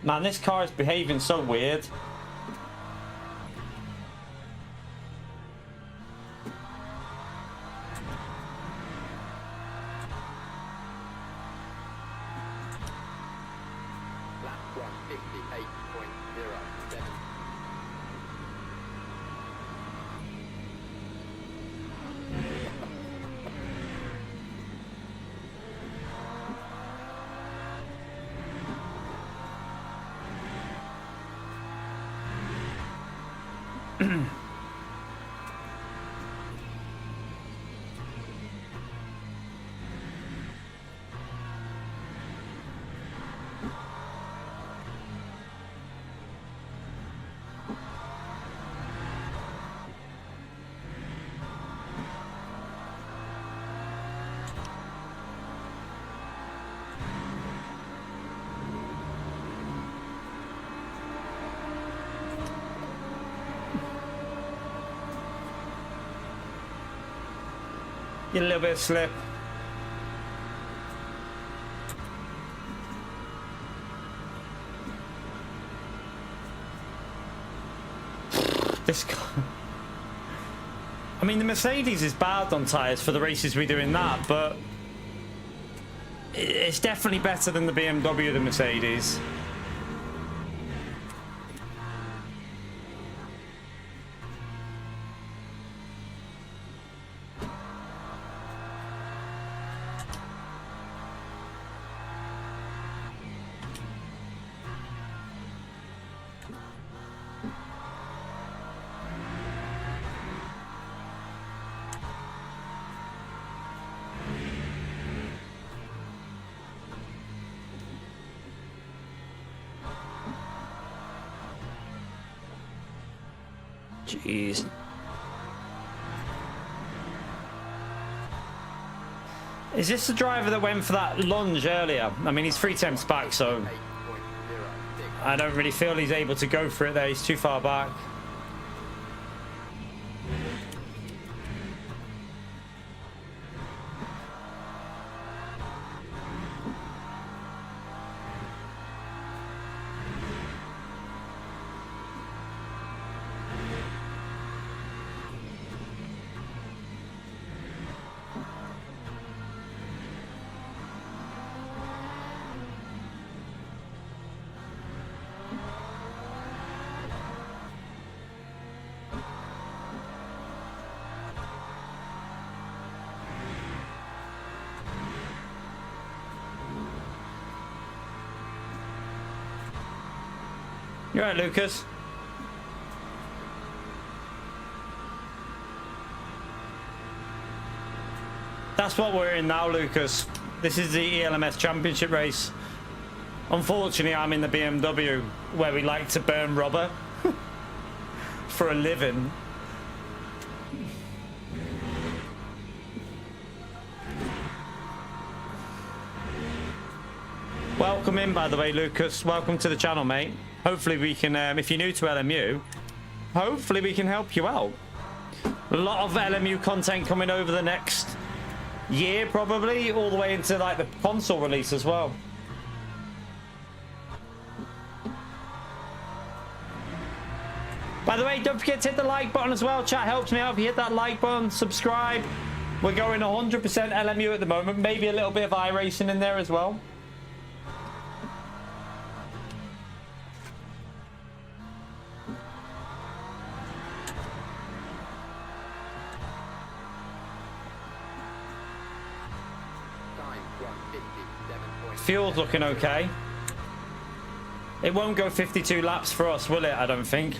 A: Man, this car is behaving so weird.
B: 158.07.
A: Get a little bit of slip. This guy. I mean, the Mercedes is bad on tyres for the races we do in that, but it's definitely better than the BMW, the Mercedes. Jeez. Is this the driver that went for that lunge earlier? I mean, he's 3 temps back, so
B: 8.06.
A: I don't really feel he's able to go for it there. He's too far back. You all right, Lucas? That's what we're in now, Lucas. This is the ELMS championship race. Unfortunately, I'm in the BMW, where we like to burn rubber for a living. Welcome in, by the way, Lucas. Welcome to the channel, mate. Hopefully we can, if you're new to LMU, hopefully we can help you out. A lot of LMU content coming over the next year, probably, all the way into like the console release as well. By the way, don't forget to hit the like button as well. Chat helps me out if you hit that like button, subscribe. We're going 100% LMU at the moment, maybe a little bit of iRacing in there as well. Fuel's looking okay. It won't go 52 laps for us, will it? I don't think.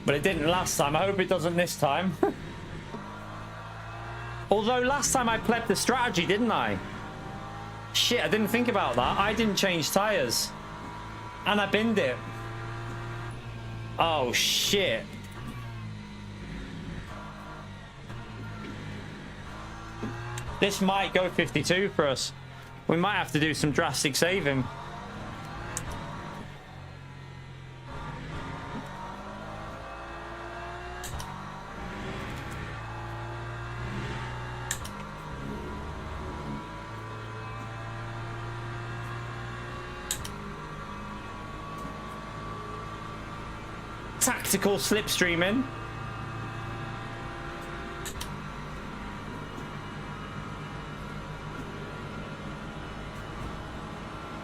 A: But it didn't last time. I hope it doesn't this time. Although last time I pled the strategy, didn't I? Shit, I didn't think about that. I didn't change tyres. And I binned it. Oh, shit. This might go 52 for us. We might have to do some drastic saving. Tactical slipstreaming.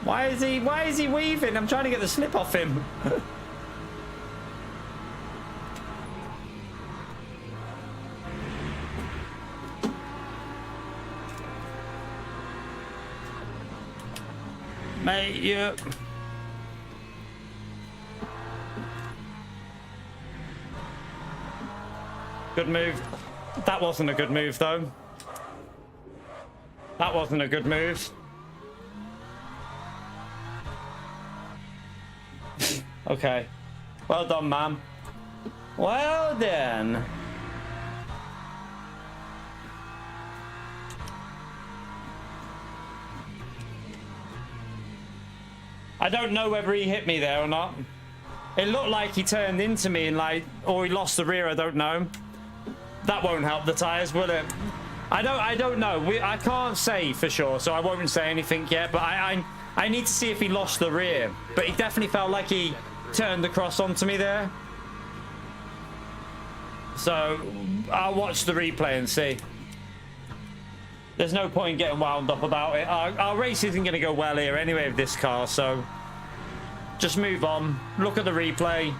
A: Why is he weaving? I'm trying to get the slip off him. Mate, you... Good move. That wasn't a good move, though. That wasn't a good move. Okay. Well done, man. Well done. I don't know whether he hit me there or not. It looked like he turned into me and like, or he lost the rear. I don't know. That won't help the tires, will it? I don't know. I can't say for sure, so I won't say anything yet. But I need to see if he lost the rear. But he definitely felt like he turned across onto me there. So I'll watch the replay and see. There's no point in getting wound up about it. Our race isn't going to go well here anyway with this car, so just move on. Look at the replay.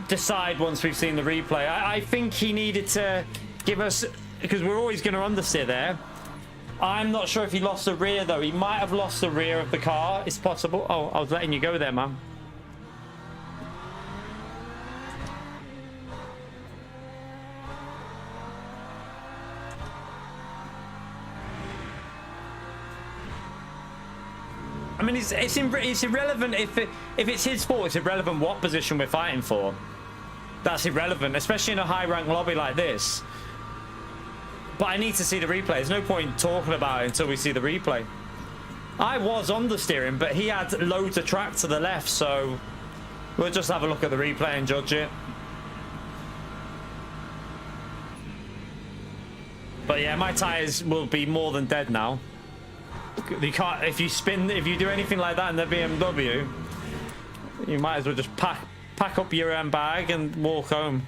A: Decide once we've seen the replay. I think he needed to give us, because we're always going to understeer there. I'm not sure if he lost the rear, though. He might have lost the rear of the car. It's possible. Oh, I was letting you go there, man. I mean, it's irrelevant if it's his fault. It's irrelevant what position we're fighting for. That's irrelevant, especially in a high-rank lobby like this. But I need to see the replay. There's no point talking about it until we see the replay. I was on the steering, but he had loads of track to the left, so we'll just have a look at the replay and judge it. But yeah, my tires will be more than dead now. You can't, if you do anything like that in the BMW, you might as well just pack up your bag and walk home.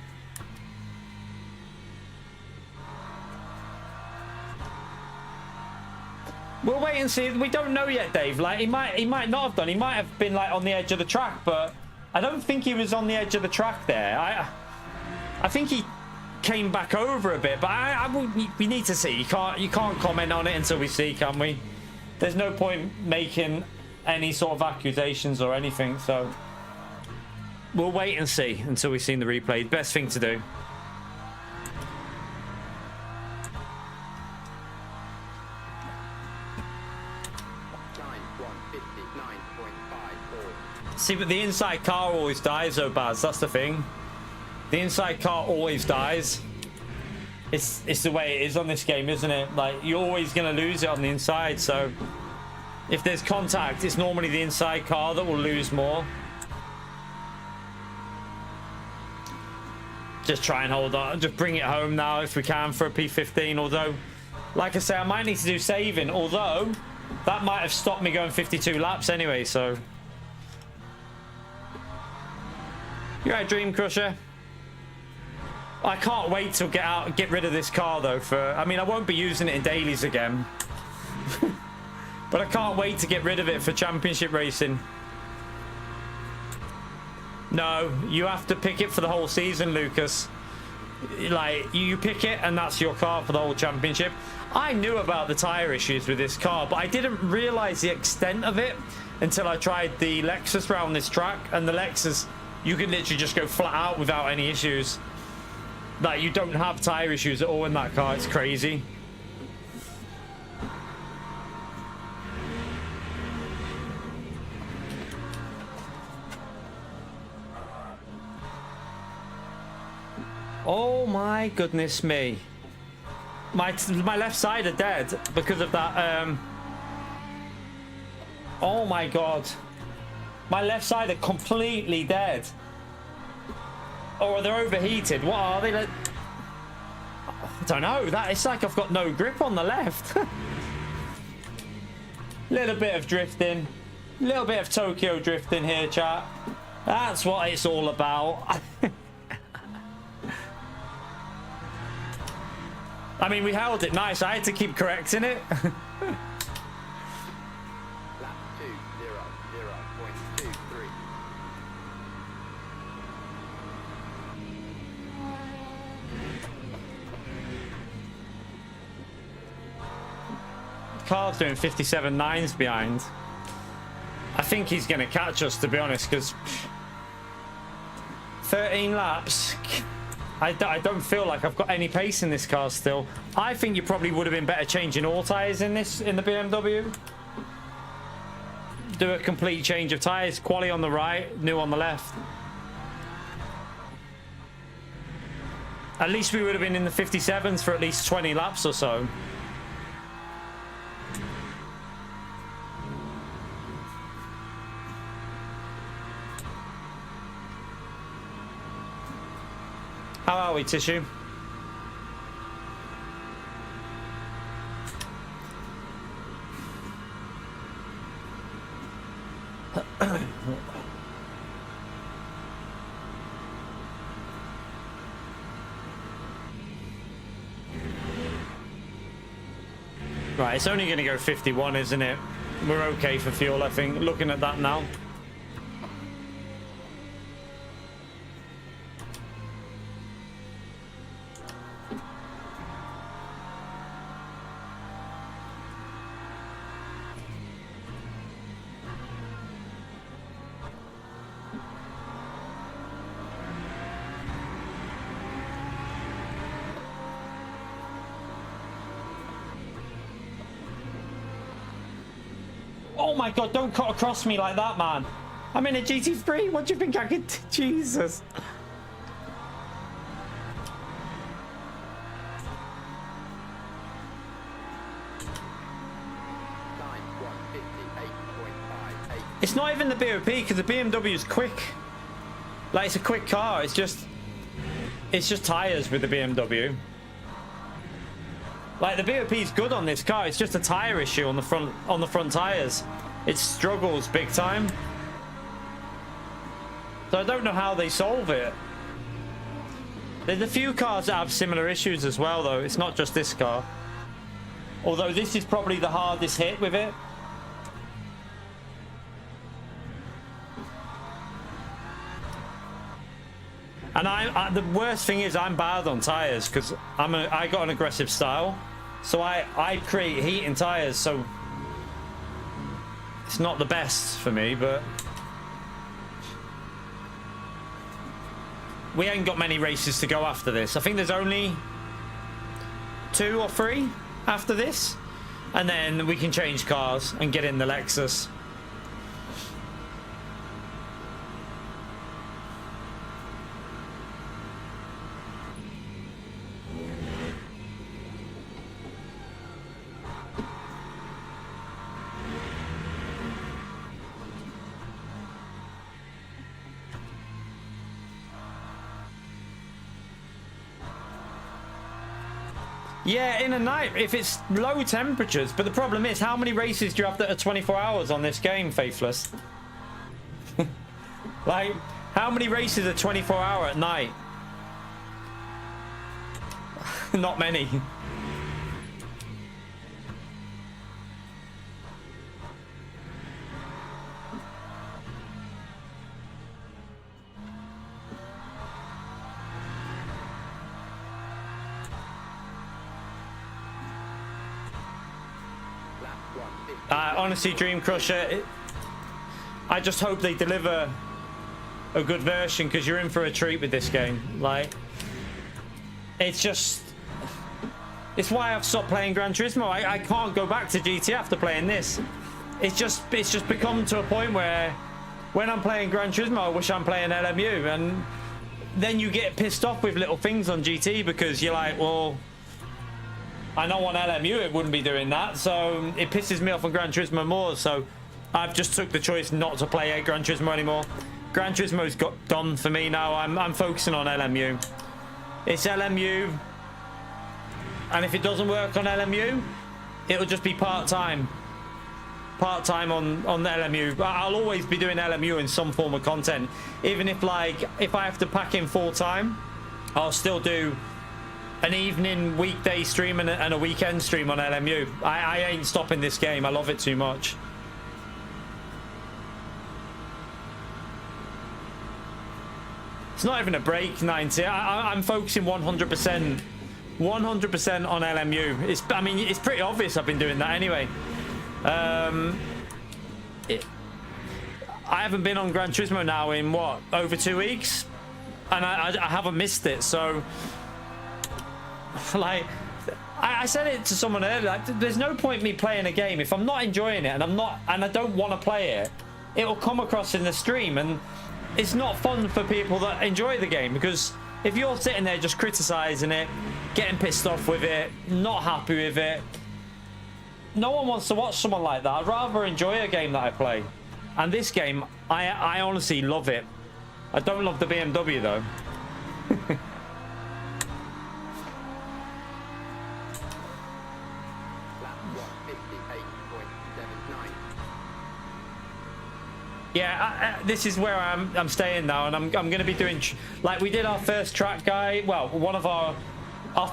A: We'll wait and see. We don't know yet, Dave. Like he might not have done. He might have been like on the edge of the track, but I don't think he was on the edge of the track there. I think he came back over a bit, but we need to see. You can't comment on it until we see, can we? There's no point making any sort of accusations or anything, so we'll wait and see until we've seen the replay. Best thing to do. See, but the inside car always dies, though, Baz. That's the thing. The inside car always dies. It's the way it is on this game, isn't it? Like, you're always going to lose it on the inside, so if there's contact, it's normally the inside car that will lose more. Just try and hold on. Just bring it home now if we can for a P15, although, like I say, I might need to do saving, although that might have stopped me going 52 laps anyway, so. You're right, Dream Crusher. I can't wait to get rid of this car though. I mean, I won't be using it in dailies again, but I can't wait to get rid of it for championship racing. No, you have to pick it for the whole season, Lucas. Like, you pick it and that's your car for the whole championship. I knew about the tire issues with this car, but I didn't realize the extent of it until I tried the Lexus around this track. And the Lexus, you can literally just go flat out without any issues. Like, you don't have tire issues at all in that car. It's crazy. Oh my goodness me. My left side are dead because of that. Oh my god. My left side are completely dead. Or they're overheated. What are they? I don't know. It's like I've got no grip on the left. Little bit of drifting. Little bit of Tokyo drifting here, chat. That's what it's all about. I mean, we held it nice. I had to keep correcting it. car's doing 57.9s behind. I think he's going to catch us, to be honest, because 13 laps, I don't feel like I've got any pace in this car still. I think you probably would have been better changing all tyres in the BMW. Do a complete change of tyres. Quali on the right, new on the left. At least we would have been in the 57s for at least 20 laps or so. How are we, Tissue? Right, it's only going to go 51, isn't it? We're okay for fuel, I think, looking at that now. Oh my god, don't cut across me like that, man. I'm in a GT3. What do you think I could... Jesus. It's not even the BOP, because the BMW is quick. Like, it's a quick car. It's just tyres with the BMW. Like, the BOP is good on this car. It's just a tyre issue on the front tyres. It struggles big time. So I don't know how they solve it. There's a few cars that have similar issues as well, though. It's not just this car. Although this is probably the hardest hit with it. And the worst thing is I'm bad on tires because I got an aggressive style, so I create heat in tires, so it's not the best for me. But we ain't got many races to go after this. I think there's only 2 or 3 after this, and then we can change cars and get in the Lexus. Yeah, in a night, if it's low temperatures. But the problem is, how many races do you have that are 24 hours on this game, Faithless? Like, how many races are 24 hour at night? Not many. Honestly, Dream Crusher, I just hope they deliver a good version, because you're in for a treat with this game. Like, it's why I've stopped playing Gran Turismo. I can't go back to GT after playing this. It's just become to a point where when I'm playing Gran Turismo, I wish I'm playing LMU, and then you get pissed off with little things on GT because you're like, well, I know on LMU it wouldn't be doing that, so it pisses me off on Gran Turismo more. So I've just took the choice not to play Gran Turismo anymore. Gran Turismo's gone for me now. I'm focusing on LMU. It's LMU, and if it doesn't work on LMU, it'll just be part-time on the LMU. I'll always be doing LMU in some form of content, even if if I have to pack in full-time, I'll still do an evening weekday stream and a weekend stream on LMU. I ain't stopping this game. I love it too much. It's not even a break, 90. I'm focusing 100% 100% on LMU. I mean, it's pretty obvious I've been doing that anyway. I haven't been on Gran Turismo now in what, over 2 weeks, and I haven't missed it. So, like, I said it to someone earlier. Like, there's no point me playing a game if I'm not enjoying it and I don't want to play it. It'll come across in the stream, and it's not fun for people that enjoy the game, because if you're sitting there just criticizing it, getting pissed off with it, not happy with it, no one wants to watch someone like that. I'd rather enjoy a game that I play. And this game, I honestly love it. I don't love the BMW though. Yeah, this is where I'm staying now, and I'm going to be doing, like, we did our first track guide. Well, one of our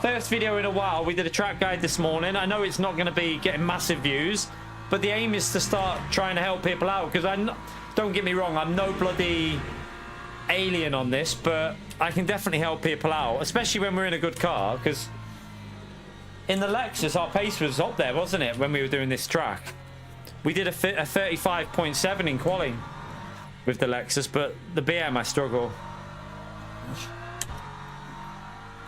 A: first video in a while. We did a track guide this morning. I know it's not going to be getting massive views, but the aim is to start trying to help people out, because don't get me wrong, I'm no bloody alien on this, but I can definitely help people out, especially when we're in a good car, because in the Lexus our pace was up there, wasn't it, when we were doing this track? We did a 35.7 in quali with the Lexus, but the BM I struggle.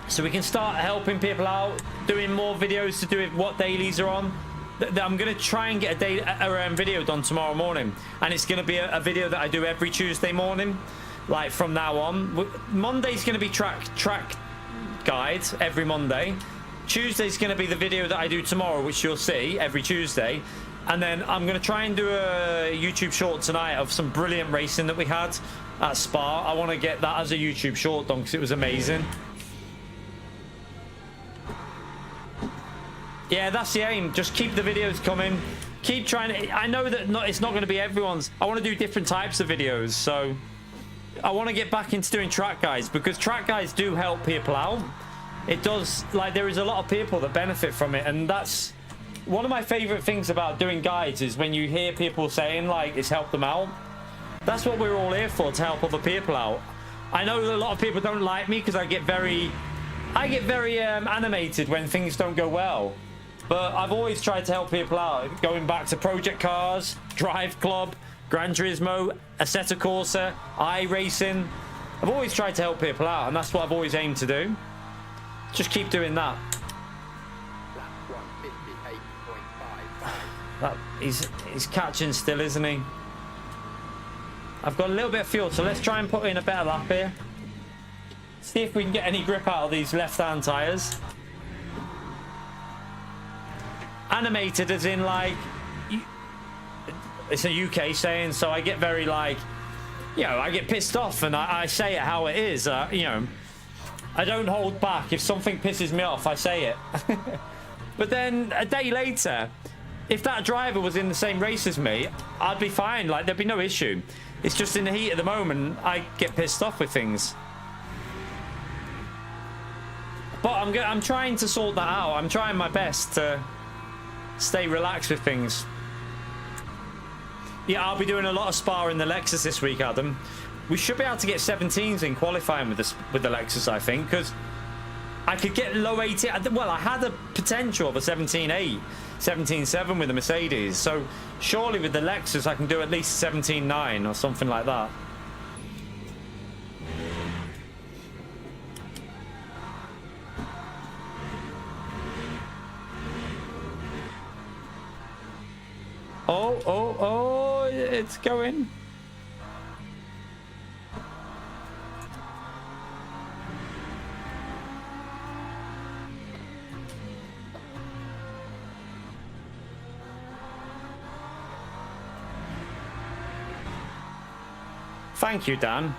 A: So we can start helping people out, doing more videos to do with what dailies are on. I'm going to try and get a video done tomorrow morning, and it's going to be a video that I do every Tuesday morning, like from now on. Monday's going to be track guides every Monday. Tuesday's going to be the video that I do tomorrow, which you'll see every Tuesday. And then I'm going to try and do a YouTube short tonight of some brilliant racing that we had at Spa. I want to get that as a YouTube short done, because it was amazing. Yeah, that's the aim. Just keep the videos coming. Keep trying to... I know that it's not going to be everyone's. I want to do different types of videos. So I want to get back into doing track guides, because track guides do help people out. It does. Like, there is a lot of people that benefit from it, and that's... One of my favorite things about doing guides is when you hear people saying, like, it's helped them out. That's what we're all here for, to help other people out. I know that a lot of people don't like me because I get very animated when things don't go well. But I've always tried to help people out. Going back to Project Cars, Drive Club, Gran Turismo, Assetto Corsa, iRacing. I've always tried to help people out, and that's what I've always aimed to do. Just keep doing that. He's catching still, isn't he? I've got a little bit of fuel, so let's try and put in a better lap here. See if we can get any grip out of these left-hand tyres. Animated as in, like, it's a UK saying, so I get very, like, you know, I get pissed off and I say it how it is. You know, I don't hold back. If something pisses me off, I say it. But then a day later, if that driver was in the same race as me, I'd be fine. Like, there'd be no issue. It's just in the heat of the moment, I get pissed off with things. But I'm trying to sort that out. I'm trying my best to stay relaxed with things. Yeah, I'll be doing a lot of Spa in the Lexus this week, Adam. We should be able to get 17s in qualifying with the Lexus, I think, because I could get low 18. Well, I had a potential of a 17.8, 17.7 with the Mercedes. So surely with the Lexus, I can do at least 17.9 or something like that. Oh, it's going. Thank you, Dan.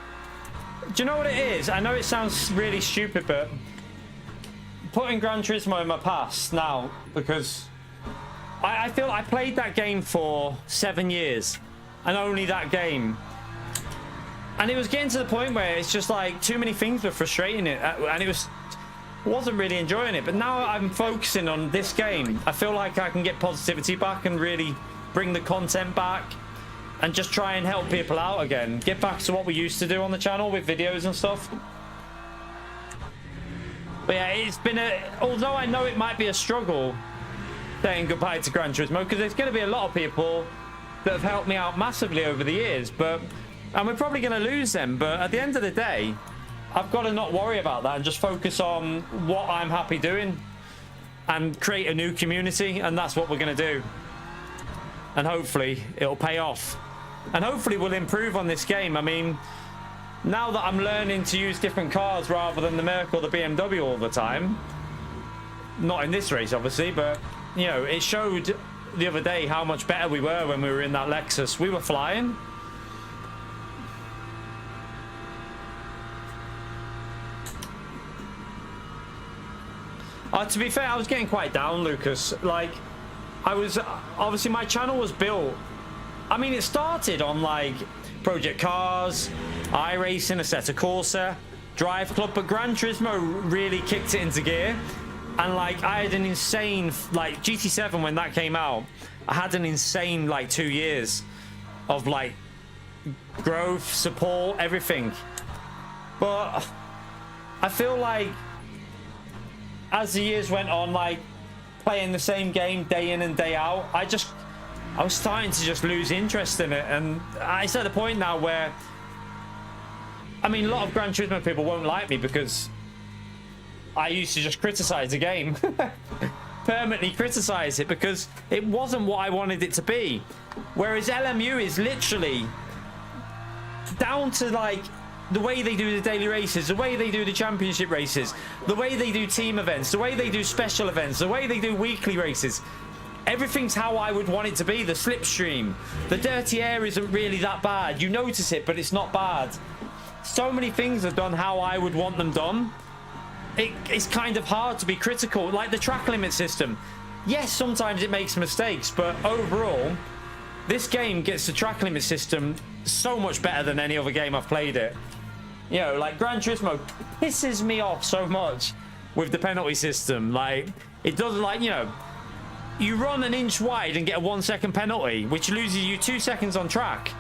A: Do you know what it is? I know it sounds really stupid, but putting Gran Turismo in my past now, because I feel I played that game for 7 years, and only that game. And it was getting to the point where it's just like too many things were frustrating it, and wasn't really enjoying it. But now I'm focusing on this game. I feel like I can get positivity back and really bring the content back and just try and help people out again. Get back to what we used to do on the channel with videos and stuff. But yeah, it's been although I know it might be a struggle saying goodbye to Gran Turismo, because there's going to be a lot of people that have helped me out massively over the years, and we're probably going to lose them. But at the end of the day, I've got to not worry about that and just focus on what I'm happy doing and create a new community, and that's what we're going to do. And hopefully it'll pay off, and hopefully we'll improve on this game. I mean, now that I'm learning to use different cars rather than the Merc or the BMW all the time, not in this race obviously, but you know, it showed the other day how much better we were when we were in that Lexus. We were flying. To be fair, I was getting quite down, Lucas. Like, I was, obviously my channel was built, I mean, it started on like Project Cars, iRacing, a set of Corsair, Drive Club, but Gran Turismo really kicked it into gear. And like, I had an insane, like GT7 when that came out, I had an insane like 2 years of like growth, support, everything. But I feel like as the years went on, like playing the same game day in and day out, I was starting to just lose interest in it. And it's at the point now where, I mean, a lot of Gran Turismo people won't like me because I used to just criticize the game. Permanently criticize it because it wasn't what I wanted it to be. Whereas LMU is literally down to like the way they do the daily races, the way they do the championship races, the way they do team events, the way they do special events, the way they do weekly races. Everything's how I would want it to be. The slipstream, the dirty air isn't really that bad. You notice it, but it's not bad. So many things are done how I would want them done. It's kind of hard to be critical. Like the track limit system. Yes, sometimes it makes mistakes, but overall, this game gets the track limit system so much better than any other game I've played it. You know, like Gran Turismo pisses me off so much with the penalty system. Like, it doesn't, like, you know, you run an inch wide and get a 1 second penalty, which loses you 2 seconds on track,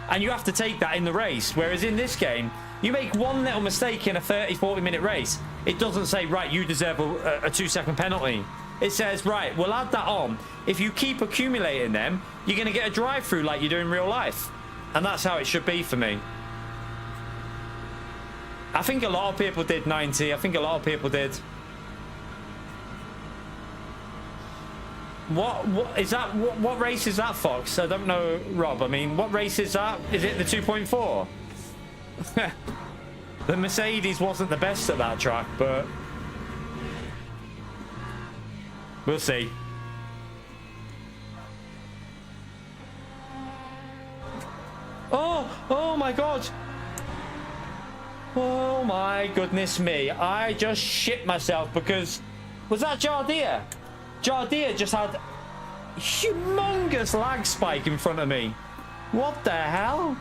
A: and you have to take that in the race. Whereas in this game, you make one little mistake in a 30-40 minute race, it doesn't say, right, you deserve a 2 second penalty. It says, right, we'll add that on. If you keep accumulating them, you're going to get a drive-through like you do in real life. And that's how it should be for me. I think a lot of people did 90. I think a lot of people did. What is that? What race is that, Fox? I don't know, Rob. I mean, what race is that? Is it the 2.4? The Mercedes wasn't the best at that track, but we'll see. Oh my God. Oh my goodness me. I just shit myself because, was that Jardia? Jardia just had a humongous lag spike in front of me. What the hell?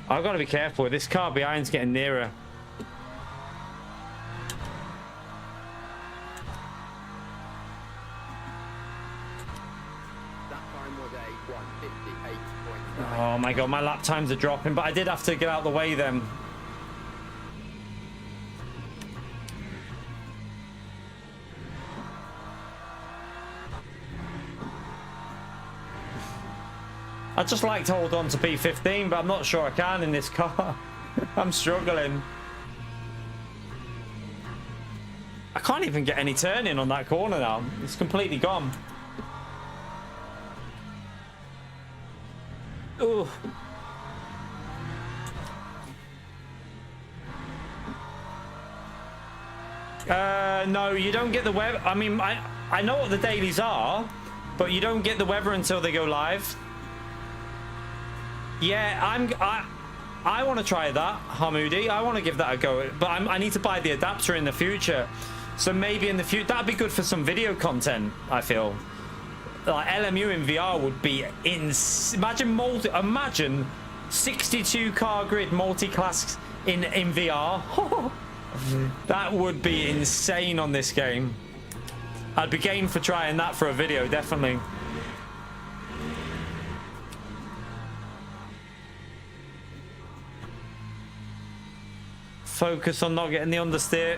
A: I've got to be careful. This car behind's getting nearer. Oh my God, my lap times are dropping, but I did have to get out of the way then. I'd just like to hold on to P15, but I'm not sure I can in this car. I'm struggling. I can't even get any turning on that corner now. It's completely gone. Ooh. No, you don't get the weather. I mean, I know what the dailies are, but you don't get the weather until they go live. Yeah, I want to try that, Hamoudi. I want to give that a go, but I need to buy the adapter in the future. So maybe in the future, that'd be good for some video content, I feel. Like LMU in VR would be imagine 62 car grid multi-class in VR. That would be insane on this game. I'd be game for trying that for a video, definitely. focus on not getting the understeer.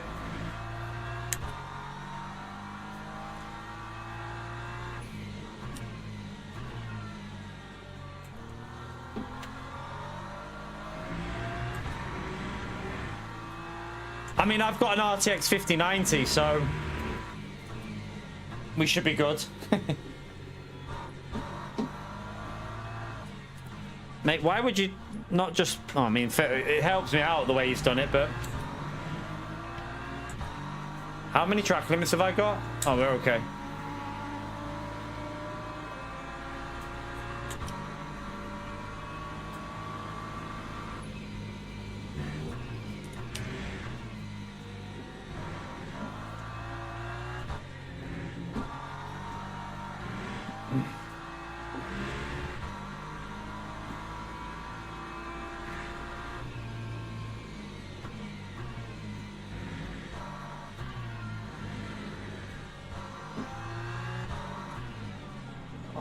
A: I mean, I've got an RTX 5090, so we should be good. Mate, why would you not just... Oh, I mean, it helps me out the way he's done it, but... How many track limits have I got? Oh, we're okay.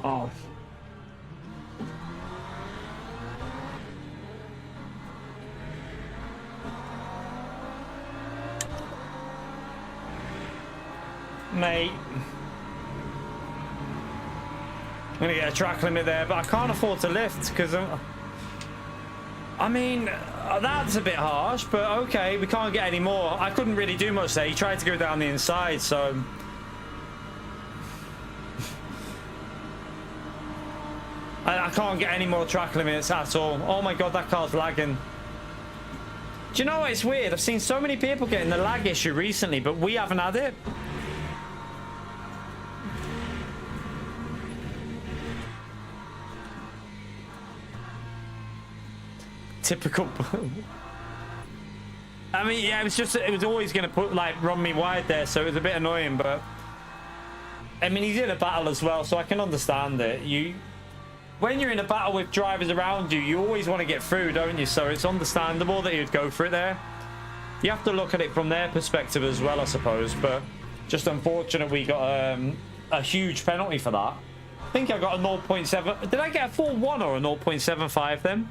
A: Oh. Mate. I'm gonna get a track limit there, but I can't afford to lift because I mean, that's a bit harsh, but okay, we can't get any more. I couldn't really do much there. He tried to go down the inside, so... I can't get any more track limits at all. Oh my god, that car's lagging. Do you know what? It's weird. I've seen so many people getting the lag issue recently, but we haven't had it. Typical. I mean, yeah, it was always going to run me wide there, so it was a bit annoying, but I mean, he's in a battle as well, so I can understand it. When you're in a battle with drivers around you, you always want to get through, don't you? So it's understandable that you'd go for it there. You have to look at it from their perspective as well, I suppose, but just unfortunate we got a huge penalty for that. I think I got a 0.7. Did I get a full 1 or a 0.75 then?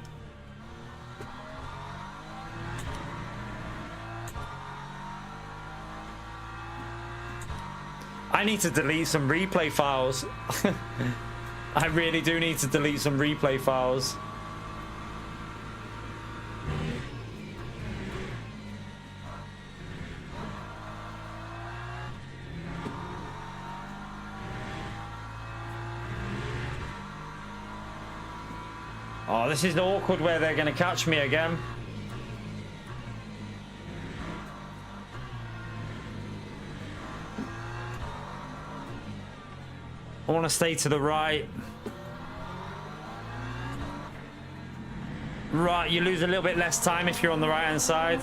A: I need to delete some replay files. I really do need to delete some replay files. Oh, this is awkward where they're going to catch me again. I want to stay to the right. Right, you lose a little bit less time if you're on the right-hand side.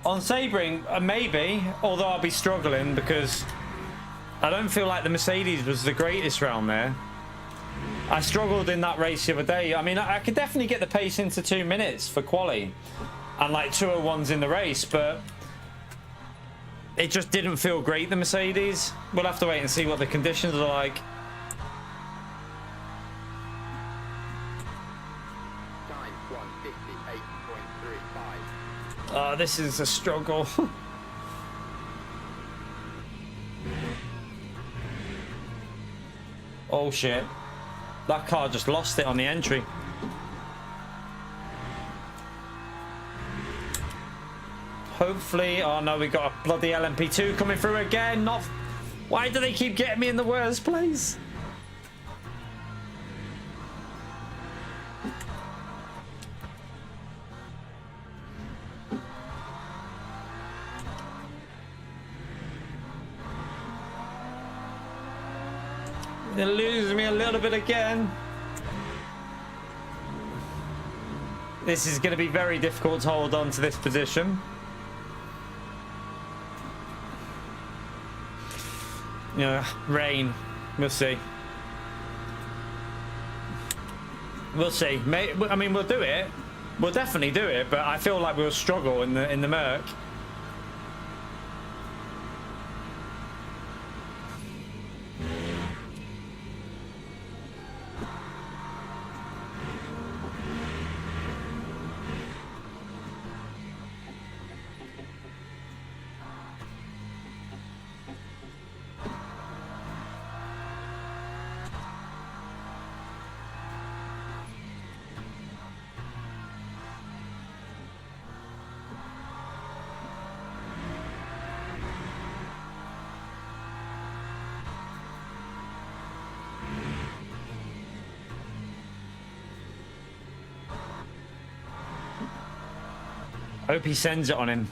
A: On Sebring, maybe, although I'll be struggling because I don't feel like the Mercedes was the greatest round there. I struggled in that race the other day. I mean, I could definitely get the pace into 2 minutes for quali and like 201s in the race, but it just didn't feel great, the Mercedes. We'll have to wait and see what the conditions are like. This is a struggle. Oh shit. That car just lost it on the entry. Hopefully. Oh no, we got a bloody LMP2 coming through again. Not. Why do they keep getting me in the worst place? They lose me a little bit again. This is going to be very difficult to hold on to this position. Yeah, rain. We'll see. We'll see. I mean, we'll do it. We'll definitely do it, but I feel like we'll struggle in the murk. Hope he sends it on him.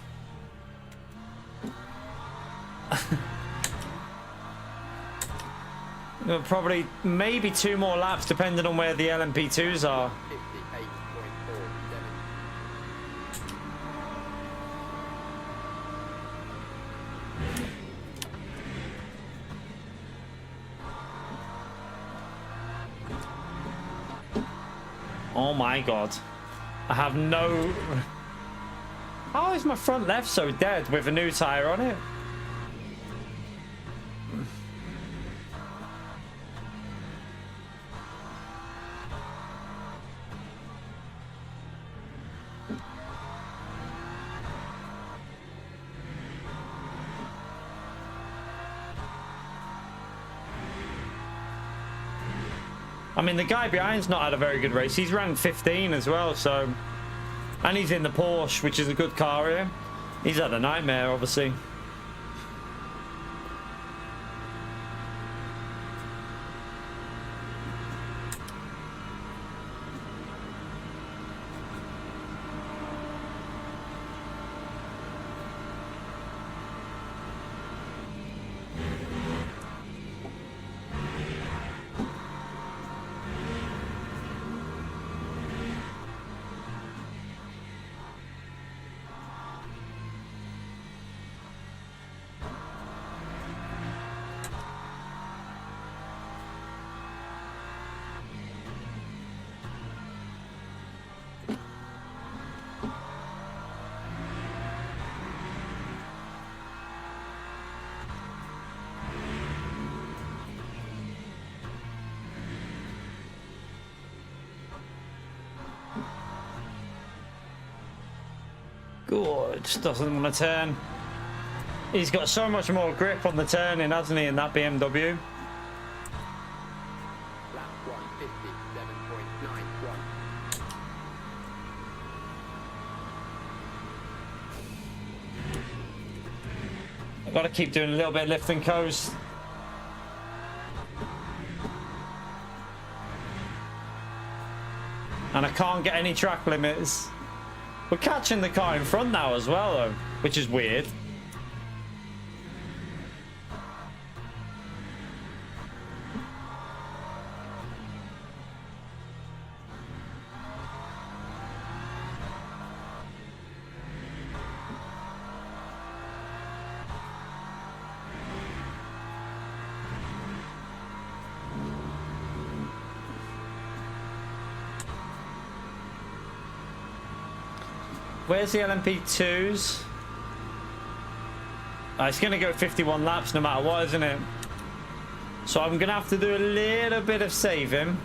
A: Probably maybe 2 more laps depending on where the LMP2s are.
B: 58.47.
A: Oh my god. I have no... How is my front left so dead with a new tyre on it? I mean, the guy behind's not had a very good race. He's ranked 15 as well, so... And he's in the Porsche, which is a good car here. He's had a nightmare, obviously. Good, doesn't want to turn. He's got so much more grip on the turning, hasn't he, in that BMW?
B: Lap 157.91.
A: I've got to keep doing a little bit of lift and coast. And I can't get any track limits. We're catching the car in front now as well, though, which is weird. Where's the LMP2s? Oh, it's going to go 51 laps no matter what, isn't it? So I'm going to have to do a little bit of saving.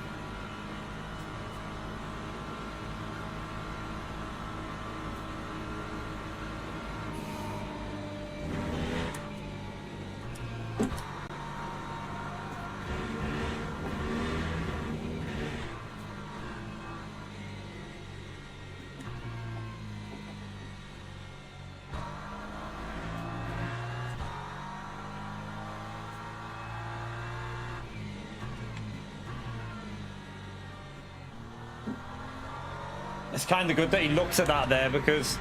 A: It's kind of good that he looks at that there because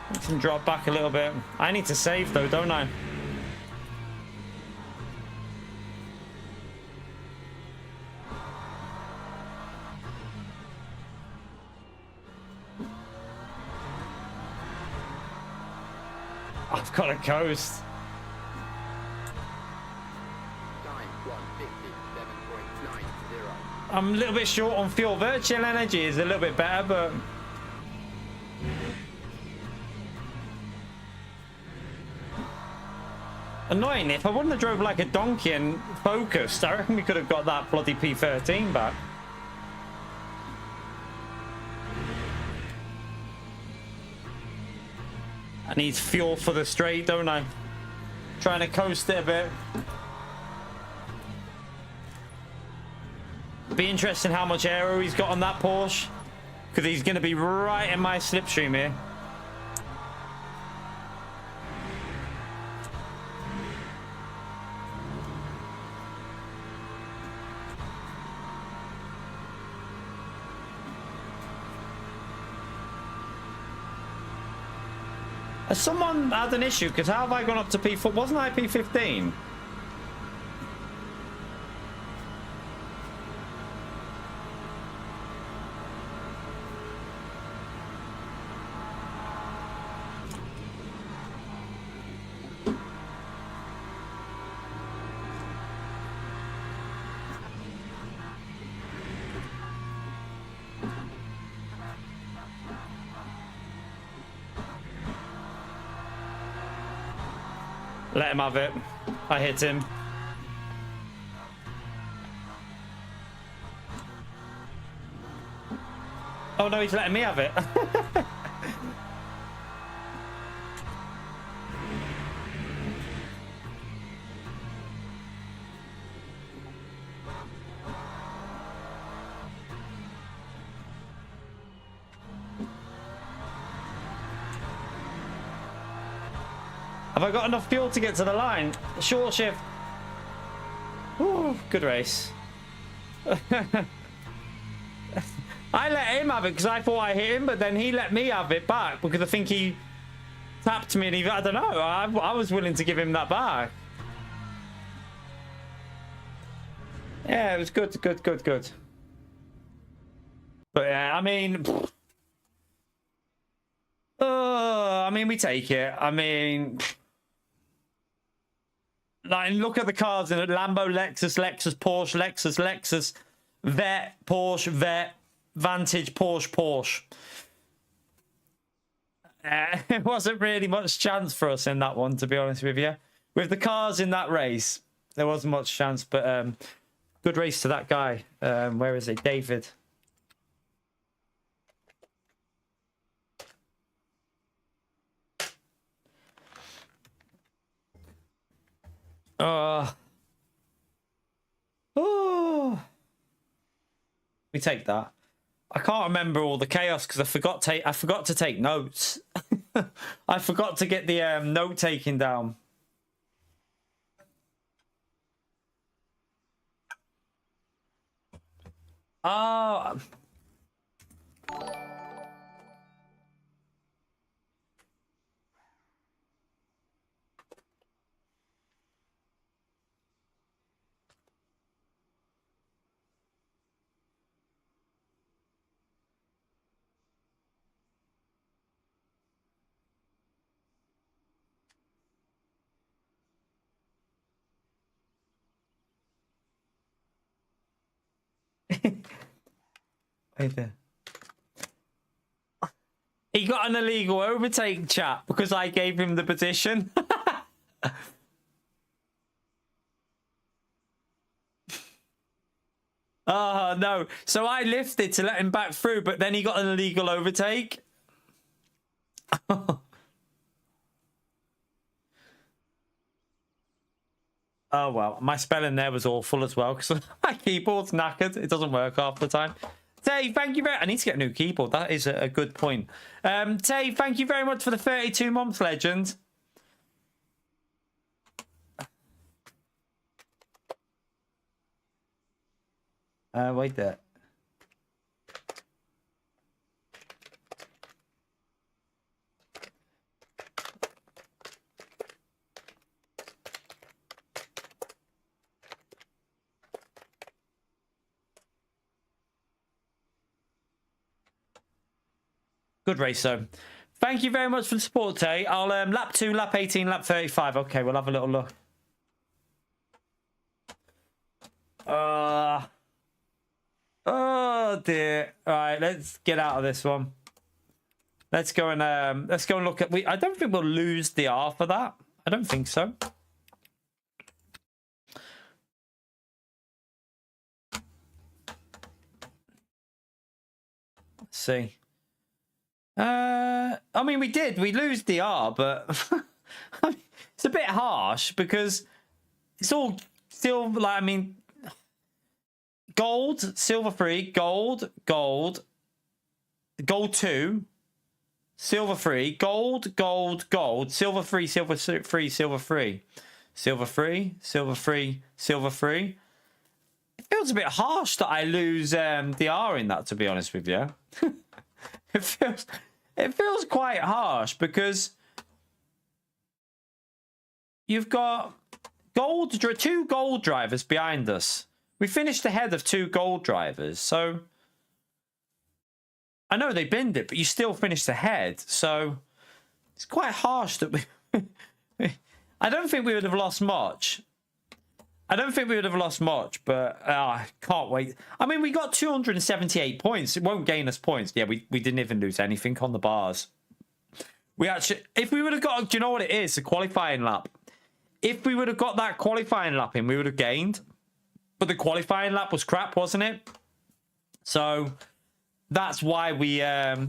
A: makes him drop back a little bit. I need to save though, don't I? I've got a coast. I'm a little bit short on fuel. Virtual energy is a little bit better, but annoying. If I wouldn't have drove like a donkey and focused, I reckon we could have got that bloody P13 back. I need fuel for the straight, don't I? Trying to coast it a bit. Be interesting how much aero he's got on that Porsche, because he's going to be right in my slipstream here. Has someone had an issue? Because how have I gone up to P4? Wasn't I P15? Let him have it. I hit him. Oh no, he's letting me have it. Have I got enough fuel to get to the line? Short shift. Ooh, good race. I let him have it because I thought I hit him, but then he let me have it back because I think he tapped me and he, I don't know, I was willing to give him that back. Yeah, it was good. But yeah, I mean, we take it. I mean, like, look at the cars in it. Lambo, Lexus, Porsche, Lexus, Vet, Porsche, Vet, Vantage, Porsche. It wasn't really much chance for us in that one, to be honest with you. With the cars in that race, there wasn't much chance, but good race to that guy. Where is he? David. We take that. I can't remember all the chaos because I forgot to take notes. I forgot to get the note taking down. Oh. Wait there. He got an illegal overtake, chat, because I gave him the position. Oh, no. So I lifted to let him back through, but then he got an illegal overtake. Oh, well, my spelling there was awful as well because my keyboard's knackered. It doesn't work half the time. Tay, thank you very much. I need to get a new keyboard. That is a good point. Tay, thank you very much for the 32 months, legend. Wait there. Good race, though. Thank you very much for the support, Tay. I'll lap 2, lap 18, lap 35. Okay, we'll have a little look. Oh dear. All right, let's get out of this one. Let's go and look at. I don't think we'll lose the R for that. I don't think so. Let's see. I mean, we did. We lose the R, but I mean, it's a bit harsh because it's all still like. I mean, gold, silver 3, gold, 2. Silver 3, gold, silver 3, silver 3, silver 3, silver 3, silver 3, silver 3. It feels a bit harsh that I lose the R in that, to be honest with you. it feels quite harsh because you've got two gold drivers behind us. We finished ahead of 2 gold drivers, so. I know they binned it, but you still finished ahead. So it's quite harsh that we... I don't think we would have lost much. But I can't wait. I mean, we got 278 points. It won't gain us points. Yeah, we didn't even lose anything on the bars. We actually... If we would have got... Do you know what it is? The qualifying lap. If we would have got that qualifying lap in, we would have gained. But the qualifying lap was crap, wasn't it? So... That's why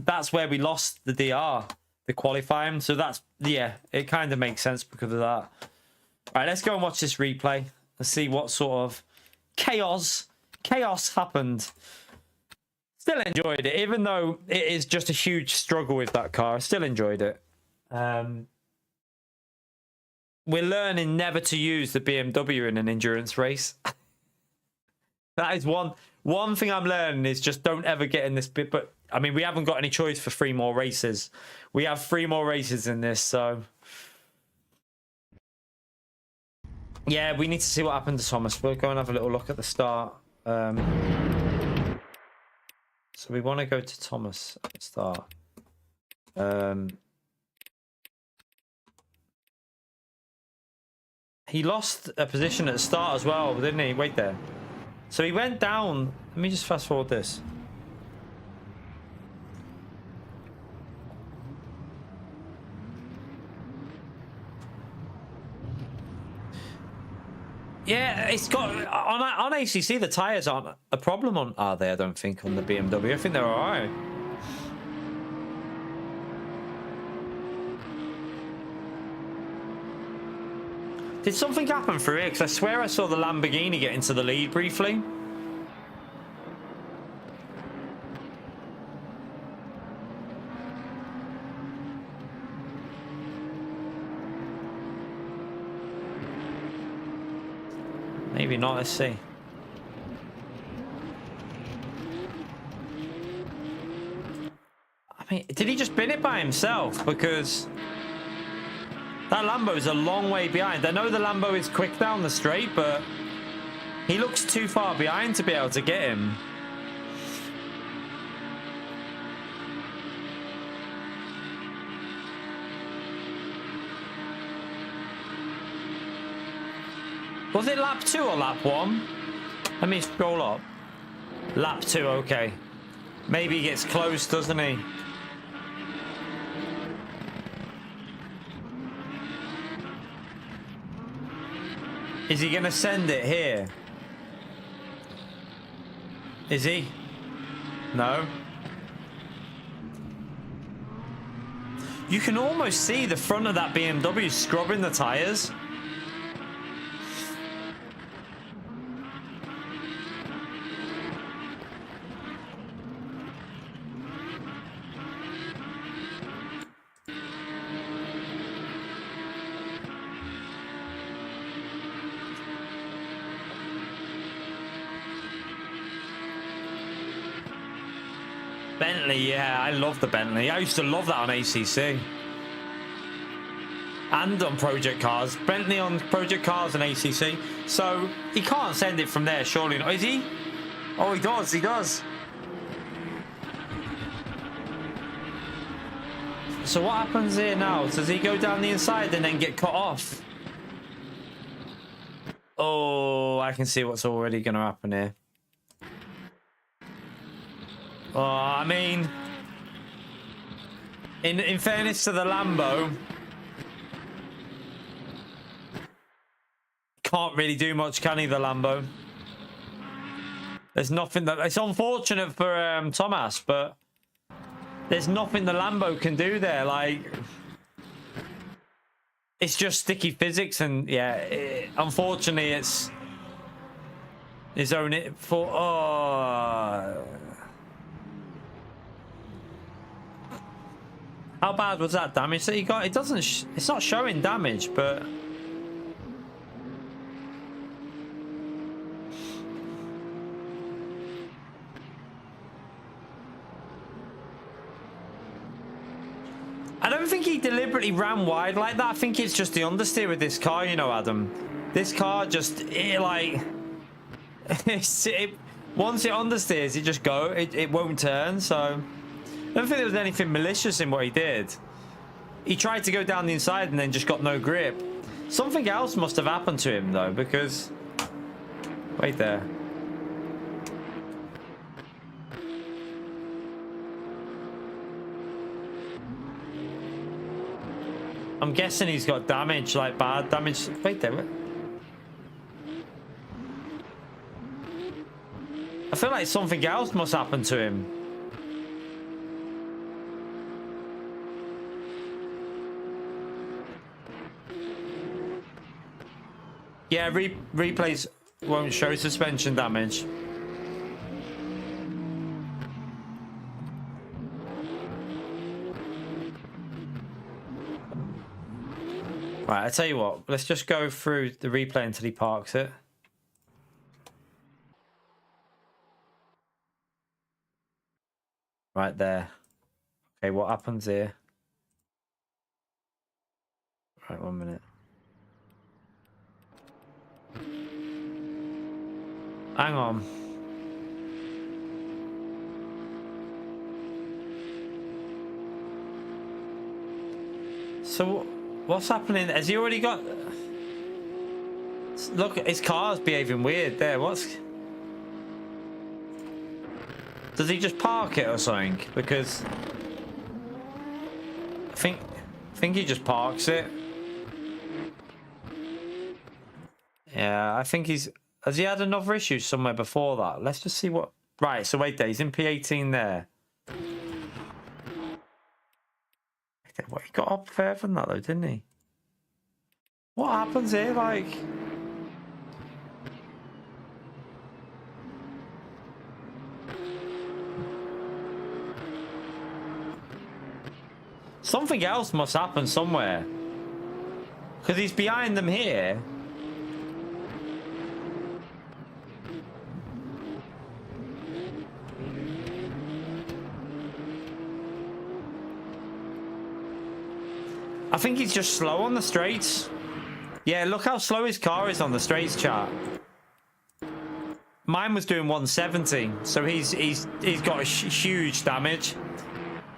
A: that's where we lost the DR, the qualifying. So that's, yeah, it kind of makes sense because of that. All right, let's go and watch this replay. Let's see what sort of chaos happened. Still enjoyed it, even though it is just a huge struggle with that car. I still enjoyed it. We're learning never to use the BMW in an endurance race. That is one thing I'm learning is just don't ever get in this bit. But I mean, we haven't got any choice for 3 more races. We have 3 more races in this, so yeah, we need to see what happened to Thomas. We'll go and have a little look at the start. So we want to go to Thomas at the start. He lost a position at the start as well, didn't he? Wait there. So he went down. Let me just fast forward this. Yeah, it's got on ACC the tires aren't a problem on, are they? I don't think on the BMW. I think they're all right. Did something happen through here? Because I swear I saw the Lamborghini get into the lead briefly. Maybe not, let's see. I mean, did he just bin it by himself? Because that Lambo is a long way behind. I know the Lambo is quick down the straight, but he looks too far behind to be able to get him. Was it lap 2 or lap 1? Let me scroll up. Lap 2, okay. Maybe he gets close, doesn't he? Is he going to send it here? Is he? No. You can almost see the front of that BMW scrubbing the tyres. Bentley, yeah, I love the Bentley. I used to love that on ACC. And on Project Cars. Bentley on Project Cars and ACC. So, he can't send it from there, surely not. Is he? Oh, he does, he does. So what happens here now? Does he go down the inside and then get cut off? Oh, I can see what's already going to happen here. Oh, I mean, in fairness to the Lambo, can't really do much, can he, the Lambo? There's nothing that... It's unfortunate for TOMAHAWK, but there's nothing the Lambo can do there. Like, it's just sticky physics, and yeah, unfortunately, it's his own... How bad was that damage that he got? It doesn't... it's not showing damage, but... I don't think he deliberately ran wide like that. I think it's just the understeer with this car, you know, Adam. This car just... once it understeers, it won't turn, so... I don't think there was anything malicious in what he did. He tried to go down the inside and then just got no grip. Something else must have happened to him, though, because... Wait there. I'm guessing he's got damage, like bad damage. Wait there. I feel like something else must happen to him. Yeah, replays won't show suspension damage. Right, I tell you what, let's just go through the replay until he parks it. Right there. Okay, what happens here? Right, 1 minute. Hang on. So, what's happening? Has he already got... Look, his car's behaving weird there. What's... Does he just park it or something? Because... I think he just parks it. Yeah, I think he's... Has he had another issue somewhere before that? Let's just see what... Right, so wait there. He's in P18 there. What, he got up further than that though, didn't he? What happens here, like... Something else must happen somewhere. Because he's behind them here. I think he's just slow on the straights. Yeah, look how slow his car is on the straights chart. Mine was doing 170, so he's got a huge damage.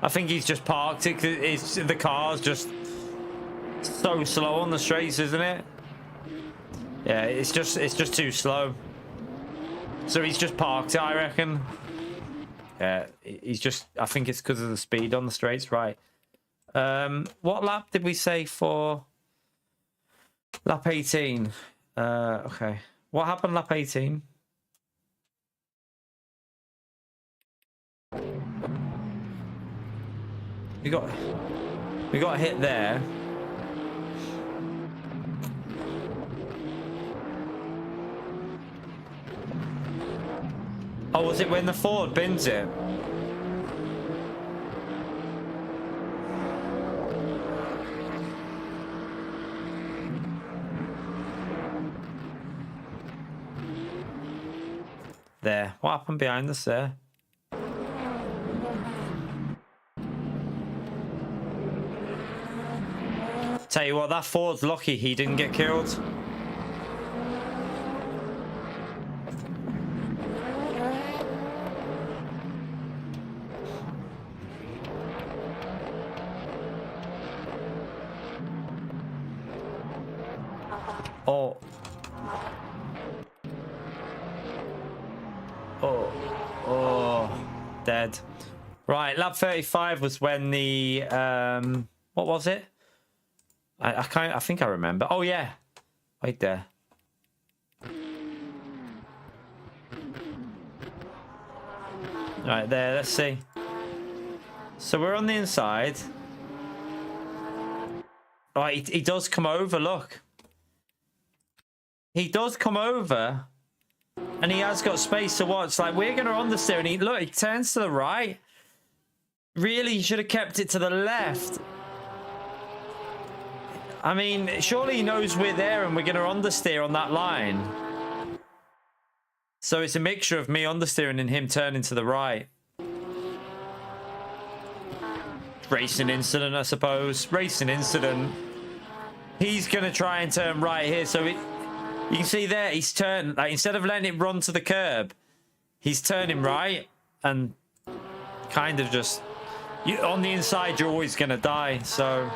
A: I think he's just parked it. The car's just so slow on the straights, isn't it? Yeah, it's just too slow. So he's just parked it, I reckon. Yeah, he's just... I think it's because of the speed on the straights, right? What lap did we say for lap 18? Okay. What happened lap 18? We got a hit there. Oh, was it when the Ford bins it? There. What happened behind us there? Tell you what, that Ford's lucky he didn't get killed. Oh. Oh. Oh. Dead. Right, lap 35 was when the what was it? I think I remember. Oh yeah. Right there. Right there, let's see. So we're on the inside. Right, he does come over, look. He does come over. And he has got space to watch. Like, we're going to understeer. And look, he turns to the right. Really, he should have kept it to the left. I mean, surely he knows we're there and we're going to understeer on that line. So it's a mixture of me understeering and him turning to the right. Racing incident, I suppose. Racing incident. He's going to try and turn right here. So you can see there, he's turned. Like, instead of letting it run to the curb, he's turning right and kind of just... on the inside, you're always going to die. So...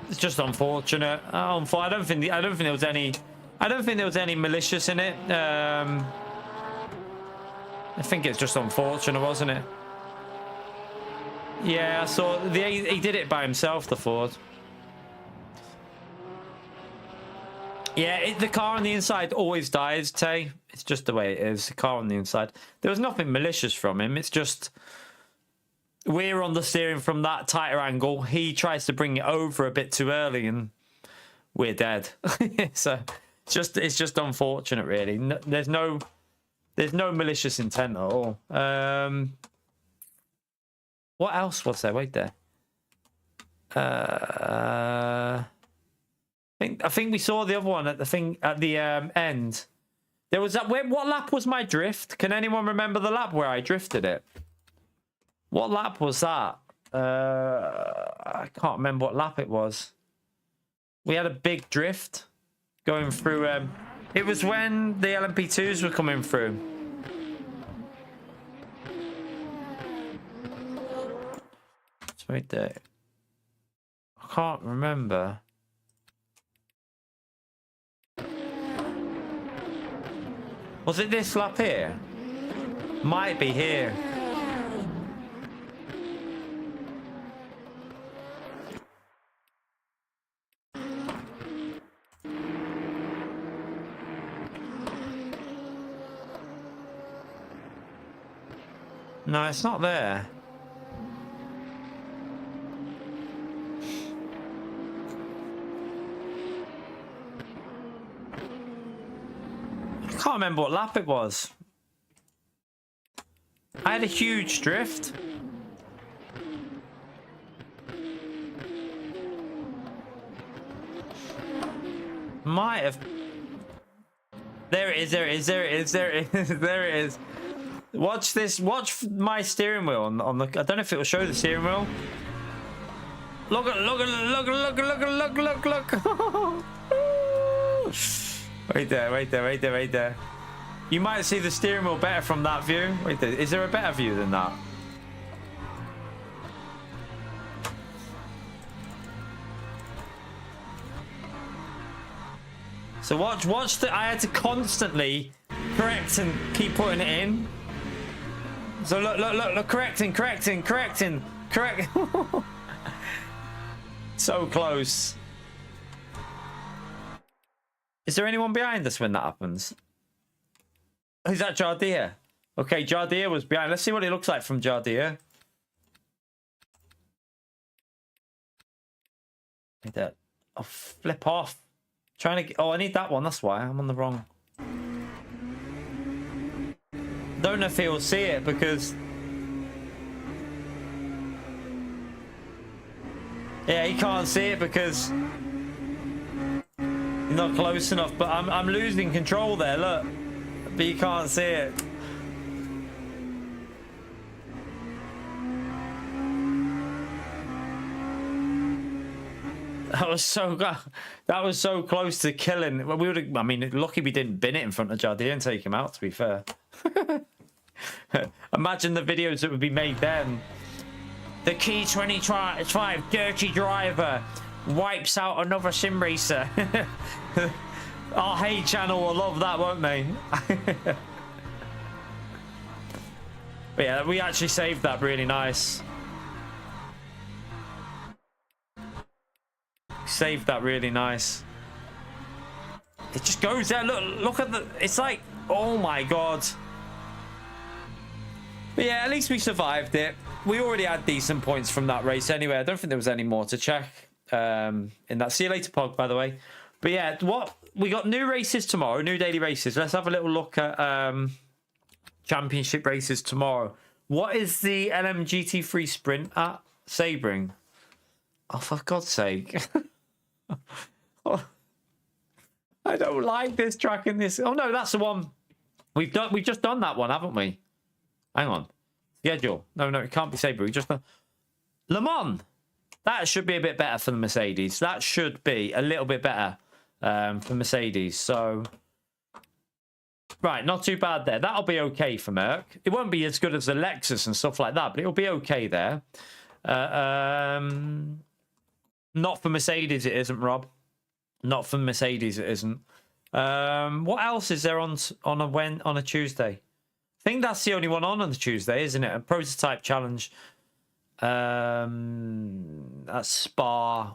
A: it's just unfortunate. I don't think there was any. I don't think there was any malicious in it. I think it's just unfortunate, wasn't it? Yeah, I saw. He did it by himself, the Ford. Yeah, the car on the inside always dies, Tay. It's just the way it is. The car on the inside. There was nothing malicious from him. It's just we're on the steering from that tighter angle. He tries to bring it over a bit too early, and we're dead. So it's just unfortunate, really. No, there's no malicious intent at all. What else was there? Wait there. I think we saw the other one at the end. There was that. What lap was my drift? Can anyone remember the lap where I drifted it? What lap was that? I can't remember what lap it was. We had a big drift going through. It was when the LMP2s were coming through. It's right there. I can't remember. Was it this lap here? Might be here. No, it's not there. I can't remember what lap it was. I had a huge drift. Might have. There it is, there it is, there it is, there it is, there it is. Watch this, watch my steering wheel on the, I don't know if it will show the steering wheel. Look, look. Wait there. You might see the steering wheel better from that view. Wait there, is there a better view than that? So watch the, I had to constantly correct and keep putting it in. So look, correcting. So close. Is there anyone behind us when that happens? Is that Jardir? Okay, Jardir was behind. Let's see what it looks like from Jardir. Need that. Oh, flip off. Trying to get, oh, I need that one. That's why I'm on the wrong. Don't know if he'll see it because yeah, he can't see it because he's not close enough. But I'm losing control there. Look, but you can't see it. That was so that was so close to killing. We would have, I mean, lucky we didn't bin it in front of Jardine and take him out, to be fair. Imagine the videos that would be made then. The Key 25 dirty driver wipes out another sim racer. Our Hey channel will love that, won't they? But yeah, we actually saved that really nice. Saved that really nice. It just goes there. Look at the. It's like, oh my god. But yeah, at least we survived it. We already had decent points from that race anyway. I don't think there was any more to check in that. See you later, Pog, by the way. But yeah, what we got new races tomorrow, new daily races. Let's have a little look at championship races tomorrow. What is the LMGT3 sprint at Sebring? Oh, for God's sake. Oh, I don't like this track in this. Oh no, that's the one we've just done that one, haven't we? Hang on. Schedule. No, it can't be Sabre. We just done Le Mans. That should be a bit better for the Mercedes. That should be a little bit better for Mercedes. So right, not too bad there. That'll be okay for Merc. It won't be as good as the Lexus and stuff like that, but it'll be okay there. Not for Mercedes, it isn't, Rob. Not for Mercedes, it isn't. What else is there on a Tuesday? I think that's the only one on the Tuesday, isn't it? A prototype challenge. That's Spa.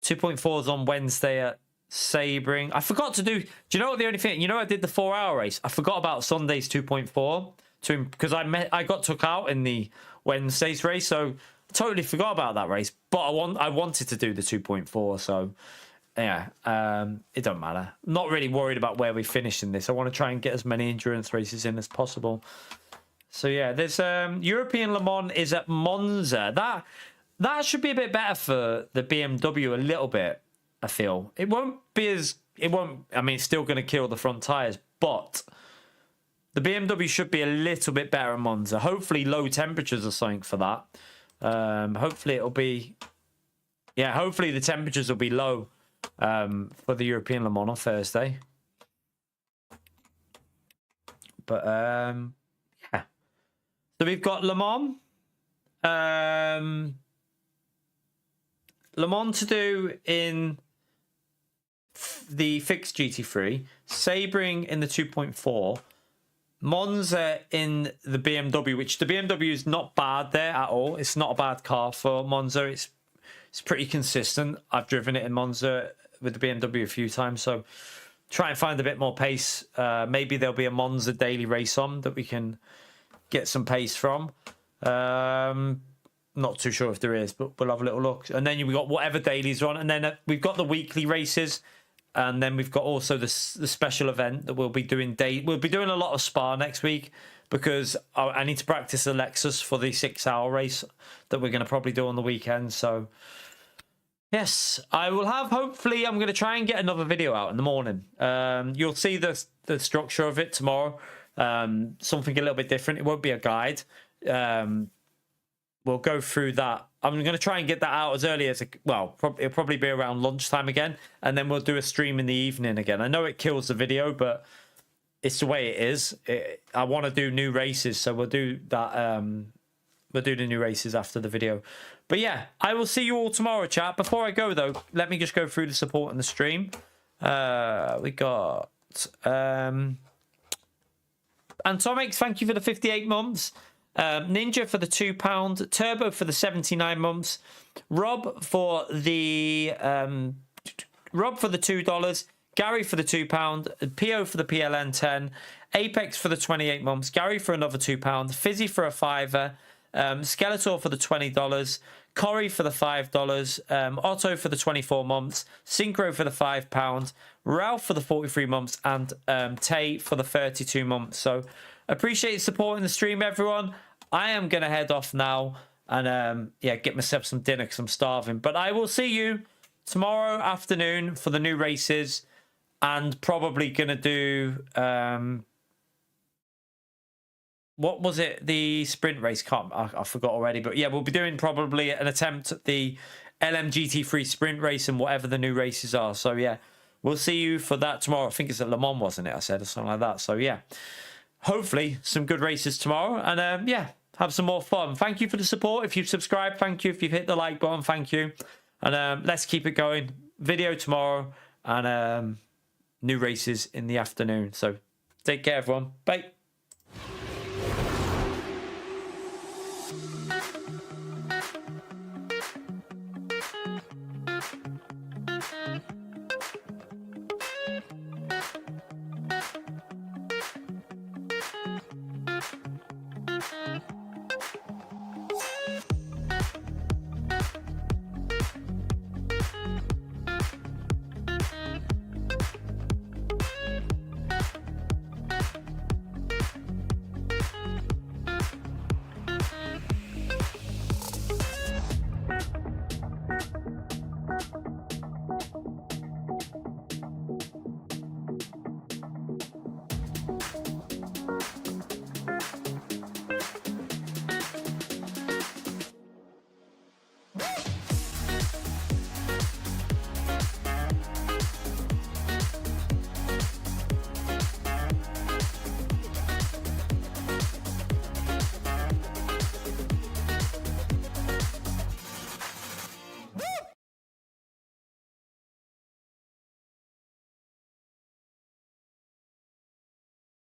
A: 2.4 is on Wednesday at Sebring. I forgot to do. Do you know what the only thing? You know, I did the 4-hour race. I forgot about Sunday's 2.4 because I got took out in the Wednesday's race, so I totally forgot about that race. But I wanted to do the 2.4, so. Yeah, it don't matter. Not really worried about where we finish in this. I want to try and get as many endurance races in as possible. So yeah, there's European Le Mans is at Monza. That should be a bit better for the BMW a little bit, I feel. I mean, it's still going to kill the front tires, but the BMW should be a little bit better at Monza. Hopefully low temperatures or something for that. Hopefully it'll be, yeah, hopefully the temperatures will be low for the European Le Mans on Thursday. But yeah, so we've got Le Mans to do in the fixed GT3, Sebring in the 2.4, Monza in the BMW, which the BMW is not bad there at all. It's not a bad car for Monza. It's pretty consistent. I've driven it in Monza with the BMW a few times, so try and find a bit more pace. Maybe there'll be a Monza daily race on that we can get some pace from. Not too sure if there is, but we'll have a little look. And then we've got whatever dailies are on, and then we've got the weekly races, and then we've got also the special event that we'll be doing. We'll be doing a lot of Spa next week because I need to practice the Lexus for the 6-hour race that we're going to probably do on the weekend. So yes, I will have, hopefully, I'm going to try and get another video out in the morning. You'll see the structure of it tomorrow. Something a little bit different. It won't be a guide. We'll go through that. I'm going to try and get that out as early as, it'll probably be around lunchtime again. And then we'll do a stream in the evening again. I know it kills the video, but it's the way it is. I want to do new races, so we'll do that. We'll do the new races after the video. But yeah, I will see you all tomorrow, chat. Before I go, though, let me just go through the support in the stream. We got Antomix, thank you for the 58 months. Ninja for the £2, Turbo for the 79 months, Rob for the $2, Gary for the £2, PO for the PLN 10, Apex for the 28 months, Gary for another £2, Fizzy for a $5, Skeletor for the $20, Corey for the $5, Otto for the 24 months, Synchro for the £5, Ralph for the 43 months, and Tay for the 32 months. So appreciate supporting the stream, everyone. I am going to head off now and yeah, get myself some dinner because I'm starving. But I will see you tomorrow afternoon for the new races, and probably going to do what was it? The sprint race. I forgot already. But yeah, we'll be doing probably an attempt at the LMGT3 sprint race and whatever the new races are. So yeah, we'll see you for that tomorrow. I think it's at Le Mans, wasn't it? I said, or something like that. So yeah, hopefully some good races tomorrow. And yeah, have some more fun. Thank you for the support. If you've subscribed, thank you. If you've hit the like button, thank you. And let's keep it going. Video tomorrow and new races in the afternoon. So take care, everyone. Bye.